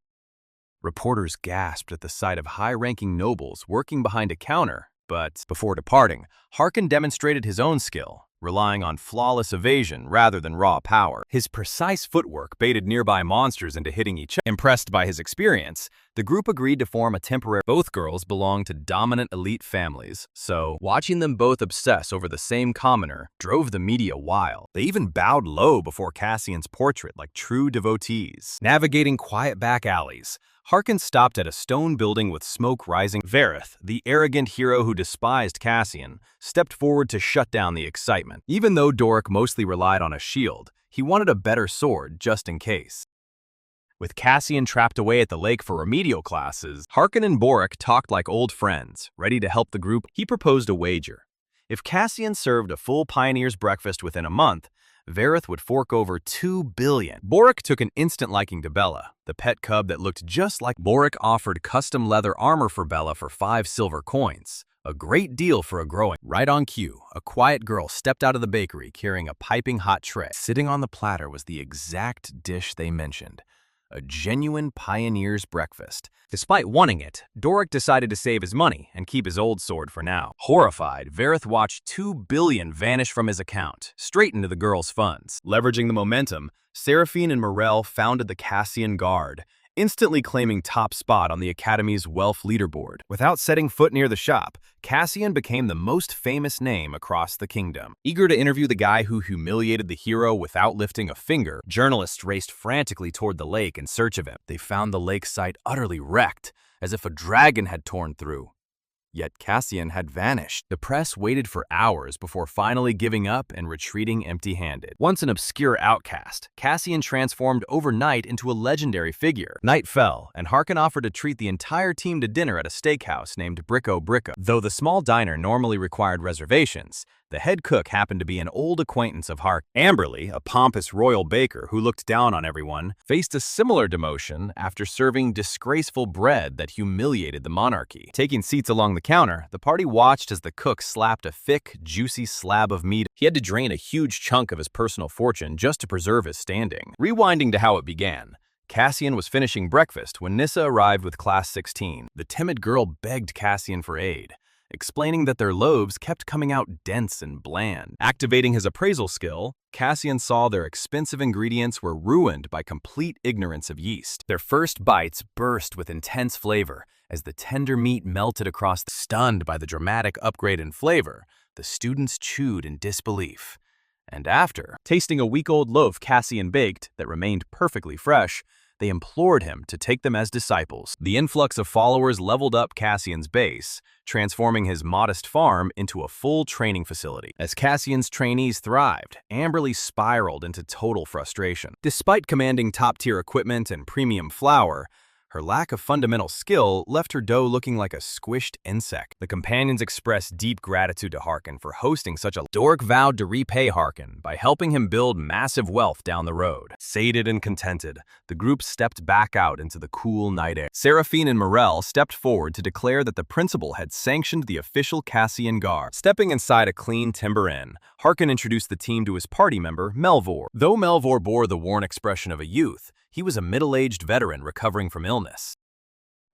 Reporters gasped at the sight of high-ranking nobles working behind a counter, but before departing, Harkin demonstrated his own skill, relying on flawless evasion rather than raw power. His precise footwork baited nearby monsters into hitting each other. Impressed by his experience, the group agreed to form a temporary. Both girls belonged to dominant elite families, so watching them both obsess over the same commoner drove the media wild. They even bowed low before Cassian's portrait like true devotees. Navigating quiet back alleys, Harkin stopped at a stone building with smoke rising. Verith, the arrogant hero who despised Cassian, stepped forward to shut down the excitement. Even though Doric mostly relied on a shield, he wanted a better sword just in case. With Cassian trapped away at the lake for remedial classes, Harkin and Boric talked like old friends, ready to help the group. He proposed a wager. If Cassian served a full pioneer's breakfast within a month, Verith would fork over $2 billion. Boric took an instant liking to Bella, the pet cub that looked just like. Boric offered custom leather armor for Bella for 5 silver coins, a great deal for a growing. Right on cue, a quiet girl stepped out of the bakery carrying a piping hot tray. Sitting on the platter was the exact dish they mentioned, a genuine pioneer's breakfast. Despite wanting it, Doric decided to save his money and keep his old sword for now. Horrified, Verith watched $2 billion vanish from his account, straight into the girl's funds. Leveraging the momentum, Seraphine and Morel founded the Cassian Guard, instantly claiming top spot on the Academy's wealth leaderboard. Without setting foot near the shop, Cassian became the most famous name across the kingdom. Eager to interview the guy who humiliated the hero without lifting a finger, journalists raced frantically toward the lake in search of him. They found the lake site utterly wrecked, as if a dragon had torn through. Yet Cassian had vanished. The press waited for hours before finally giving up and retreating empty-handed. Once an obscure outcast, Cassian transformed overnight into a legendary figure. Night fell, and Harkin offered to treat the entire team to dinner at a steakhouse named Bricko Bricko. Though the small diner normally required reservations, the head cook happened to be an old acquaintance of Harkin. Amberly, a pompous royal baker who looked down on everyone, faced a similar demotion after serving disgraceful bread that humiliated the monarchy. Taking seats along the counter, the party watched as the cook slapped a thick, juicy slab of meat. He had to drain a huge chunk of his personal fortune just to preserve his standing. Rewinding to how it began, Cassian was finishing breakfast when Nissa arrived with Class 16. The timid girl begged Cassian for aid, explaining that their loaves kept coming out dense and bland. Activating his appraisal skill, Cassian saw their expensive ingredients were ruined by complete ignorance of yeast. Their first bites burst with intense flavor as the tender meat melted across. Stunned by the dramatic upgrade in flavor, the students chewed in disbelief. And after tasting a week-old loaf Cassian baked that remained perfectly fresh, they implored him to take them as disciples. The influx of followers leveled up Cassian's base, transforming his modest farm into a full training facility. As Cassian's trainees thrived, Amberly spiraled into total frustration. Despite commanding top-tier equipment and premium flour, her lack of fundamental skill left her dough looking like a squished insect. The companions expressed deep gratitude to Harkin for hosting such a Dork vowed to repay Harkin by helping him build massive wealth down the road. Sated and contented, the group stepped back out into the cool night air. Seraphine and Morel stepped forward to declare that the principal had sanctioned the official Cassian Guard. Stepping inside a clean timber inn, Harkin introduced the team to his party member, Melvor. Though Melvor bore the worn expression of a youth, he was a middle-aged veteran recovering from illness.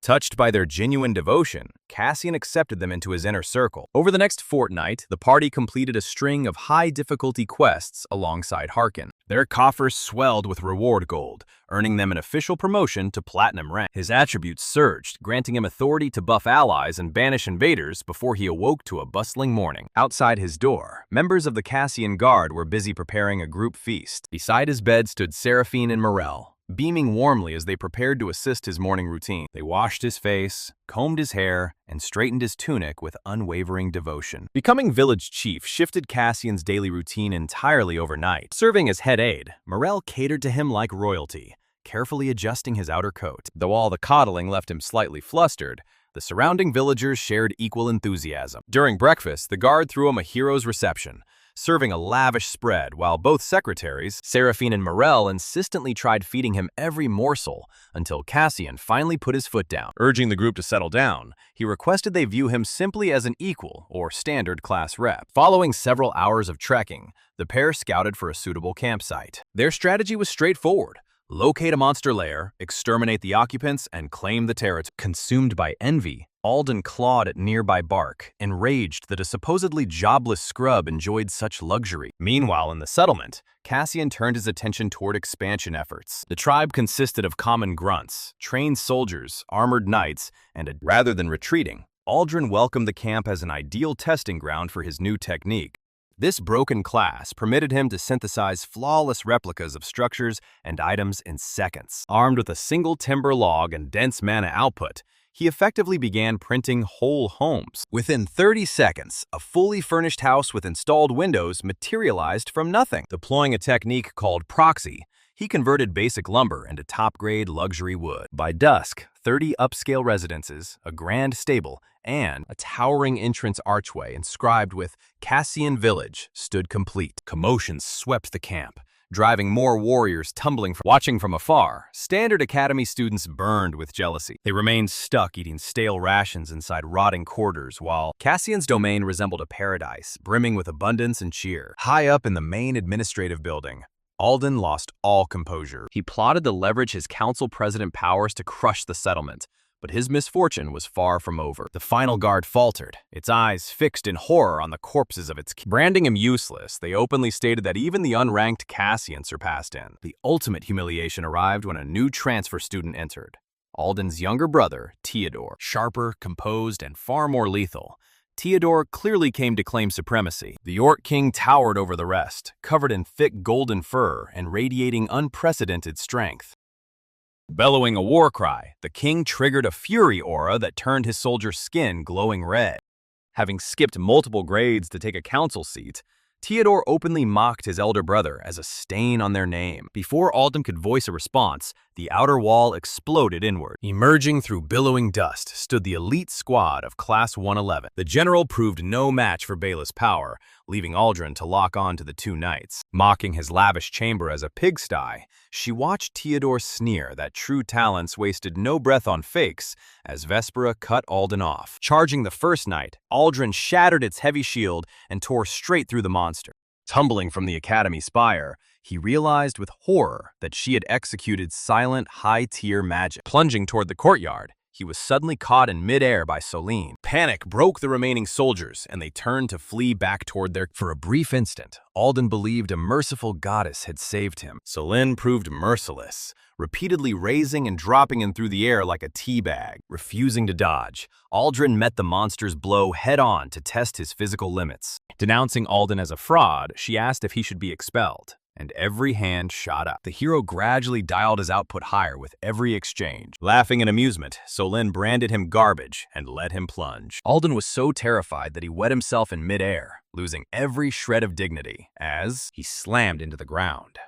Touched by their genuine devotion, Cassian accepted them into his inner circle. Over the next fortnight, the party completed a string of high-difficulty quests alongside Harkin. Their coffers swelled with reward gold, earning them an official promotion to platinum rank. His attributes surged, granting him authority to buff allies and banish invaders before he awoke to a bustling morning. Outside his door, members of the Cassian Guard were busy preparing a group feast. Beside his bed stood Seraphine and Morel, beaming warmly as they prepared to assist his morning routine. They washed his face, combed his hair, and straightened his tunic with unwavering devotion. Becoming village chief shifted Cassian's daily routine entirely overnight. Serving as head aide, Morel catered to him like royalty, carefully adjusting his outer coat. Though all the coddling left him slightly flustered, the surrounding villagers shared equal enthusiasm. During breakfast, the guard threw him a hero's reception, serving a lavish spread, while both secretaries, Seraphine and Morel, insistently tried feeding him every morsel until Cassian finally put his foot down. Urging the group to settle down, he requested they view him simply as an equal or standard class rep. Following several hours of trekking, the pair scouted for a suitable campsite. Their strategy was straightforward: locate a monster lair, exterminate the occupants, and claim the territory. Consumed by envy, Alden clawed at nearby bark, enraged that a supposedly jobless scrub enjoyed such luxury. Meanwhile, in the settlement, Cassian turned his attention toward expansion efforts. The tribe consisted of common grunts, trained soldiers, armored knights, and rather than retreating, Aldrin welcomed the camp as an ideal testing ground for his new technique. This broken class permitted him to synthesize flawless replicas of structures and items in seconds. Armed with a single timber log and dense mana output, he effectively began printing whole homes. Within 30 seconds, a fully furnished house with installed windows materialized from nothing. Deploying a technique called proxy, he converted basic lumber into top-grade luxury wood. By dusk, 30 upscale residences, a grand stable, and a towering entrance archway inscribed with Cassian Village stood complete. Commotion swept the camp, driving more warriors tumbling from. Watching from afar, Standard Academy students burned with jealousy. They remained stuck eating stale rations inside rotting quarters, while Cassian's domain resembled a paradise, brimming with abundance and cheer. High up in the main administrative building, Alden lost all composure. He plotted to leverage his council president powers to crush the settlement, But his misfortune was far from over. The final guard faltered, its eyes fixed in horror on the corpses of its branding him useless, they openly stated that even the unranked Cassian surpassed him. The ultimate humiliation arrived when a new transfer student entered. Alden's younger brother, Theodore. Sharper, composed, and far more lethal, Theodore clearly came to claim supremacy. The Orc King towered over the rest, covered in thick golden fur and radiating unprecedented strength. Bellowing a war cry, the king triggered a fury aura that turned his soldier's skin glowing red. Having skipped multiple grades to take a council seat, Theodore openly mocked his elder brother as a stain on their name. Before Alden could voice a response, the outer wall exploded inward. Emerging through billowing dust stood the elite squad of Class 111. The general proved no match for Bela's power, leaving Aldrin to lock on to the two knights. Mocking his lavish chamber as a pigsty, she watched Theodore sneer that true talents wasted no breath on fakes as Vespera cut Alden off. Charging the first knight, Aldrin shattered its heavy shield and tore straight through the monster. Tumbling from the academy spire, he realized with horror that she had executed silent, high-tier magic. Plunging toward the courtyard, he was suddenly caught in midair by Solene. Panic broke the remaining soldiers, and they turned to flee back toward their... For a brief instant, Alden believed a merciful goddess had saved him. Solene proved merciless, repeatedly raising and dropping him through the air like a tea bag. Refusing to dodge, Aldrin met the monster's blow head-on to test his physical limits. Denouncing Alden as a fraud, she asked if he should be expelled, and every hand shot up. The hero gradually dialed his output higher with every exchange. Laughing in amusement, Solene branded him garbage and let him plunge. Alden was so terrified that he wet himself in midair, losing every shred of dignity as he slammed into the ground.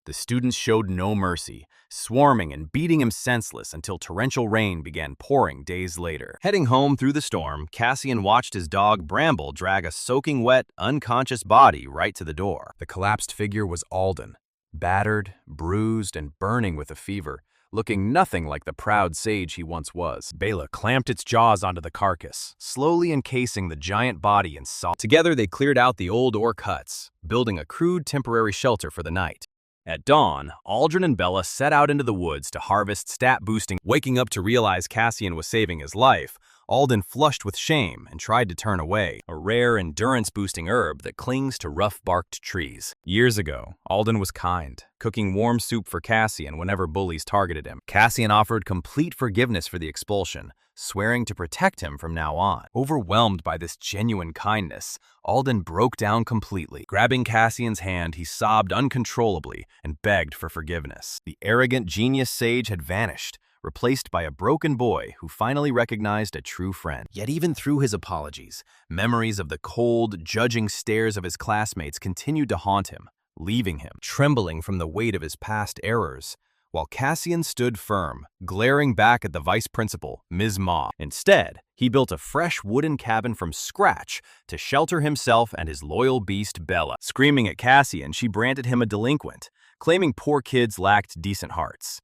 The students showed no mercy, swarming and beating him senseless until torrential rain began pouring days later. Heading home through the storm, Cassian watched his dog Bramble drag a soaking wet, unconscious body right to the door. The collapsed figure was Alden, battered, bruised, and burning with a fever, looking nothing like the proud sage he once was. Bela clamped its jaws onto the carcass, slowly encasing the giant body in salt. Together they cleared out the old orc huts, building a crude temporary shelter for the night. At dawn, Aldrin and Bela set out into the woods to harvest stat-boosting. Waking up to realize Cassian was saving his life, Alden flushed with shame and tried to turn away, a rare endurance-boosting herb that clings to rough-barked trees. Years ago, Alden was kind, cooking warm soup for Cassian whenever bullies targeted him. Cassian offered complete forgiveness for the expulsion, swearing to protect him from now on. Overwhelmed by this genuine kindness, Alden broke down completely. Grabbing Cassian's hand, he sobbed uncontrollably and begged for forgiveness. The arrogant genius sage had vanished, replaced by a broken boy who finally recognized a true friend. Yet even through his apologies, memories of the cold, judging stares of his classmates continued to haunt him, leaving him trembling from the weight of his past errors. While Cassian stood firm, glaring back at the vice principal, Ms. Ma. Instead, he built a fresh wooden cabin from scratch to shelter himself and his loyal beast, Bela. Screaming at Cassian, she branded him a delinquent, claiming poor kids lacked decent hearts.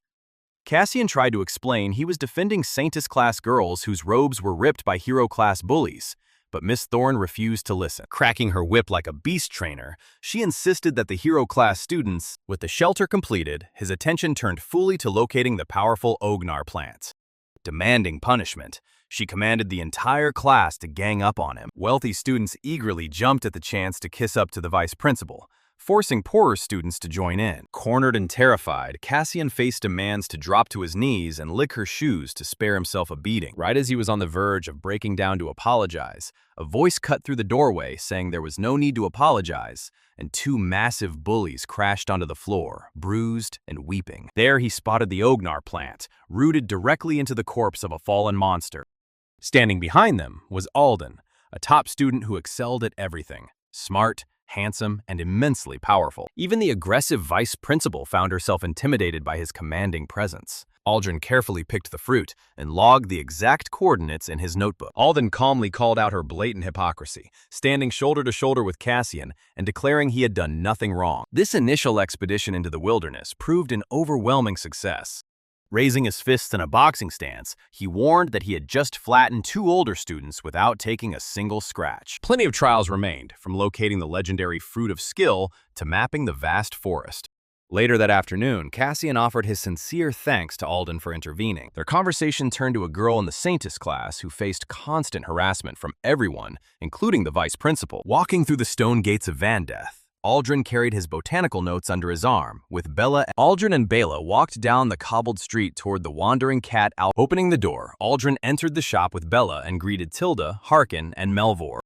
Cassian tried to explain he was defending Saintus-class girls whose robes were ripped by hero-class bullies, but Miss Thorne refused to listen. Cracking her whip like a beast trainer, she insisted that the hero-class students... With the shelter completed, his attention turned fully to locating the powerful Ognar plant. Demanding punishment, she commanded the entire class to gang up on him. Wealthy students eagerly jumped at the chance to kiss up to the vice principal, forcing poorer students to join in. Cornered and terrified, Cassian faced demands to drop to his knees and lick her shoes to spare himself a beating. Right as he was on the verge of breaking down to apologize, a voice cut through the doorway saying there was no need to apologize, and two massive bullies crashed onto the floor, bruised and weeping. There he spotted the Ognar plant, rooted directly into the corpse of a fallen monster. Standing behind them was Alden, a top student who excelled at everything. Smart, handsome, and immensely powerful. Even the aggressive vice principal found herself intimidated by his commanding presence. Aldrin carefully picked the fruit and logged the exact coordinates in his notebook. Alden calmly called out her blatant hypocrisy, standing shoulder to shoulder with Cassian and declaring he had done nothing wrong. This initial expedition into the wilderness proved an overwhelming success. Raising his fists in a boxing stance, he warned that he had just flattened two older students without taking a single scratch. Plenty of trials remained, from locating the legendary Fruit of Skill to mapping the vast forest. Later that afternoon, Cassian offered his sincere thanks to Alden for intervening. Their conversation turned to a girl in the Saintis class who faced constant harassment from everyone, including the vice principal. Walking through the stone gates of Vandeath, Aldrin carried his botanical notes under his arm. With Aldrin and Bela walked down the cobbled street toward the wandering cat out. Opening the door, Aldrin entered the shop with Bela and greeted Tilda, Harkin, and Melvor.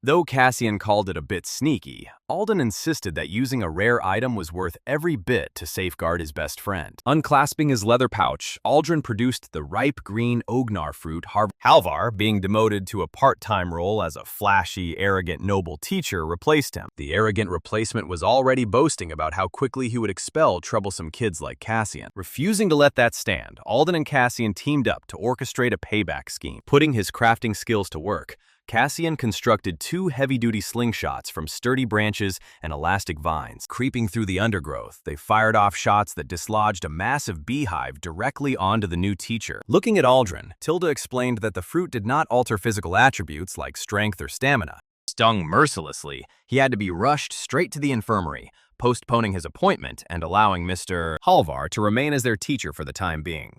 Though Cassian called it a bit sneaky, Alden insisted that using a rare item was worth every bit to safeguard his best friend. Unclasping his leather pouch, Aldrin produced the ripe green Ognar fruit. Halvar, being demoted to a part-time role as a flashy, arrogant, noble teacher, replaced him. The arrogant replacement was already boasting about how quickly he would expel troublesome kids like Cassian. Refusing to let that stand, Alden and Cassian teamed up to orchestrate a payback scheme. Putting his crafting skills to work, Cassian constructed 2 heavy-duty slingshots from sturdy branches and elastic vines. Creeping through the undergrowth, they fired off shots that dislodged a massive beehive directly onto the new teacher. Looking at Aldrin, Tilda explained that the fruit did not alter physical attributes like strength or stamina. Stung mercilessly, he had to be rushed straight to the infirmary, postponing his appointment and allowing Mr. Halvar to remain as their teacher for the time being.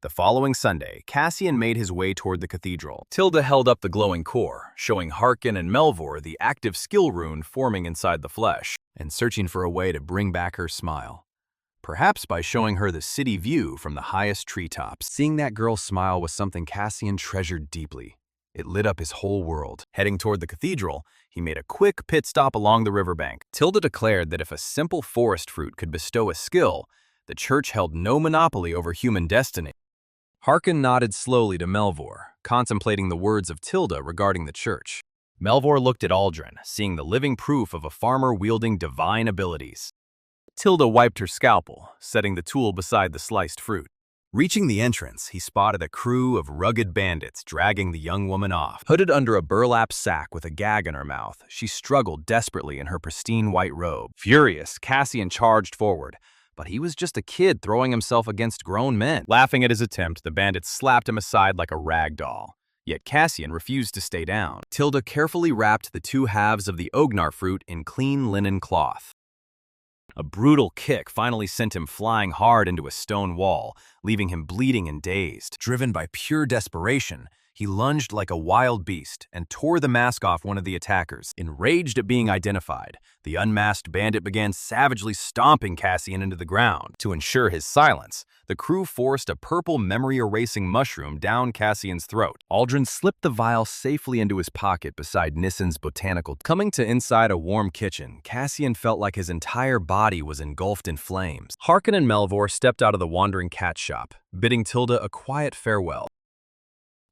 The following Sunday, Cassian made his way toward the cathedral. Tilda held up the glowing core, showing Harkin and Melvor the active skill rune forming inside the flesh, and searching for a way to bring back her smile. Perhaps by showing her the city view from the highest treetops. Seeing that girl's smile was something Cassian treasured deeply. It lit up his whole world. Heading toward the cathedral, he made a quick pit stop along the riverbank. Tilda declared that if a simple forest fruit could bestow a skill, the church held no monopoly over human destiny. Harkin nodded slowly to Melvor, contemplating the words of Tilda regarding the church. Melvor looked at Aldrin, seeing the living proof of a farmer wielding divine abilities. Tilda wiped her scalpel, setting the tool beside the sliced fruit. Reaching the entrance, he spotted a crew of rugged bandits dragging the young woman off. Hooded under a burlap sack with a gag in her mouth, she struggled desperately in her pristine white robe. Furious, Cassian charged forward. But he was just a kid throwing himself against grown men. Laughing at his attempt, the bandits slapped him aside like a rag doll. Yet Cassian refused to stay down. Tilda carefully wrapped the 2 halves of the Ognar fruit in clean linen cloth. A brutal kick finally sent him flying hard into a stone wall, leaving him bleeding and dazed. Driven by pure desperation, he lunged like a wild beast and tore the mask off one of the attackers. Enraged at being identified, the unmasked bandit began savagely stomping Cassian into the ground. To ensure his silence, the crew forced a purple memory-erasing mushroom down Cassian's throat. Aldrin slipped the vial safely into his pocket beside Nissan's botanical. Coming to inside a warm kitchen, Cassian felt like his entire body was engulfed in flames. Harkin and Melvor stepped out of the wandering cat shop, bidding Tilda a quiet farewell.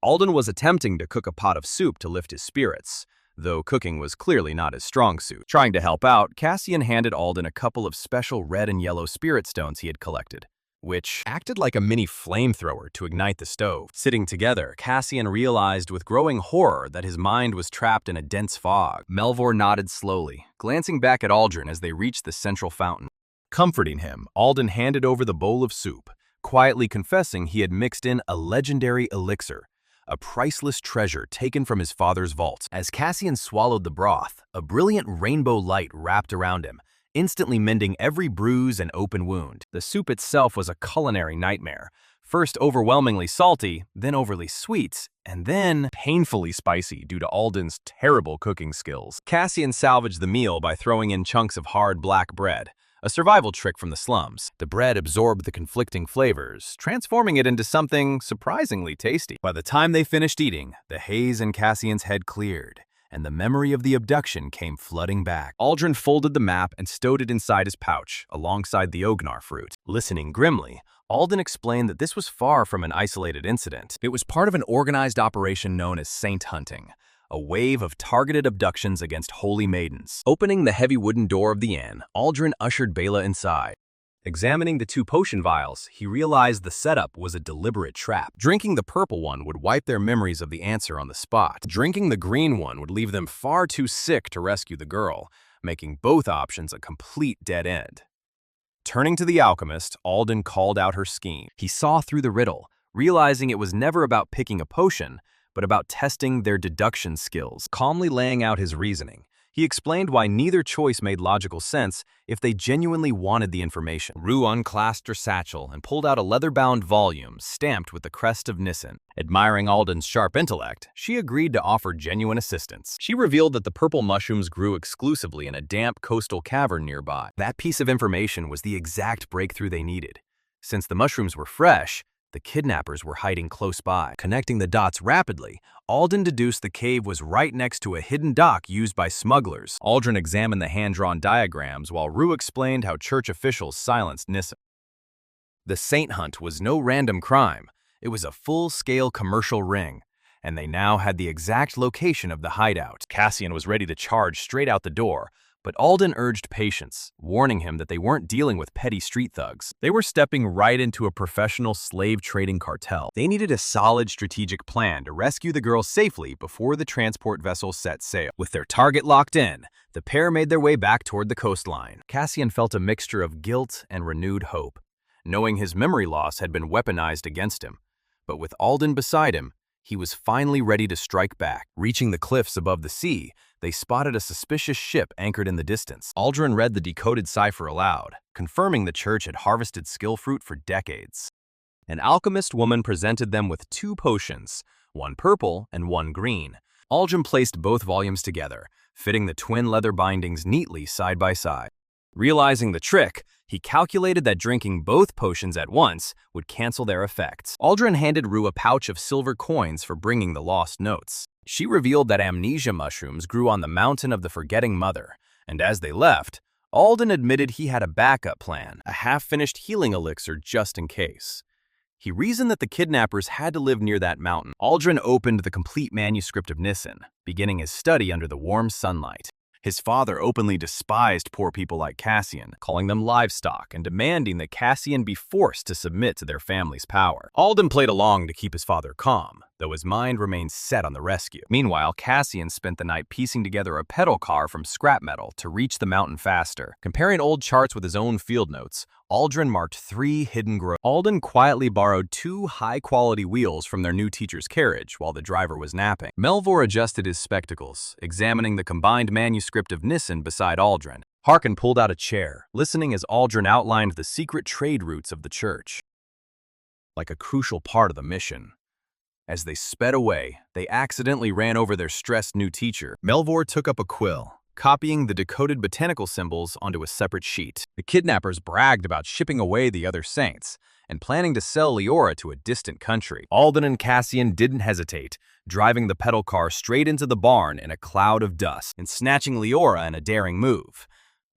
Alden was attempting to cook a pot of soup to lift his spirits, though cooking was clearly not his strong suit. Trying to help out, Cassian handed Alden a couple of special red and yellow spirit stones he had collected, which acted like a mini flamethrower to ignite the stove. Sitting together, Cassian realized with growing horror that his mind was trapped in a dense fog. Melvor nodded slowly, glancing back at Aldrin as they reached the central fountain. Comforting him, Alden handed over the bowl of soup, quietly confessing he had mixed in a legendary elixir, a priceless treasure taken from his father's vault. As Cassian swallowed the broth, a brilliant rainbow light wrapped around him, instantly mending every bruise and open wound. The soup itself was a culinary nightmare, first overwhelmingly salty, then overly sweet, and then painfully spicy due to Alden's terrible cooking skills. Cassian salvaged the meal by throwing in chunks of hard black bread, a survival trick from the slums. The bread absorbed the conflicting flavors, transforming it into something surprisingly tasty. By the time they finished eating, the haze in Cassian's head cleared, and the memory of the abduction came flooding back. Aldrin folded the map and stowed it inside his pouch, alongside the Ognar fruit. Listening grimly, Alden explained that this was far from an isolated incident. It was part of an organized operation known as Saint Hunting, a wave of targeted abductions against holy maidens. Opening the heavy wooden door of the inn, Aldrin ushered Bela inside. Examining the 2 potion vials, he realized the setup was a deliberate trap. Drinking the purple one would wipe their memories of the answer on the spot. Drinking the green one would leave them far too sick to rescue the girl, making both options a complete dead end. Turning to the alchemist, Alden called out her scheme. He saw through the riddle, realizing it was never about picking a potion, but about testing their deduction skills. Calmly laying out his reasoning, He explained why neither choice made logical sense if they genuinely wanted the information. Rue unclasped her satchel and pulled out a leather-bound volume stamped with the crest of Nissen. Admiring Alden's sharp intellect, she agreed to offer genuine assistance. She revealed that the purple mushrooms grew exclusively in a damp coastal cavern nearby. That piece of information was the exact breakthrough they needed. Since the mushrooms were fresh, the kidnappers were hiding close by. Connecting the dots rapidly, Alden deduced the cave was right next to a hidden dock used by smugglers. Aldrin examined the hand-drawn diagrams while Rue explained how church officials silenced Nissen. The saint hunt was no random crime. It was a full-scale commercial ring, and they now had the exact location of the hideout. Cassian was ready to charge straight out the door, but Alden urged patience, warning him that they weren't dealing with petty street thugs. They were stepping right into a professional slave-trading cartel. They needed a solid strategic plan to rescue the girls safely before the transport vessel set sail. With their target locked in, the pair made their way back toward the coastline. Cassian felt a mixture of guilt and renewed hope, knowing his memory loss had been weaponized against him. But with Alden beside him, he was finally ready to strike back. Reaching the cliffs above the sea, they spotted a suspicious ship anchored in the distance. Aldrin read the decoded cipher aloud, confirming the church had harvested skill fruit for decades. An alchemist woman presented them with 2 potions, one purple and one green. Aldrin placed both volumes together, fitting the twin leather bindings neatly side by side. Realizing the trick, he calculated that drinking both potions at once would cancel their effects. Aldrin handed Rue a pouch of silver coins for bringing the lost notes. She revealed that amnesia mushrooms grew on the mountain of the forgetting mother, and as they left, Alden admitted he had a backup plan, a half-finished healing elixir just in case. He reasoned that the kidnappers had to live near that mountain. Aldrin opened the complete manuscript of Nissen, beginning his study under the warm sunlight. His father openly despised poor people like Cassian, calling them livestock and demanding that Cassian be forced to submit to their family's power. Alden played along to keep his father calm, though his mind remained set on the rescue. Meanwhile, Cassian spent the night piecing together a pedal car from scrap metal to reach the mountain faster. Comparing old charts with his own field notes, Aldrin marked 3 hidden groves. Alden quietly borrowed 2 high-quality wheels from their new teacher's carriage while the driver was napping. Melvor adjusted his spectacles, examining the combined manuscript of Nissen beside Aldrin. Harkin pulled out a chair, listening as Aldrin outlined the secret trade routes of the church, like a crucial part of the mission. As they sped away, they accidentally ran over their stressed new teacher. Melvor took up a quill, copying the decoded botanical symbols onto a separate sheet. The kidnappers bragged about shipping away the other saints and planning to sell Leora to a distant country. Alden and Cassian didn't hesitate, driving the pedal car straight into the barn in a cloud of dust and snatching Leora in a daring move.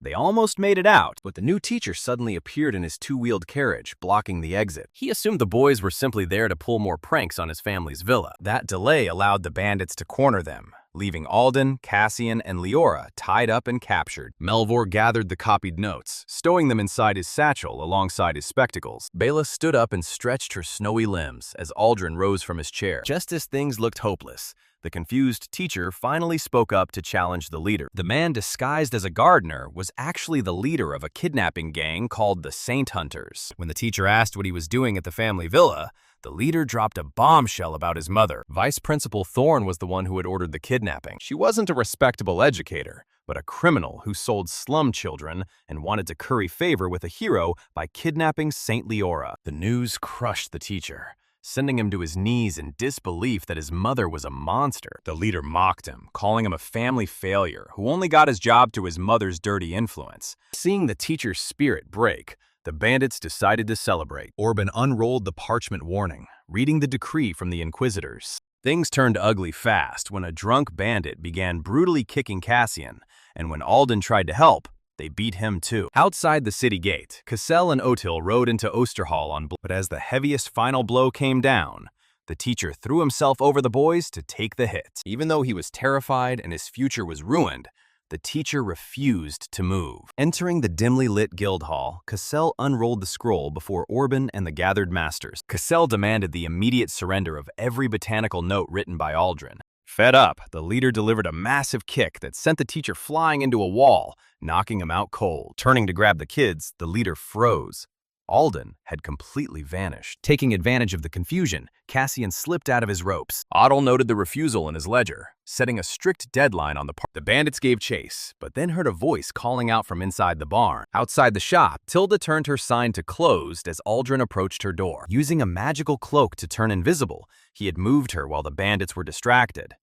They almost made it out, but the new teacher suddenly appeared in his 2-wheeled carriage, blocking the exit. He assumed the boys were simply there to pull more pranks on his family's villa. That delay allowed the bandits to corner them, leaving Alden, Cassian, and Leora tied up and captured. Melvor gathered the copied notes, stowing them inside his satchel alongside his spectacles. Bela stood up and stretched her snowy limbs as Aldrin rose from his chair. Just as things looked hopeless, the confused teacher finally spoke up to challenge the leader. The man disguised as a gardener was actually the leader of a kidnapping gang called the Saint Hunters. When the teacher asked what he was doing at the family villa, the leader dropped a bombshell about his mother. Vice Principal Thorne was the one who had ordered the kidnapping. She wasn't a respectable educator, but a criminal who sold slum children and wanted to curry favor with a hero by kidnapping Saint Leora. The news crushed the teacher, sending him to his knees in disbelief that his mother was a monster. The leader mocked him, calling him a family failure who only got his job through his mother's dirty influence. Seeing the teacher's spirit break, the bandits decided to celebrate. Orban unrolled the parchment warning, reading the decree from the Inquisitors. Things turned ugly fast when a drunk bandit began brutally kicking Cassian, and when Alden tried to help, they beat him too. Outside the city gate, Cassell and Otil rode into Osterhall on but as the heaviest final blow came down, the teacher threw himself over the boys to take the hit. Even though he was terrified and his future was ruined, the teacher refused to move. Entering the dimly lit guild hall, Cassell unrolled the scroll before Orban and the gathered masters. Cassell demanded the immediate surrender of every botanical note written by Aldrin. Fed up, the leader delivered a massive kick that sent the teacher flying into a wall, knocking him out cold. Turning to grab the kids, the leader froze. Alden had completely vanished. Taking advantage of the confusion, Cassian slipped out of his ropes. Otto noted the refusal in his ledger, setting a strict deadline on the part. The bandits gave chase, but then heard a voice calling out from inside the barn. Outside the shop, Tilda turned her sign to closed as Aldrin approached her door. Using a magical cloak to turn invisible, he had moved her while the bandits were distracted.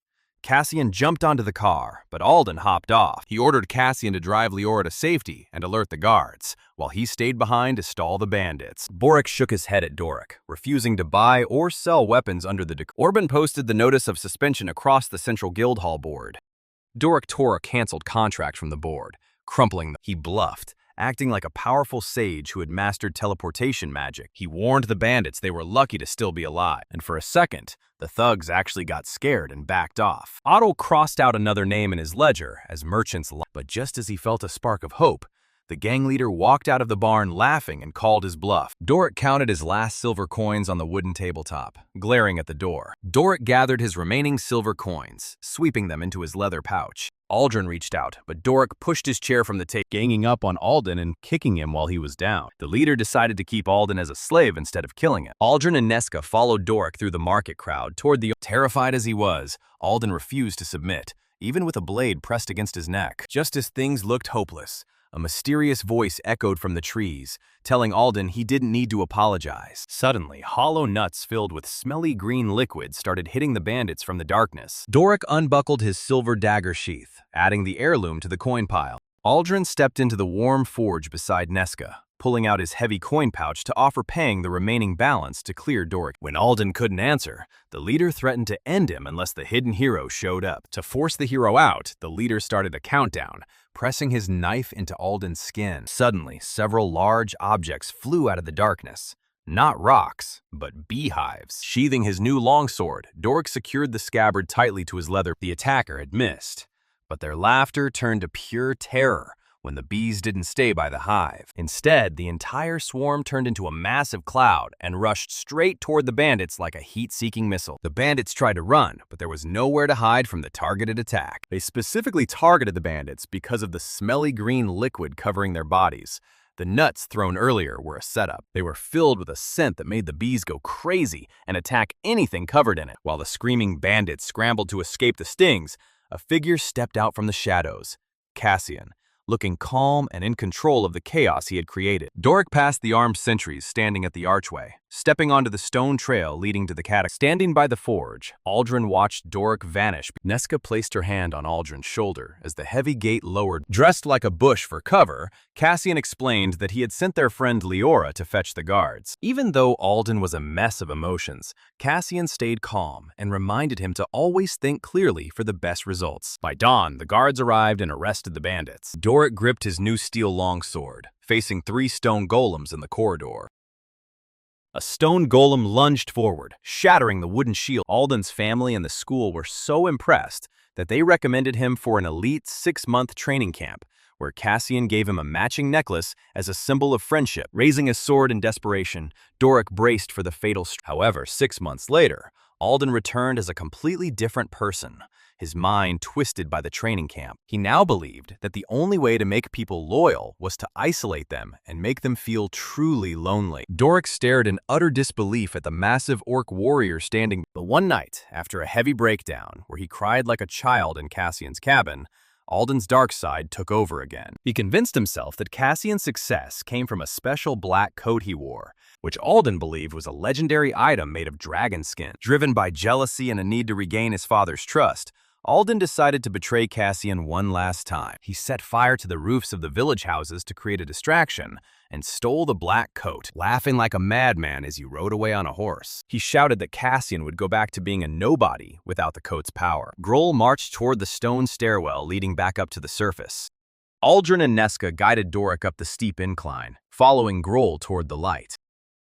Cassian jumped onto the car, but Alden hopped off. He ordered Cassian to drive Leora to safety and alert the guards, while he stayed behind to stall the bandits. Boric shook his head at Doric, refusing to buy or sell weapons under the decree. Orban posted the notice of suspension across the Central Guildhall board. Doric tore a canceled contract from the board, crumpling them. He bluffed, acting like a powerful sage who had mastered teleportation magic. He warned the bandits they were lucky to still be alive, and for a second, the thugs actually got scared and backed off. Otto crossed out another name in his ledger as merchants, but just as he felt a spark of hope, the gang leader walked out of the barn laughing and called his bluff. Doric counted his last silver coins on the wooden tabletop, glaring at the door. Doric gathered his remaining silver coins, sweeping them into his leather pouch. Aldrin reached out, but Doric pushed his chair from the table, ganging up on Alden and kicking him while he was down. The leader decided to keep Alden as a slave instead of killing him. Aldrin and Nesca followed Doric through the market crowd toward the... Terrified as he was, Alden refused to submit, even with a blade pressed against his neck. Just as things looked hopeless, a mysterious voice echoed from the trees, telling Alden he didn't need to apologize. Suddenly, hollow nuts filled with smelly green liquid started hitting the bandits from the darkness. Doric unbuckled his silver dagger sheath, adding the heirloom to the coin pile. Aldrin stepped into the warm forge beside Nesca, pulling out his heavy coin pouch to offer paying the remaining balance to clear Doric. When Alden couldn't answer, the leader threatened to end him unless the hidden hero showed up. To force the hero out, the leader started a countdown, pressing his knife into Alden's skin. Suddenly, several large objects flew out of the darkness. Not rocks, but beehives. Sheathing his new longsword, Doric secured the scabbard tightly to his leather. The attacker had missed, but their laughter turned to pure terror when the bees didn't stay by the hive. Instead, the entire swarm turned into a massive cloud and rushed straight toward the bandits like a heat-seeking missile. The bandits tried to run, but there was nowhere to hide from the targeted attack. They specifically targeted the bandits because of the smelly green liquid covering their bodies. The nuts thrown earlier were a setup. They were filled with a scent that made the bees go crazy and attack anything covered in it. While the screaming bandits scrambled to escape the stings, a figure stepped out from the shadows. Cassian, looking calm and in control of the chaos he had created. Doric passed the armed sentries standing at the archway, stepping onto the stone trail leading to the catacomb. Standing by the forge, Aldrin watched Doric vanish. Nesca placed her hand on Aldrin's shoulder as the heavy gate lowered. Dressed like a bush for cover, Cassian explained that he had sent their friend Leora to fetch the guards. Even though Alden was a mess of emotions, Cassian stayed calm and reminded him to always think clearly for the best results. By dawn, the guards arrived and arrested the bandits. Doric gripped his new steel longsword, facing 3 stone golems in the corridor. A stone golem lunged forward, shattering the wooden shield. Alden's family and the school were so impressed that they recommended him for an elite 6-month training camp, where Cassian gave him a matching necklace as a symbol of friendship. Raising his sword in desperation, Doric braced for the fatal strike. However, 6 months later, Alden returned as a completely different person, his mind twisted by the training camp. He now believed that the only way to make people loyal was to isolate them and make them feel truly lonely. Doric stared in utter disbelief at the massive orc warrior standing. But one night, after a heavy breakdown where he cried like a child in Cassian's cabin, Alden's dark side took over again. He convinced himself that Cassian's success came from a special black coat he wore, which Alden believed was a legendary item made of dragon skin. Driven by jealousy and a need to regain his father's trust, Alden decided to betray Cassian one last time. He set fire to the roofs of the village houses to create a distraction and stole the black coat, laughing like a madman as he rode away on a horse. He shouted that Cassian would go back to being a nobody without the coat's power. Grohl marched toward the stone stairwell leading back up to the surface. Aldrin and Nesca guided Doric up the steep incline, following Grohl toward the light.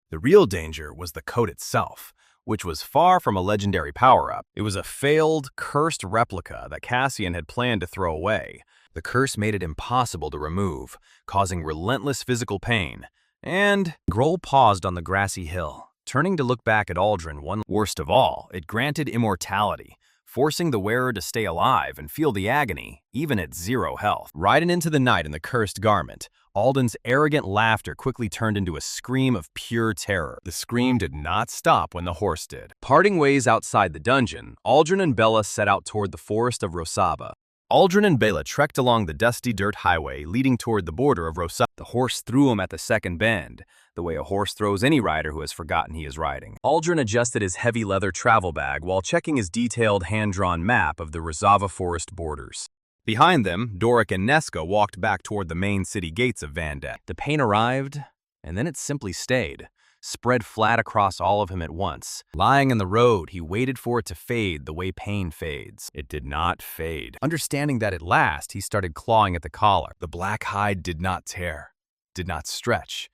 The real danger was the coat itself, which was far from a legendary power-up. It was a failed, cursed replica that Cassian had planned to throw away. The curse made it impossible to remove, causing relentless physical pain. And Grohl paused on the grassy hill, turning to look back at Aldrin. Worst of all, it granted immortality, forcing the wearer to stay alive and feel the agony, even at 0 health. Riding into the night in the cursed garment, Alden's arrogant laughter quickly turned into a scream of pure terror. The scream did not stop when the horse did. Parting ways outside the dungeon, Aldrin and Bella set out toward the forest of Rosaba. Aldrin and Bella trekked along the dusty dirt highway leading toward the border of Rosaba. The horse threw him at the second bend, the way a horse throws any rider who has forgotten he is riding. Aldrin adjusted his heavy leather travel bag while checking his detailed hand-drawn map of the Rosava forest borders. Behind them, Doric and Nesca walked back toward the main city gates of Vandet. The pain arrived, and then it simply stayed, spread flat across all of him at once. Lying in the road, he waited for it to fade the way pain fades. It did not fade. Understanding that at last, he started clawing at the collar. The black hide did not tear, did not stretch,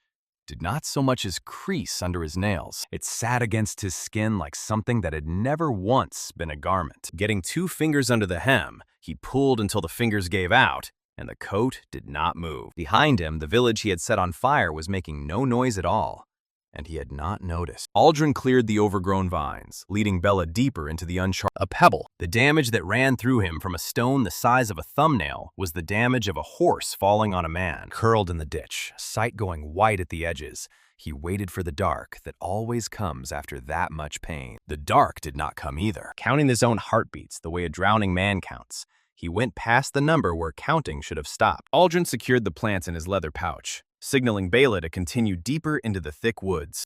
did not so much as crease under his nails. It sat against his skin like something that had never once been a garment. Getting 2 fingers under the hem, he pulled until the fingers gave out, and the coat did not move. Behind him, the village he had set on fire was making no noise at all, and he had not noticed. Aldrin cleared the overgrown vines, leading Bella deeper into the uncharted. A pebble. The damage that ran through him from a stone the size of a thumbnail was the damage of a horse falling on a man. Curled in the ditch, sight going white at the edges, he waited for the dark that always comes after that much pain. The dark did not come either. Counting his own heartbeats the way a drowning man counts, he went past the number where counting should have stopped. Aldrin secured the plants in his leather pouch, signaling Bela to continue deeper into the thick woods.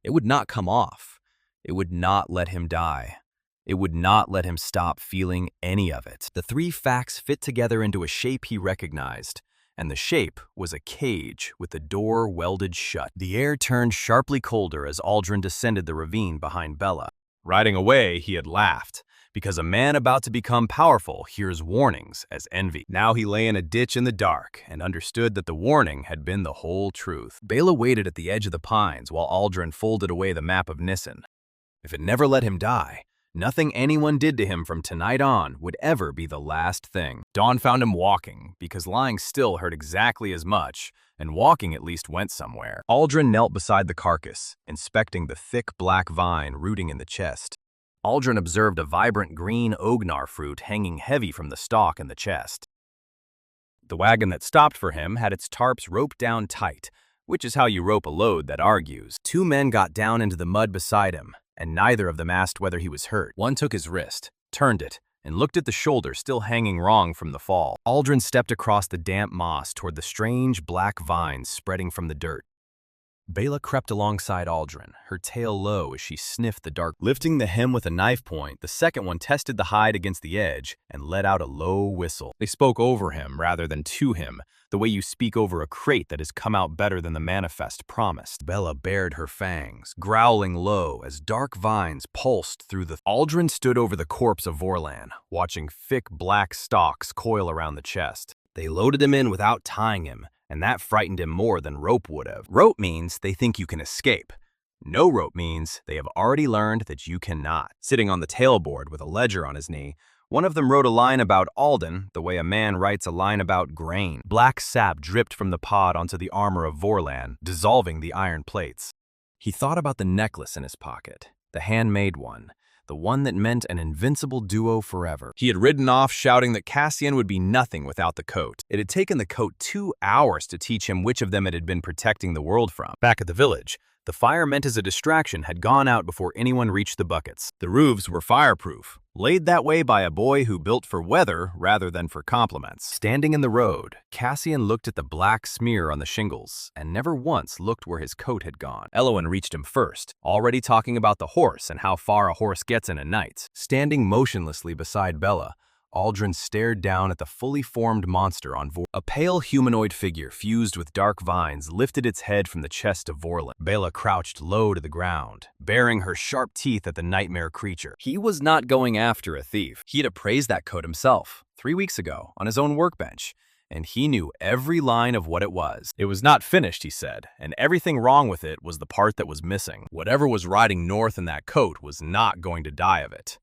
It would not come off. It would not let him die. It would not let him stop feeling any of it. The 3 facts fit together into a shape he recognized, and the shape was a cage with the door welded shut. The air turned sharply colder as Aldrin descended the ravine behind Bella. Riding away, he had laughed, because a man about to become powerful hears warnings as envy. Now he lay in a ditch in the dark and understood that the warning had been the whole truth. Bela waited at the edge of the pines while Aldrin folded away the map of Nissen. If it never let him die, nothing anyone did to him from tonight on would ever be the last thing. Dawn found him walking, because lying still hurt exactly as much, and walking at least went somewhere. Aldrin knelt beside the carcass, inspecting the thick black vine rooting in the chest. Aldrin observed a vibrant green ognar fruit hanging heavy from the stalk in the chest. The wagon that stopped for him had its tarps roped down tight, which is how you rope a load that argues. 2 men got down into the mud beside him, and neither of them asked whether he was hurt. One took his wrist, turned it, and looked at the shoulder still hanging wrong from the fall. Aldrin stepped across the damp moss toward the strange black vines spreading from the dirt. Bela crept alongside Aldrin, her tail low as she sniffed the dark. Lifting the hem with a knife point, the second one tested the hide against the edge and let out a low whistle. They spoke over him rather than to him, the way you speak over a crate that has come out better than the manifest promised. Bella bared her fangs, growling low as dark vines pulsed through the... Aldrin stood over the corpse of Vorlan, watching thick black stalks coil around the chest. They loaded him in without tying him, and that frightened him more than rope would have. Rope means they think you can escape. No rope means they have already learned that you cannot. Sitting on the tailboard with a ledger on his knee, one of them wrote a line about Alden the way a man writes a line about grain. Black sap dripped from the pod onto the armor of Vorlan, dissolving the iron plates. He thought about the necklace in his pocket, the handmade one, the one that meant an invincible duo forever. He had ridden off shouting that Cassian would be nothing without the coat. It had taken the coat 2 hours to teach him which of them it had been protecting the world from. Back at the village, the fire meant as a distraction had gone out before anyone reached the buckets. The roofs were fireproof, laid that way by a boy who built for weather rather than for compliments. Standing in the road, Cassian looked at the black smear on the shingles and never once looked where his coat had gone. Elowen reached him first, already talking about the horse and how far a horse gets in a night. Standing motionlessly beside Bella, Aldrin stared down at the fully formed monster on Vorlan. A pale humanoid figure fused with dark vines lifted its head from the chest of Vorlan. Bela crouched low to the ground, baring her sharp teeth at the nightmare creature. He was not going after a thief. He had appraised that coat himself 3 weeks ago on his own workbench, and he knew every line of what it was. It was not finished, he said, and everything wrong with it was the part that was missing. Whatever was riding north in that coat was not going to die of it.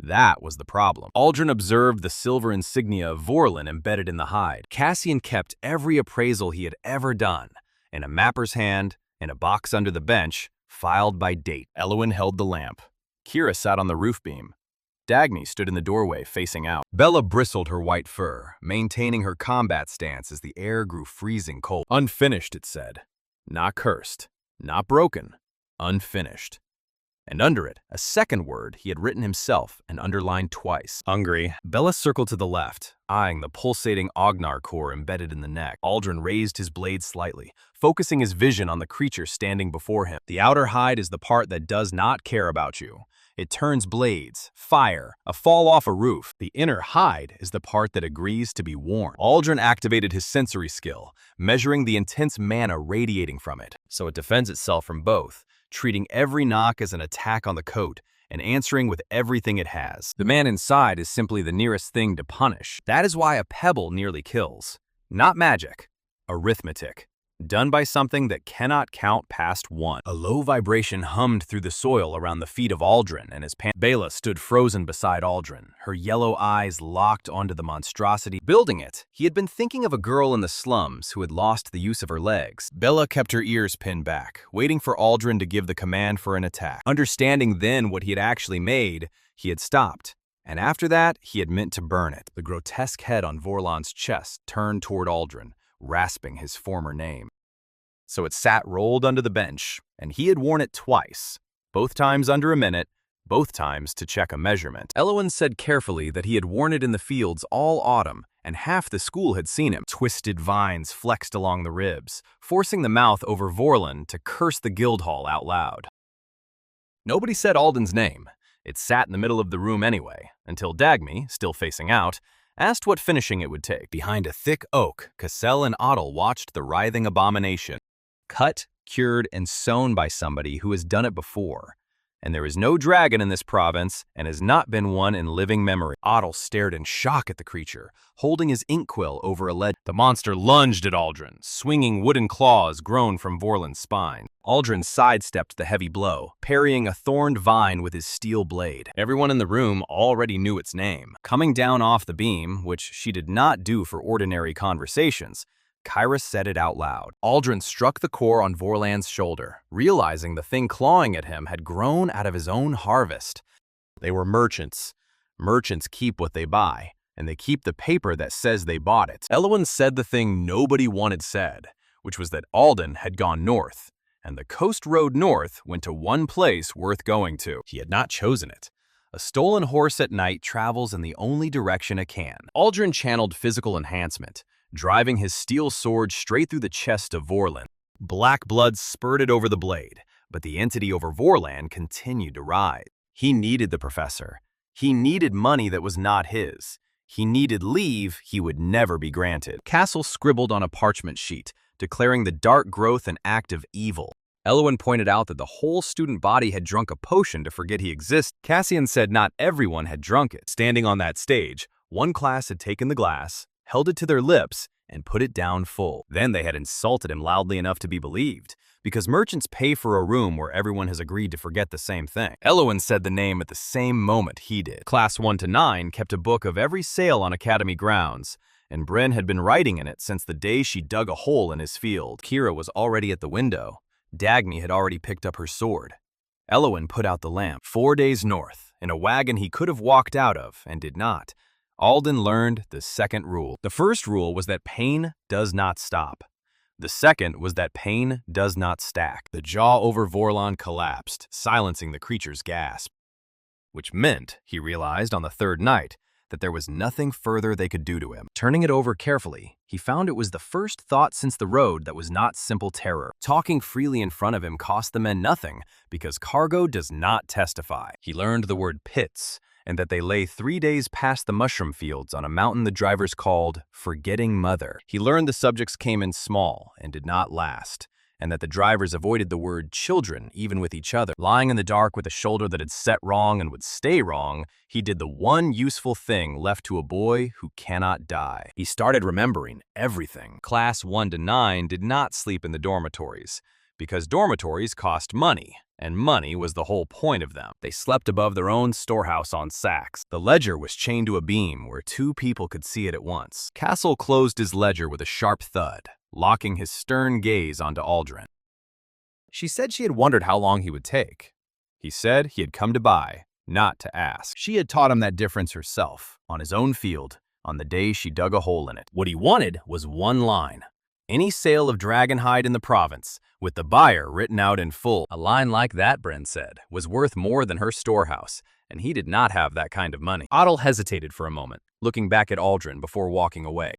That was the problem. Aldrin observed the silver insignia of Vorlan embedded in the hide. Cassian kept every appraisal he had ever done, in a mapper's hand, in a box under the bench, filed by date. Elowen held the lamp. Kira sat on the roof beam. Dagny stood in the doorway, facing out. Bella bristled her white fur, maintaining her combat stance as the air grew freezing cold. Unfinished, it said. Not cursed. Not broken. Unfinished. And under it, a second word he had written himself and underlined twice. Hungry. Bella circled to the left, eyeing the pulsating Ognar core embedded in the neck. Aldrin raised his blade slightly, focusing his vision on the creature standing before him. The outer hide is the part that does not care about you. It turns blades, fire, a fall off a roof. The inner hide is the part that agrees to be worn. Aldrin activated his sensory skill, measuring the intense mana radiating from it, so it defends itself from both, treating every knock as an attack on the coat and answering with everything it has. The man inside is simply the nearest thing to punish. That is why a pebble nearly kills. Not magic, arithmetic. Done by something that cannot count past 1. A low vibration hummed through the soil around the feet of Aldrin, and his Bela stood frozen beside Aldrin, her yellow eyes locked onto the monstrosity. Building it, he had been thinking of a girl in the slums who had lost the use of her legs. Bella kept her ears pinned back, waiting for Aldrin to give the command for an attack. Understanding then what he had actually made, he had stopped. And after that, he had meant to burn it. The grotesque head on Vorlon's chest turned toward Aldrin, rasping his former name. So it sat rolled under the bench, and he had worn it twice, both times under a minute, both times to check a measurement. Elowen said carefully that he had worn it in the fields all autumn, and half the school had seen him. Twisted vines flexed along the ribs, forcing the mouth over Vorlon to curse the Guildhall out loud. Nobody said Alden's name. It sat in the middle of the room anyway, until Dagmy, still facing out, asked what finishing it would take. Behind a thick oak, Cassell and Otto watched the writhing abomination. Cut, cured, and sewn by somebody who has done it before. And there is no dragon in this province, and has not been one in living memory. Otto stared in shock at the creature, holding his inkwell over a ledge. The monster lunged at Aldrin, swinging wooden claws grown from Vorlon's spine. Aldrin sidestepped the heavy blow, parrying a thorned vine with his steel blade. Everyone in the room already knew its name. Coming down off the beam, which she did not do for ordinary conversations, Kyra said it out loud. Aldrin struck the core on Vorlan's shoulder, realizing the thing clawing at him had grown out of his own harvest. They were merchants. Merchants keep what they buy, and they keep the paper that says they bought it. Elowen said the thing nobody wanted said, which was that Alden had gone north, and the coast road north went to one place worth going to. He had not chosen it. A stolen horse at night travels in the only direction it can. Aldrin channeled physical enhancement, driving his steel sword straight through the chest of Vorlan. Black blood spurted over the blade, but the entity over Vorlan continued to rise. He needed the professor. He needed money that was not his. He needed leave he would never be granted. Castle scribbled on a parchment sheet, declaring the dark growth an act of evil. Elowen pointed out that the whole student body had drunk a potion to forget he existed. Cassian said not everyone had drunk it. Standing on that stage, one class had taken the glass, held it to their lips, and put it down full. Then they had insulted him loudly enough to be believed, because merchants pay for a room where everyone has agreed to forget the same thing. Elowen said the name at the same moment he did. Class 1 to 9 kept a book of every sale on Academy grounds, and Bryn had been writing in it since the day she dug a hole in his field. Kira was already at the window. Dagny had already picked up her sword. Elowen put out the lamp. 4 days north, in a wagon he could have walked out of, and did not. Alden learned the second rule. The first rule was that pain does not stop. The second was that pain does not stack. The jaw over Vorlon collapsed, silencing the creature's gasp. Which meant, he realized on the third night, that there was nothing further they could do to him. Turning it over carefully, he found it was the first thought since the road that was not simple terror. Talking freely in front of him cost the men nothing, because cargo does not testify. He learned the word pits, and that they lay 3 days past the mushroom fields on a mountain the drivers called Forgetting Mother. He learned the subjects came in small and did not last, and that the drivers avoided the word children even with each other. Lying in the dark with a shoulder that had set wrong and would stay wrong, he did the one useful thing left to a boy who cannot die. He started remembering everything. Class 1 to 9 did not sleep in the dormitories, because dormitories cost money, and money was the whole point of them. They slept above their own storehouse on sacks. The ledger was chained to a beam where 2 people could see it at once. Castle closed his ledger with a sharp thud, locking his stern gaze onto Aldrin. She said she had wondered how long he would take. He said he had come to buy, not to ask. She had taught him that difference herself, on his own field, on the day she dug a hole in it. What he wanted was one line. Any sale of dragon hide in the province, with the buyer written out in full. A line like that, Bren said, was worth more than her storehouse, and he did not have that kind of money. Otto hesitated for a moment, looking back at Aldrin before walking away.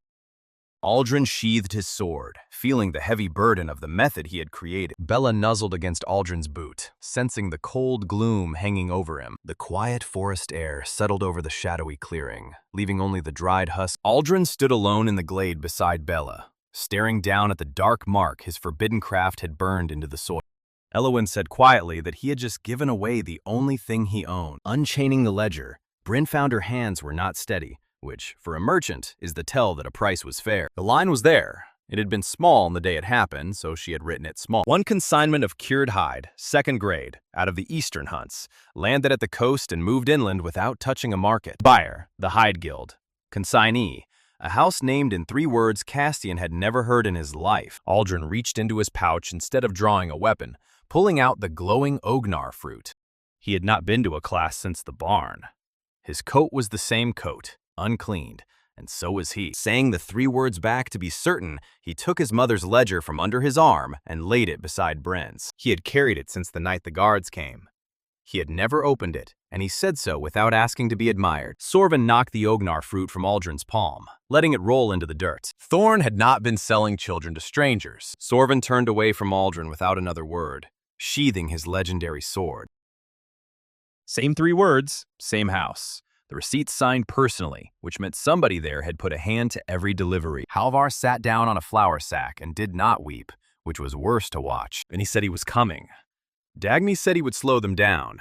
Aldrin sheathed his sword, feeling the heavy burden of the method he had created. Bella nuzzled against Aldrin's boot, sensing the cold gloom hanging over him. The quiet forest air settled over the shadowy clearing, leaving only the dried husk. Aldrin stood alone in the glade beside Bella, staring down at the dark mark his forbidden craft had burned into the soil. Elowin said quietly that he had just given away the only thing he owned. Unchaining the ledger, Bryn found her hands were not steady, which, for a merchant, is the tell that a price was fair. The line was there. It had been small on the day it happened, so she had written it small. One consignment of cured hide, 2nd grade, out of the eastern hunts, landed at the coast and moved inland without touching a market. Buyer, the Hide Guild. Consignee, a house named in 3 words Cassian had never heard in his life. Aldrin reached into his pouch instead of drawing a weapon, pulling out the glowing ognar fruit. He had not been to a class since the barn. His coat was the same coat, uncleaned, and so was he. Saying the 3 words back to be certain, he took his mother's ledger from under his arm and laid it beside Bren's. He had carried it since the night the guards came. He had never opened it, and he said so without asking to be admired. Sorvin knocked the ognar fruit from Aldrin's palm, letting it roll into the dirt. Thorn had not been selling children to strangers. Sorvin turned away from Aldrin without another word, sheathing his legendary sword. Same 3 words, same house. The receipt signed personally, which meant somebody there had put a hand to every delivery. Halvar sat down on a flour sack and did not weep, which was worse to watch. And he said he was coming. Dagny said he would slow them down.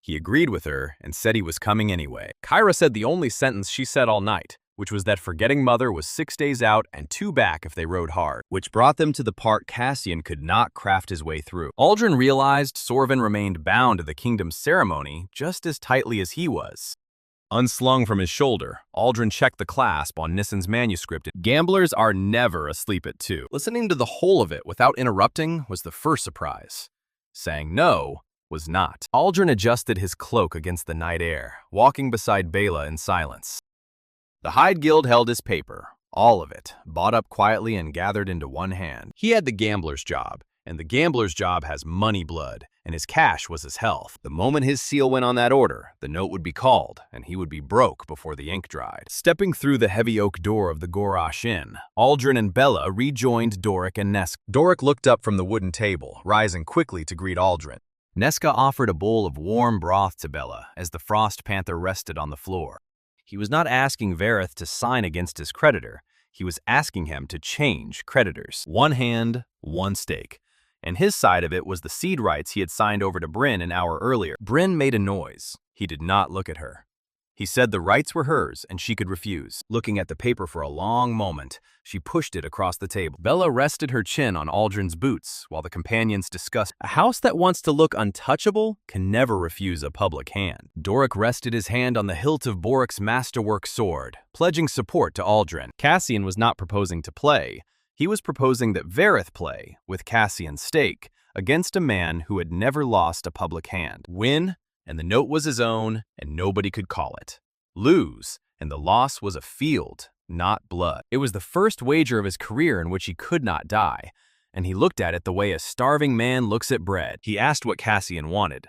He agreed with her and said he was coming anyway. Kyra said the only sentence she said all night, which was that forgetting mother was 6 days out and 2 back if they rode hard, which brought them to the part Cassian could not craft his way through. Aldrin realized Sorvin remained bound to the kingdom's ceremony just as tightly as he was. Unslung from his shoulder, Aldrin checked the clasp on Nissen's manuscript. Gamblers are never asleep at 2. Listening to the whole of it without interrupting was the first surprise. Saying no was not. Aldrin adjusted his cloak against the night air, walking beside Bela in silence. The Hide Guild held his paper, all of it, bought up quietly and gathered into one hand. He had the gambler's job, and the gambler's job has money blood, and his cash was his health. The moment his seal went on that order, the note would be called, and he would be broke before the ink dried. Stepping through the heavy oak door of the Gorash Inn, Aldrin and Bella rejoined Doric and Neska. Doric looked up from the wooden table, rising quickly to greet Aldrin. Neska offered a bowl of warm broth to Bella as the Frost Panther rested on the floor. He was not asking Vareth to sign against his creditor. He was asking him to change creditors. One hand, one stake. And his side of it was the seed rights he had signed over to Bryn an hour earlier. Bryn made a noise. He did not look at her. He said the rights were hers and she could refuse. Looking at the paper for a long moment, she pushed it across the table. Bella rested her chin on Aldrin's boots while the companions discussed. A house that wants to look untouchable can never refuse a public hand. Doric rested his hand on the hilt of Boric's masterwork sword, pledging support to Aldrin. Cassian was not proposing to play. He was proposing that Vareth play, with Cassian's stake, against a man who had never lost a public hand. Win, and the note was his own, and nobody could call it. Lose, and the loss was a field, not blood. It was the first wager of his career in which he could not die, and he looked at it the way a starving man looks at bread. He asked what Cassian wanted.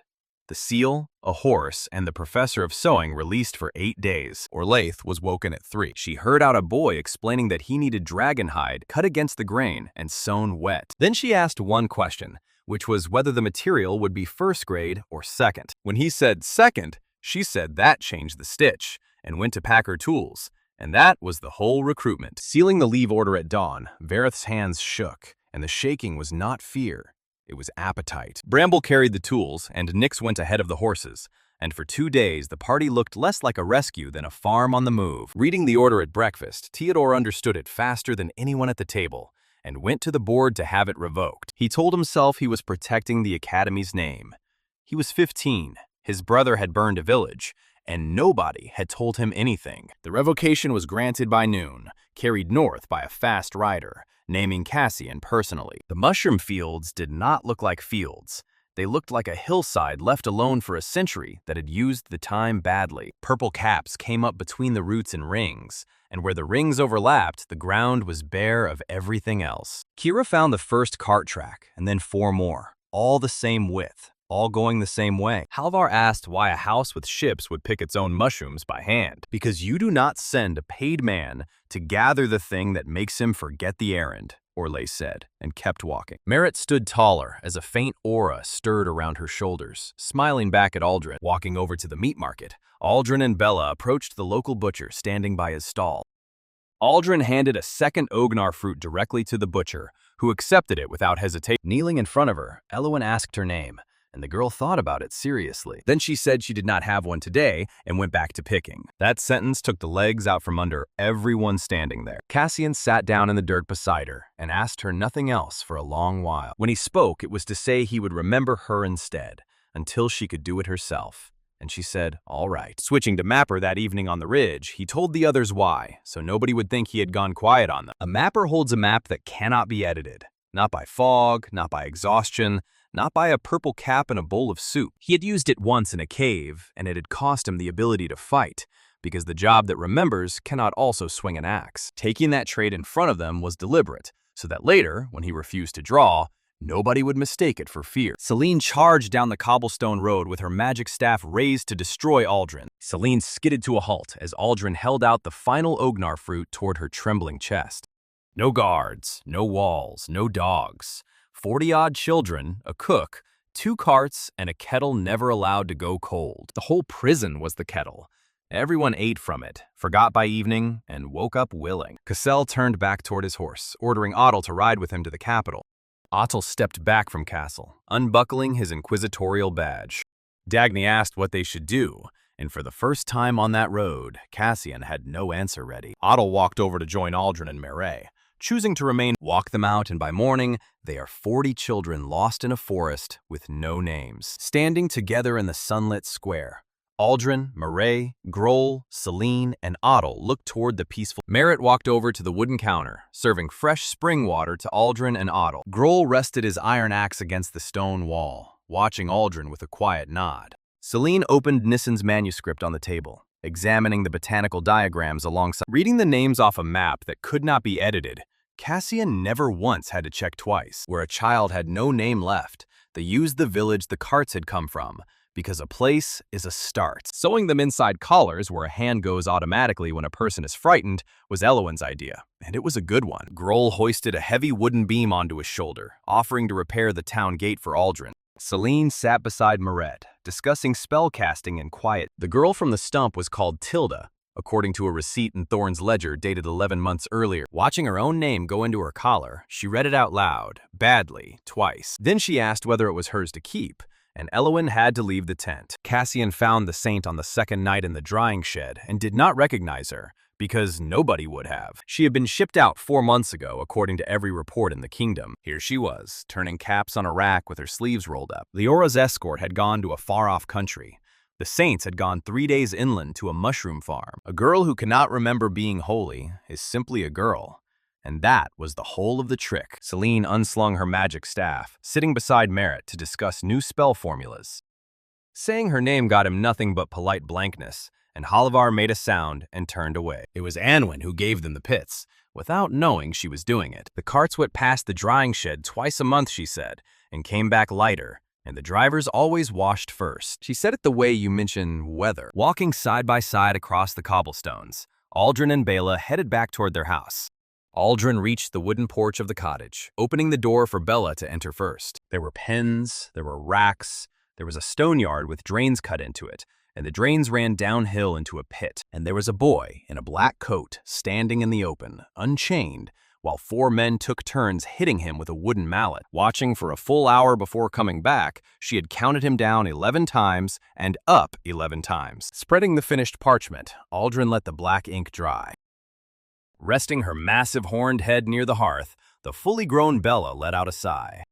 The seal, a horse, and the professor of sewing released for 8 days. Orlaith was woken at 3. She heard out a boy explaining that he needed dragon hide cut against the grain and sewn wet. Then she asked one question, which was whether the material would be 1st grade or 2nd. When he said 2nd, she said that changed the stitch and went to pack her tools. And that was the whole recruitment. Sealing the leave order at dawn, Vareth's hands shook, and the shaking was not fear. It was appetite. Bramble carried the tools, and Nyx went ahead of the horses, and for 2 days the party looked less like a rescue than a farm on the move. Reading the order at breakfast, Theodore understood it faster than anyone at the table, and went to the board to have it revoked. He told himself he was protecting the Academy's name. He was 15, his brother had burned a village, and nobody had told him anything. The revocation was granted by noon, carried north by a fast rider, naming Cassian personally. The mushroom fields did not look like fields. They looked like a hillside left alone for a century that had used the time badly. Purple caps came up between the roots and rings, and where the rings overlapped, the ground was bare of everything else. Kira found the first cart track, and then 4 more, all the same width, all going the same way. Halvar asked why a house with ships would pick its own mushrooms by hand. Because you do not send a paid man to gather the thing that makes him forget the errand, Orlais said, and kept walking. Merit stood taller as a faint aura stirred around her shoulders, smiling back at Aldrin. Walking over to the meat market, Aldrin and Bella approached the local butcher standing by his stall. Aldrin handed a second Ognar fruit directly to the butcher, who accepted it without hesitation. Kneeling in front of her, Elowen asked her name, and the girl thought about it seriously. Then she said she did not have one today and went back to picking. That sentence took the legs out from under everyone standing there. Cassian sat down in the dirt beside her and asked her nothing else for a long while. When he spoke, it was to say he would remember her instead, until she could do it herself. And she said, all right. Switching to Mapper that evening on the ridge, he told the others why, so nobody would think he had gone quiet on them. A mapper holds a map that cannot be edited. Not by fog, not by exhaustion, not by a purple cap and a bowl of soup. He had used it once in a cave, and it had cost him the ability to fight, because the job that remembers cannot also swing an axe. Taking that trait in front of them was deliberate, so that later, when he refused to draw, nobody would mistake it for fear. Celine charged down the cobblestone road with her magic staff raised to destroy Aldrin. Celine skidded to a halt as Aldrin held out the final Ognar fruit toward her trembling chest. No guards, no walls, no dogs. 40-odd children, a cook, 2 carts, and a kettle never allowed to go cold. The whole prison was the kettle. Everyone ate from it, forgot by evening, and woke up willing. Cassel turned back toward his horse, ordering Otto to ride with him to the capital. Otto stepped back from Castle, unbuckling his inquisitorial badge. Dagny asked what they should do, and for the first time on that road, Cassian had no answer ready. Otto walked over to join Aldrin and Meret, choosing to remain. Walk them out, and by morning, they are 40 children lost in a forest with no names, standing together in the sunlit square. Aldrin, Meret, Grohl, Celine, and Otto looked toward the peaceful. Merritt walked over to the wooden counter, serving fresh spring water to Aldrin and Otto. Grohl rested his iron axe against the stone wall, watching Aldrin with a quiet nod. Celine opened Nissen's manuscript on the table, examining the botanical diagrams alongside. Reading the names off a map that could not be edited, Cassian never once had to check twice. Where a child had no name left, they used the village the carts had come from, because a place is a start. Sewing them inside collars where a hand goes automatically when a person is frightened was Elowen's idea, and it was a good one. Grohl hoisted a heavy wooden beam onto his shoulder, offering to repair the town gate for Aldrin. Celine sat beside Meret, discussing spell casting and quiet. The girl from the stump was called Tilda, according to a receipt in Thorne's ledger dated 11 months earlier. Watching her own name go into her collar, she read it out loud, badly, twice. Then she asked whether it was hers to keep, and Elowen had to leave the tent. Cassian found the saint on the second night in the drying shed and did not recognize her, because nobody would have. She had been shipped out 4 months ago, according to every report in the kingdom. Here she was, turning caps on a rack with her sleeves rolled up. Leora's escort had gone to a far-off country. The saints had gone 3 days inland to a mushroom farm. A girl who cannot remember being holy is simply a girl. And that was the whole of the trick. Celine unslung her magic staff, sitting beside Merritt to discuss new spell formulas. Saying her name got him nothing but polite blankness, and Halvar made a sound and turned away. It was Anwin who gave them the pits, without knowing she was doing it. The carts went past the drying shed twice a month, she said, and came back lighter, and the drivers always washed first. She said it the way you mention weather. Walking side by side across the cobblestones, Aldrin and Bela headed back toward their house. Aldrin reached the wooden porch of the cottage, opening the door for Bella to enter first. There were pens, there were racks, there was a stone yard with drains cut into it, and the drains ran downhill into a pit. And there was a boy in a black coat standing in the open, unchained, while 4 men took turns hitting him with a wooden mallet. Watching for a full hour before coming back, she had counted him down 11 times and up 11 times. Spreading the finished parchment, Aldrin let the black ink dry. Resting her massive horned head near the hearth, the fully grown Bella let out a sigh.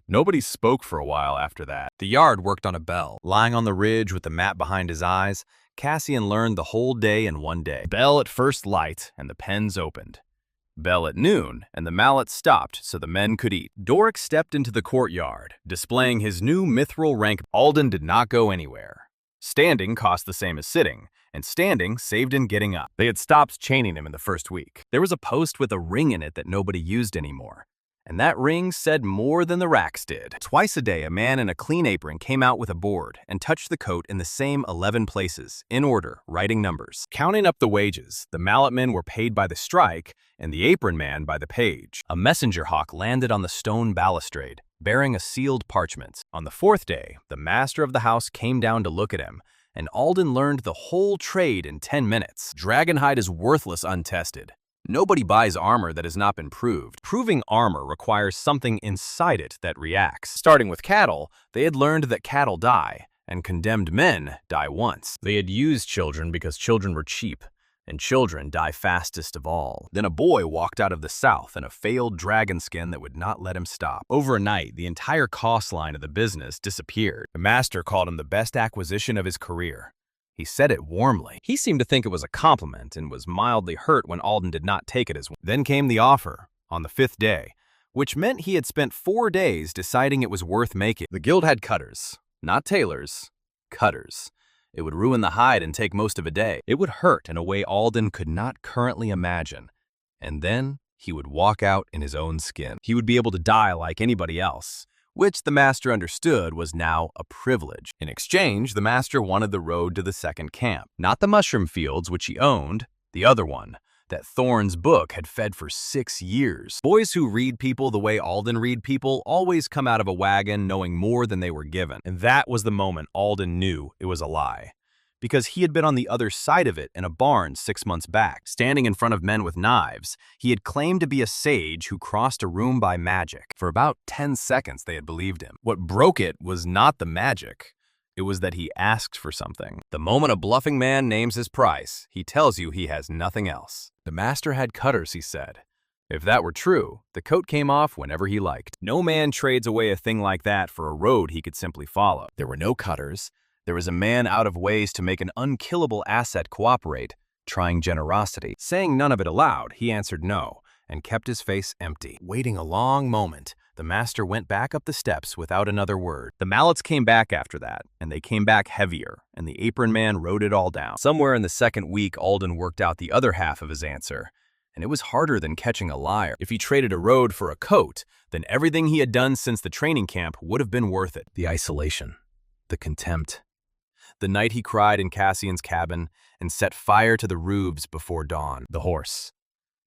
Nobody spoke for a while after that. The yard worked on a bell. Lying on the ridge with the map behind his eyes, Cassian learned the whole day in one day. Bell at first light, and the pens opened. Bell at noon, and the mallet stopped so the men could eat. Doric stepped into the courtyard, displaying his new mithril rank. Alden did not go anywhere. Standing cost the same as sitting, and standing saved in getting up. They had stopped chaining him in the first week. There was a post with a ring in it that nobody used anymore. And that ring said more than the racks did. Twice a day, a man in a clean apron came out with a board and touched the coat in the same 11 places, in order, writing numbers. Counting up the wages, the mallet men were paid by the strike, and the apron man by the page. A messenger hawk landed on the stone balustrade, bearing a sealed parchment. On the fourth day, the master of the house came down to look at him, and Alden learned the whole trade in 10 minutes. Dragonhide is worthless untested. Nobody buys armor that has not been proved. Proving armor requires something inside it that reacts. Starting with cattle, they had learned that cattle die, and condemned men die once. They had used children because children were cheap, and children die fastest of all. Then a boy walked out of the south in a failed dragon skin that would not let him stop. Overnight, the entire cost line of the business disappeared. The master called him the best acquisition of his career. He said it warmly. He seemed to think it was a compliment and was mildly hurt when Alden did not take it as one. Then came the offer, on the 5th day, which meant he had spent 4 days deciding it was worth making. The guild had cutters, not tailors, cutters. It would ruin the hide and take most of a day. It would hurt in a way Alden could not currently imagine. And then he would walk out in his own skin. He would be able to die like anybody else, which the master understood was now a privilege. In exchange, the master wanted the road to the second camp, not the mushroom fields which he owned, the other one, that Thorne's book had fed for 6 years. Boys who read people the way Alden read people always come out of a wagon knowing more than they were given. And that was the moment Alden knew it was a lie. Because he had been on the other side of it in a barn 6 months back. Standing in front of men with knives, he had claimed to be a sage who crossed a room by magic. For about 10 seconds, they had believed him. What broke it was not the magic. It was that he asked for something. The moment a bluffing man names his price, he tells you he has nothing else. The master had cutters, he said. If that were true, the coat came off whenever he liked. No man trades away a thing like that for a road he could simply follow. There were no cutters. There was a man out of ways to make an unkillable asset cooperate, trying generosity. Saying none of it aloud, he answered no, and kept his face empty. Waiting a long moment, the master went back up the steps without another word. The mallets came back after that, and they came back heavier, and the apron man wrote it all down. Somewhere in the second week, Alden worked out the other half of his answer, and it was harder than catching a liar. If he traded a road for a coat, then everything he had done since the training camp would have been worth it. The isolation, the contempt. The night he cried in Cassian's cabin and set fire to the roofs before dawn. The horse.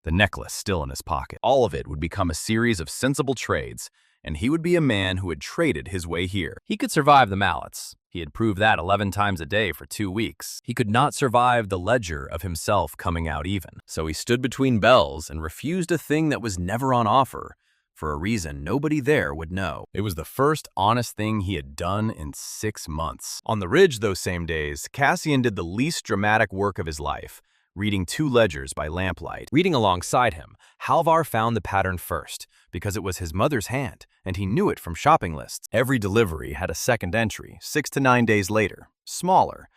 The necklace still in his pocket. All of it would become a series of sensible trades, and he would be a man who had traded his way here. He could survive the mallets. He had proved that 11 times a day for 2 weeks. He could not survive the ledger of himself coming out even. So he stood between bells and refused a thing that was never on offer, for a reason nobody there would know. It was the first honest thing he had done in 6 months. On the ridge those same days, Cassian did the least dramatic work of his life, reading 2 ledgers by lamplight. Reading alongside him, Halvar found the pattern first, because it was his mother's hand, and he knew it from shopping lists. Every delivery had a second entry, 6 to 9 days later, smaller,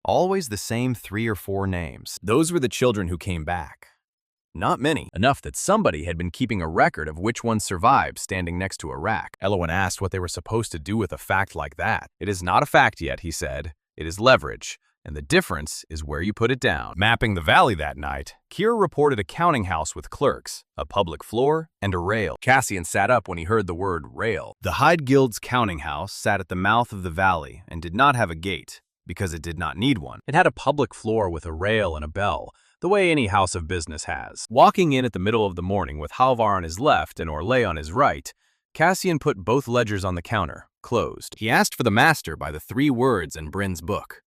always the same 3 or 4 names. Those were the children who came back. Not many, enough that somebody had been keeping a record of which ones survived standing next to a rack. Elowen asked what they were supposed to do with a fact like that. It is not a fact yet, he said. It is leverage, and the difference is where you put it down. Mapping the valley that night, Kira reported a counting house with clerks, a public floor, and a rail. Cassian sat up when he heard the word rail. The Hide Guild's counting house sat at the mouth of the valley and did not have a gate, because it did not need one. It had a public floor with a rail and a bell, the way any house of business has. Walking in at the middle of the morning with Halvar on his left and Orlais on his right, Cassian put both ledgers on the counter, closed. He asked for the master by the 3 words in Bryn's book.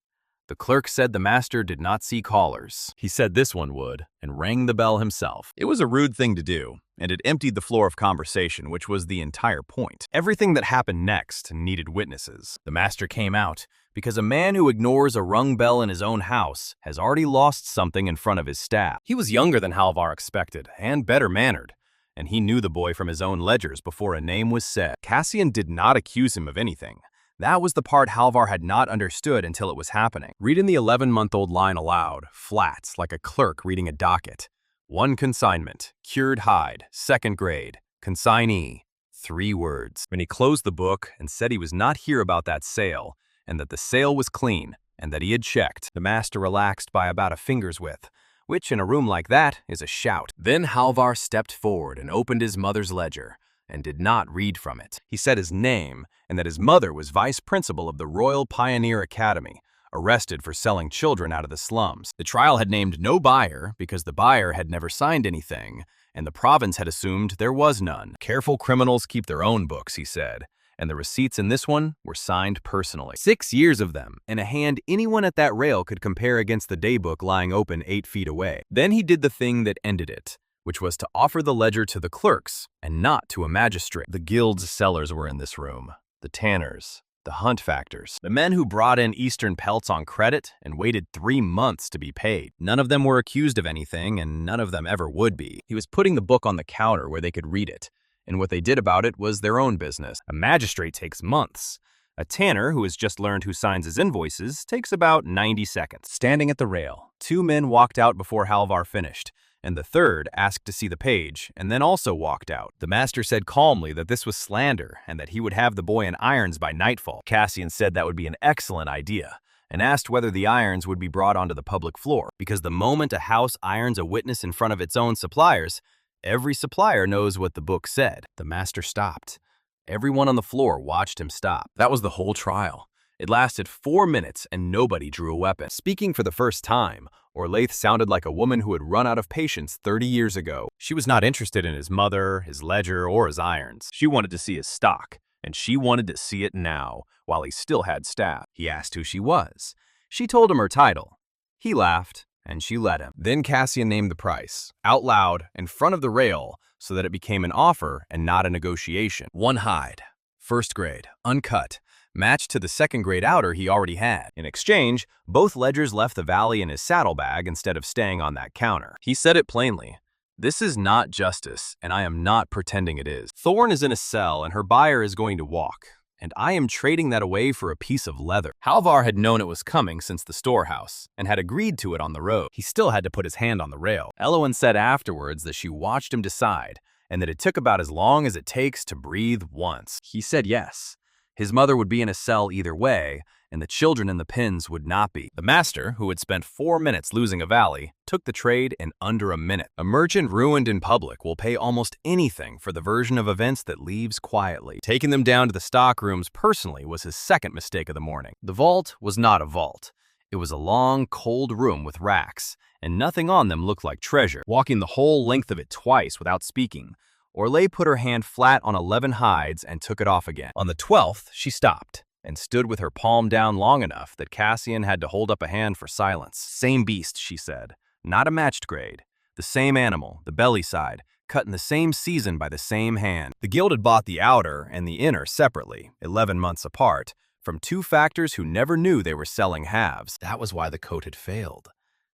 The clerk said the master did not see callers. He said this one would, and rang the bell himself. It was a rude thing to do, and it emptied the floor of conversation, which was the entire point. Everything that happened next needed witnesses. The master came out, because a man who ignores a rung bell in his own house has already lost something in front of his staff. He was younger than Halvar expected, and better mannered, and he knew the boy from his own ledgers before a name was said. Cassian did not accuse him of anything. That was the part Halvar had not understood until it was happening. Reading the 11-month-old line aloud, flat, like a clerk reading a docket, One consignment, cured hide, second grade, consignee, 3 words. When he closed the book and said he was not here about that sale, and that the sale was clean, and that he had checked, the master relaxed by about a finger's width, which in a room like that is a shout. Then Halvar stepped forward and opened his mother's ledger, and did not read from it. He said his name, and that his mother was vice principal of the Royal Pioneer Academy, arrested for selling children out of the slums. The trial had named no buyer because the buyer had never signed anything, and the province had assumed there was none. Careful criminals keep their own books, he said, and the receipts in this one were signed personally. 6 years of them, in a hand anyone at that rail could compare against the daybook lying open 8 feet away. Then he did the thing that ended it, which was to offer the ledger to the clerks and not to a magistrate. The guild's sellers were in this room, the tanners, the hunt factors, the men who brought in Eastern pelts on credit and waited 3 months to be paid. None of them were accused of anything, and none of them ever would be. He was putting the book on the counter where they could read it, and what they did about it was their own business. A magistrate takes months. A tanner who has just learned who signs his invoices takes about 90 seconds. Standing at the rail, 2 men walked out before Halvar finished, and the third asked to see the page, and then also walked out. The master said calmly that this was slander, and that he would have the boy in irons by nightfall. Cassian said that would be an excellent idea, and asked whether the irons would be brought onto the public floor, because the moment a house irons a witness in front of its own suppliers, every supplier knows what the book said. The master stopped. Everyone on the floor watched him stop. That was the whole trial. It lasted 4 minutes, and nobody drew a weapon. Speaking for the first time, Orlaith sounded like a woman who had run out of patience 30 years ago. She was not interested in his mother, his ledger, or his irons. She wanted to see his stock, and she wanted to see it now, while he still had staff. He asked who she was. She told him her title. He laughed, and she let him. Then Cassian named the price, out loud, in front of the rail, so that it became an offer and not a negotiation. 1 hide, first grade, uncut, matched to the second grade outer he already had. In exchange, both ledgers left the valley in his saddlebag instead of staying on that counter. He said it plainly. This is not justice, and I am not pretending it is. Thorn is in a cell, and her buyer is going to walk, and I am trading that away for a piece of leather. Halvar had known it was coming since the storehouse, and had agreed to it on the road. He still had to put his hand on the rail. Elowen said afterwards that she watched him decide, and that it took about as long as it takes to breathe once. He said yes. His mother would be in a cell either way, and the children in the pens would not be. The master, who had spent 4 minutes losing a valley, took the trade in under a minute. A merchant ruined in public will pay almost anything for the version of events that leaves quietly. Taking them down to the stock rooms personally was his second mistake of the morning. The vault was not a vault. It was a long, cold room with racks, and nothing on them looked like treasure. Walking the whole length of it twice without speaking, Orlaith put her hand flat on 11 hides and took it off again. On the 12th, she stopped and stood with her palm down long enough that Cassian had to hold up a hand for silence. Same beast, she said. Not a matched grade. The same animal, the belly side, cut in the same season by the same hand. The guild had bought the outer and the inner separately, 11 months apart, from 2 factors who never knew they were selling halves. That was why the coat had failed.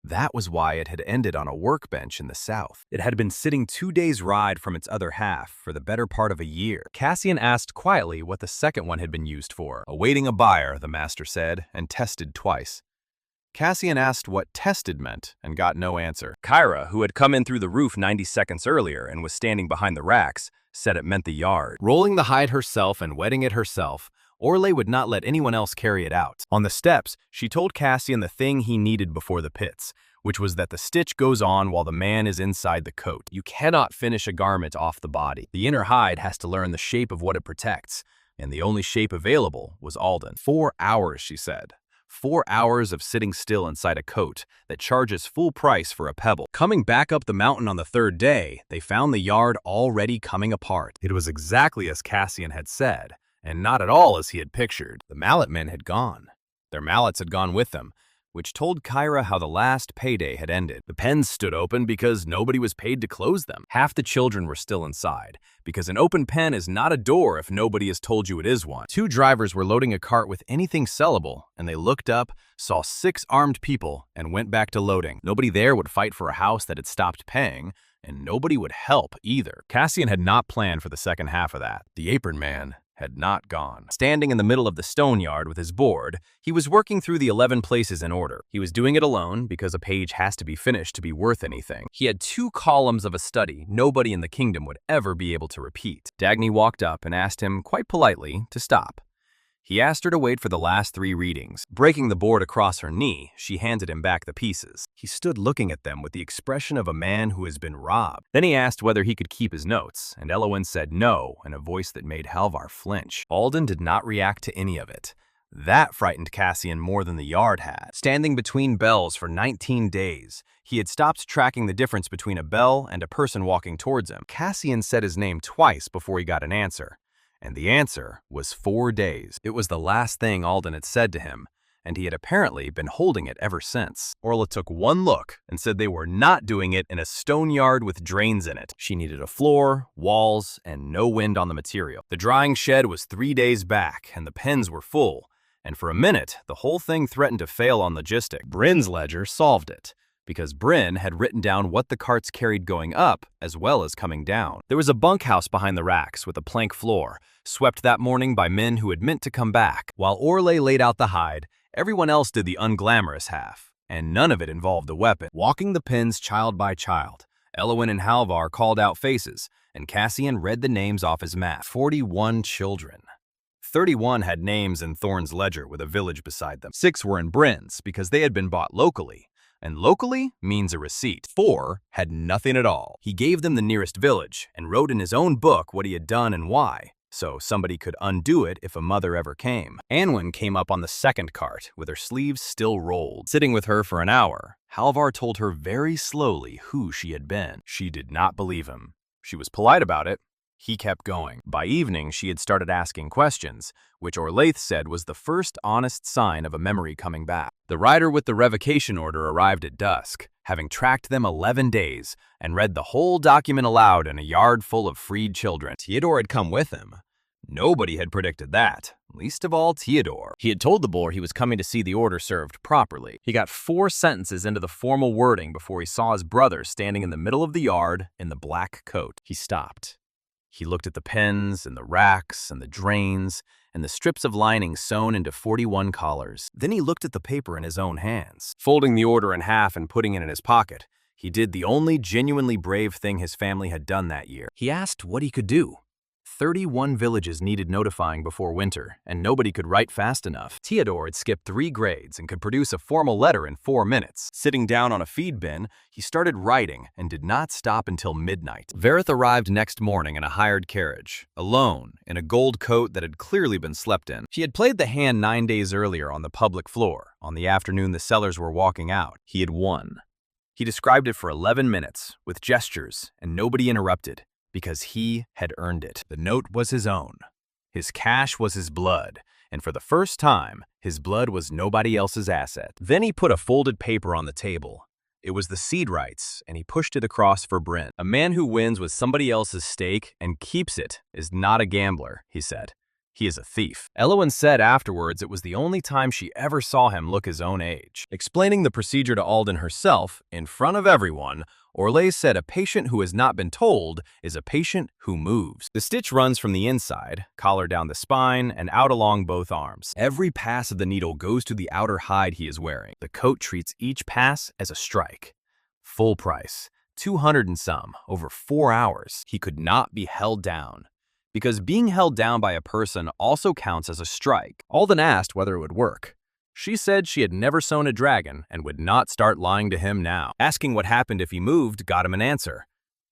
That was why it had ended on a workbench in the south. It had been sitting 2 days' ride from its other half for the better part of a year. Cassian asked quietly what the second one had been used for. Awaiting a buyer, the master said, and tested twice. Cassian asked what tested meant and got no answer. Kyra, who had come in through the roof 90 seconds earlier and was standing behind the racks, said it meant the yard. Rolling the hide herself and wetting it herself, Orlaith would not let anyone else carry it out. On the steps, she told Cassian the thing he needed before the pits, which was that the stitch goes on while the man is inside the coat. You cannot finish a garment off the body. The inner hide has to learn the shape of what it protects, and the only shape available was Alden. 4 hours, she said. 4 hours of sitting still inside a coat that charges full price for a pebble. Coming back up the mountain on the 3rd day, they found the yard already coming apart. It was exactly as Cassian had said, and not at all as he had pictured. The mallet men had gone. Their mallets had gone with them, which told Kyra how the last payday had ended. The pens stood open because nobody was paid to close them. Half the children were still inside, because an open pen is not a door if nobody has told you it is one. 2 drivers were loading a cart with anything sellable, and they looked up, saw 6 armed people, and went back to loading. Nobody there would fight for a house that had stopped paying, and nobody would help either. Cassian had not planned for the second half of that. The apron man had not gone. Standing in the middle of the stone yard with his board, he was working through the 11 places in order. He was doing it alone because a page has to be finished to be worth anything. He had 2 columns of a study nobody in the kingdom would ever be able to repeat. Dagny walked up and asked him quite politely to stop. He asked her to wait for the last 3 readings. Breaking the board across her knee, she handed him back the pieces. He stood looking at them with the expression of a man who has been robbed. Then he asked whether he could keep his notes, and Elowen said no in a voice that made Halvar flinch. Alden did not react to any of it. That frightened Cassian more than the yard had. Standing between bells for 19 days, he had stopped tracking the difference between a bell and a person walking towards him. Cassian said his name twice before he got an answer. And the answer was 4 days. It was the last thing Alden had said to him, and he had apparently been holding it ever since. Orla took one look and said they were not doing it in a stone yard with drains in it. She needed a floor, walls, and no wind on the material. The drying shed was 3 days back, and the pens were full, and for a minute, the whole thing threatened to fail on logistic. Bryn's ledger solved it, because Bryn had written down what the carts carried going up as well as coming down. There was a bunkhouse behind the racks with a plank floor, swept that morning by men who had meant to come back. While Orle laid out the hide, everyone else did the unglamorous half, and none of it involved a weapon. Walking the pins child by child, Elowen and Halvar called out faces, and Cassian read the names off his map. 41 children. 31 had names in Thorn's ledger with a village beside them. 6 were in Bryn's because they had been bought locally. And locally means a receipt. 4 had nothing at all. He gave them the nearest village and wrote in his own book what he had done and why, so somebody could undo it if a mother ever came. Anwen came up on the second cart with her sleeves still rolled. Sitting with her for an hour, Halvar told her very slowly who she had been. She did not believe him. She was polite about it. He kept going. By evening, she had started asking questions, which Orlaith said was the first honest sign of a memory coming back. The rider with the revocation order arrived at dusk, having tracked them 11 days, and read the whole document aloud in a yard full of freed children. Theodore had come with him. Nobody had predicted that, least of all Theodore. He had told the boar he was coming to see the order served properly. He got 4 sentences into the formal wording before he saw his brother standing in the middle of the yard in the black coat. He stopped. He looked at the pens and the racks and the drains and the strips of lining sewn into 41 collars. Then he looked at the paper in his own hands. Folding the order in half and putting it in his pocket, he did the only genuinely brave thing his family had done that year. He asked what he could do. 31 villages needed notifying before winter, and nobody could write fast enough. Theodore had skipped 3 grades and could produce a formal letter in 4 minutes. Sitting down on a feed bin, he started writing and did not stop until midnight. Vareth arrived next morning in a hired carriage, alone, in a gold coat that had clearly been slept in. She had played the hand 9 days earlier on the public floor, on the afternoon the sellers were walking out. He had won. He described it for 11 minutes, with gestures, and nobody interrupted. Because he had earned it. The note was his own. His cash was his blood, and for the first time, his blood was nobody else's asset. Then he put a folded paper on the table. It was the seed rights, and he pushed it across for Bryn. A man who wins with somebody else's stake and keeps it is not a gambler, he said. He is a thief. Elowen said afterwards it was the only time she ever saw him look his own age. Explaining the procedure to Alden herself, in front of everyone, Orlais said a patient who has not been told is a patient who moves. The stitch runs from the inside, collar down the spine, and out along both arms. Every pass of the needle goes to the outer hide he is wearing. The coat treats each pass as a strike. Full price, 200 and some, over 4 hours. He could not be held down. Because being held down by a person also counts as a strike. Alden asked whether it would work. She said she had never sewn a dragon and would not start lying to him now. Asking what happened if he moved got him an answer.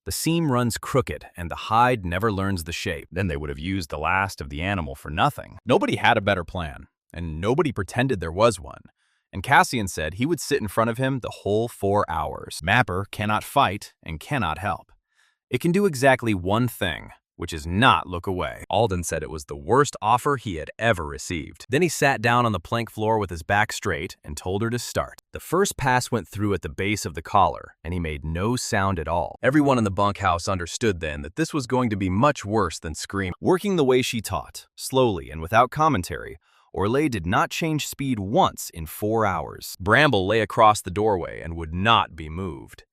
The seam runs crooked and the hide never learns the shape. Then they would have used the last of the animal for nothing. Nobody had a better plan, and nobody pretended there was one. And Cassian said he would sit in front of him the whole 4 hours. Mapper cannot fight and cannot help. It can do exactly one thing, which is not look away. Alden said it was the worst offer he had ever received. Then he sat down on the plank floor with his back straight and told her to start. The first pass went through at the base of the collar, and he made no sound at all. Everyone in the bunkhouse understood then that this was going to be much worse than scream. Working the way she taught, slowly and without commentary, Orlais did not change speed once in 4 hours. Bramble lay across the doorway and would not be moved.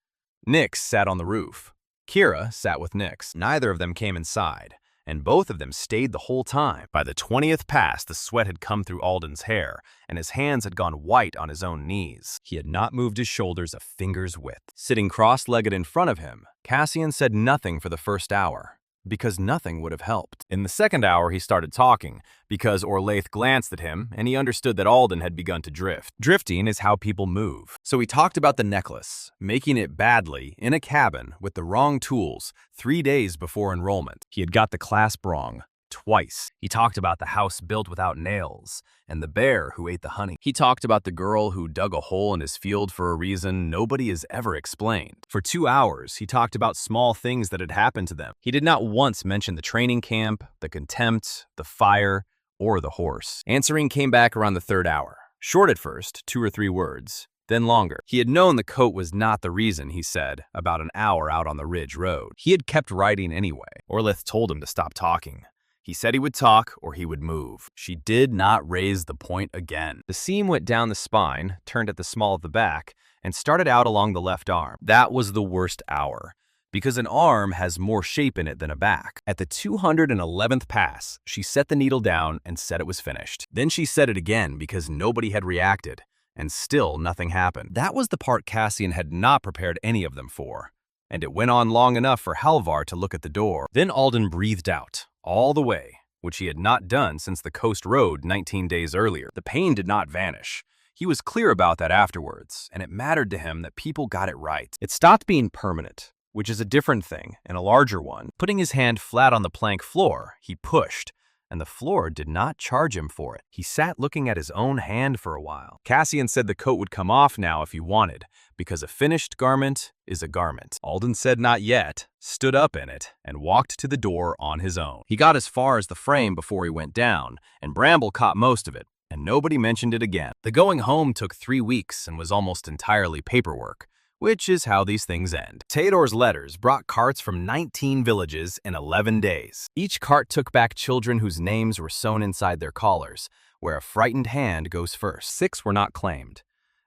Nyx sat on the roof. Kira sat with Nyx. Neither of them came inside, and both of them stayed the whole time. By the 20th pass, the sweat had come through Alden's hair, and his hands had gone white on his own knees. He had not moved his shoulders a finger's width. Sitting cross-legged in front of him, Cassian said nothing for the first hour, because nothing would have helped. In the second hour, he started talking, because Orlaith glanced at him, and he understood that Alden had begun to drift. Drifting is how people move. So he talked about the necklace, making it badly, in a cabin, with the wrong tools, 3 days before enrollment. He had got the clasp wrong. Twice. He talked about the house built without nails, and the bear who ate the honey. He talked about the girl who dug a hole in his field for a reason nobody has ever explained. For 2 hours, he talked about small things that had happened to them. He did not once mention the training camp, the contempt, the fire, or the horse. Answering came back around the 3rd hour. Short at first, 2 or 3 words, then longer. He had known the coat was not the reason, he said, about an hour out on the Ridge Road. He had kept writing anyway. Orlaith told him to stop talking. He said he would talk or he would move. She did not raise the point again. The seam went down the spine, turned at the small of the back, and started out along the left arm. That was the worst hour, because an arm has more shape in it than a back. At the 211th pass, she set the needle down and said it was finished. Then she said it again because nobody had reacted, and still nothing happened. That was the part Cassian had not prepared any of them for, and it went on long enough for Halvar to look at the door. Then Alden breathed out, all the way, which he had not done since the coast road 19 days earlier. The pain did not vanish. He was clear about that afterwards, and it mattered to him that people got it right. It stopped being permanent, which is a different thing and a larger one. Putting his hand flat on the plank floor, he pushed, and the floor did not charge him for it. He sat looking at his own hand for a while. Cassian said the coat would come off now if he wanted, because a finished garment is a garment. Alden said not yet, stood up in it, and walked to the door on his own. He got as far as the frame before he went down, and Bramble caught most of it, and nobody mentioned it again. The going home took 3 weeks and was almost entirely paperwork, which is how these things end. Theodore's letters brought carts from 19 villages in 11 days. Each cart took back children whose names were sewn inside their collars, where a frightened hand goes first. 6 were not claimed.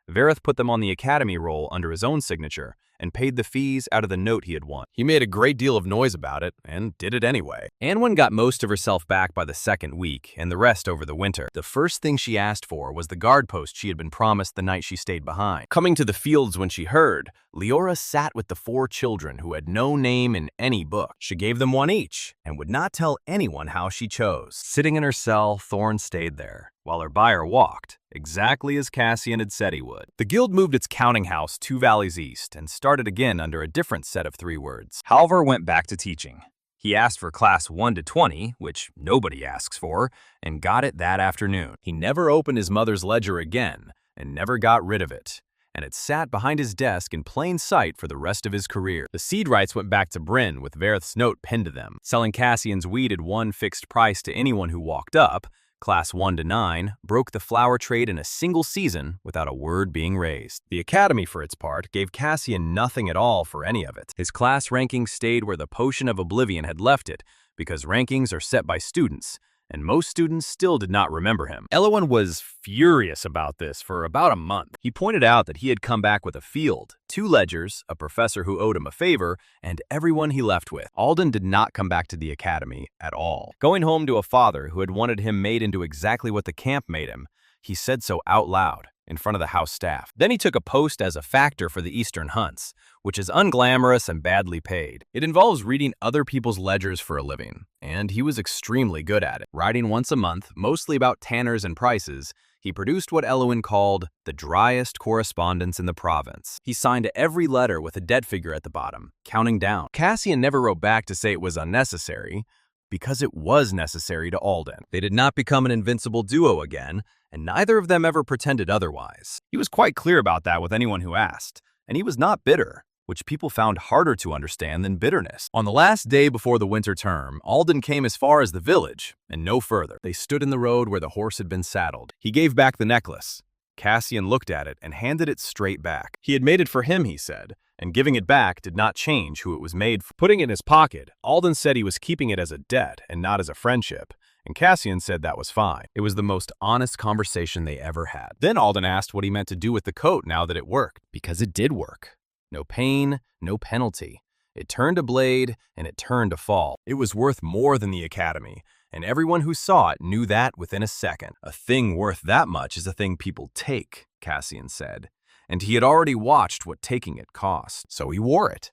Vareth put them on the academy roll under his own signature and paid the fees out of the note he had won. He made a great deal of noise about it and did it anyway. Anwen got most of herself back by the 2nd week and the rest over the winter. The first thing she asked for was the guard post she had been promised the night she stayed behind. Coming to the fields when she heard, Leora sat with the 4 children who had no name in any book. She gave them 1 each and would not tell anyone how she chose. Sitting in her cell, Thorn stayed there, while her buyer walked, exactly as Cassian had said he would. The guild moved its counting house 2 valleys east and started again under a different set of 3 words. Halvar went back to teaching. He asked for class 1 to 20, which nobody asks for, and got it that afternoon. He never opened his mother's ledger again, and never got rid of it, and it sat behind his desk in plain sight for the rest of his career. The seed rights went back to Bryn with Vareth's note pinned to them. Selling Cassian's wheat at 1 fixed price to anyone who walked up, Class 1 to 9 broke the flower trade in a single season without a word being raised. The Academy, for its part, gave Cassian nothing at all for any of it. His class ranking stayed where the Potion of Oblivion had left it, because rankings are set by students, and most students still did not remember him. Elowen was furious about this for about a month. He pointed out that he had come back with a field, 2 ledgers, a professor who owed him a favor, and everyone he left with. Alden did not come back to the academy at all. Going home to a father who had wanted him made into exactly what the camp made him, he said so out loud, in front of the house staff. Then he took a post as a factor for the Eastern Hunts, which is unglamorous and badly paid. It involves reading other people's ledgers for a living, and he was extremely good at it. Writing once a month, mostly about tanners and prices, he produced what Elowen called the driest correspondence in the province. He signed every letter with a debt figure at the bottom, counting down. Cassian never wrote back to say it was unnecessary, because it was necessary to Alden. They did not become an invincible duo again, and neither of them ever pretended otherwise. He was quite clear about that with anyone who asked, and he was not bitter, which people found harder to understand than bitterness. On the last day before the winter term, Alden came as far as the village, and no further. They stood in the road where the horse had been saddled. He gave back the necklace. Cassian looked at it and handed it straight back. He had made it for him, he said, and giving it back did not change who it was made for. Putting it in his pocket, Alden said he was keeping it as a debt and not as a friendship, and Cassian said that was fine. It was the most honest conversation they ever had. Then Alden asked what he meant to do with the coat now that it worked, because it did work. No pain, no penalty. It turned to blade, and it turned to fall. It was worth more than the academy, and everyone who saw it knew that within a second. A thing worth that much is a thing people take, Cassian said, and he had already watched what taking it cost, so he wore it.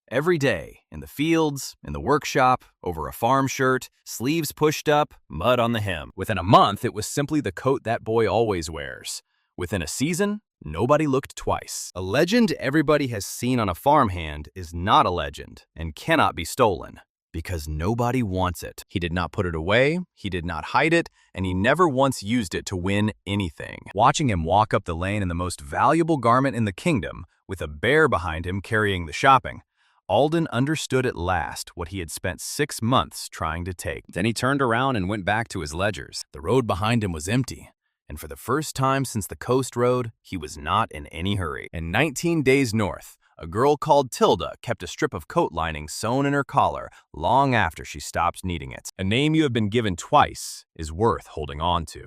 Every day, in the fields, in the workshop, over a farm shirt, sleeves pushed up, mud on the hem. Within a month, it was simply the coat that boy always wears. Within a season, nobody looked twice. A legend everybody has seen on a farmhand is not a legend and cannot be stolen, because nobody wants it. He did not put it away, he did not hide it, and he never once used it to win anything. Watching him walk up the lane in the most valuable garment in the kingdom, with a bear behind him carrying the shopping, Alden understood at last what he had spent 6 months trying to take. Then he turned around and went back to his ledgers. The road behind him was empty, and for the first time since the coast road, he was not in any hurry. In 19 days north, a girl called Tilda kept a strip of coat lining sewn in her collar long after she stopped needing it. A name you have been given twice is worth holding on to.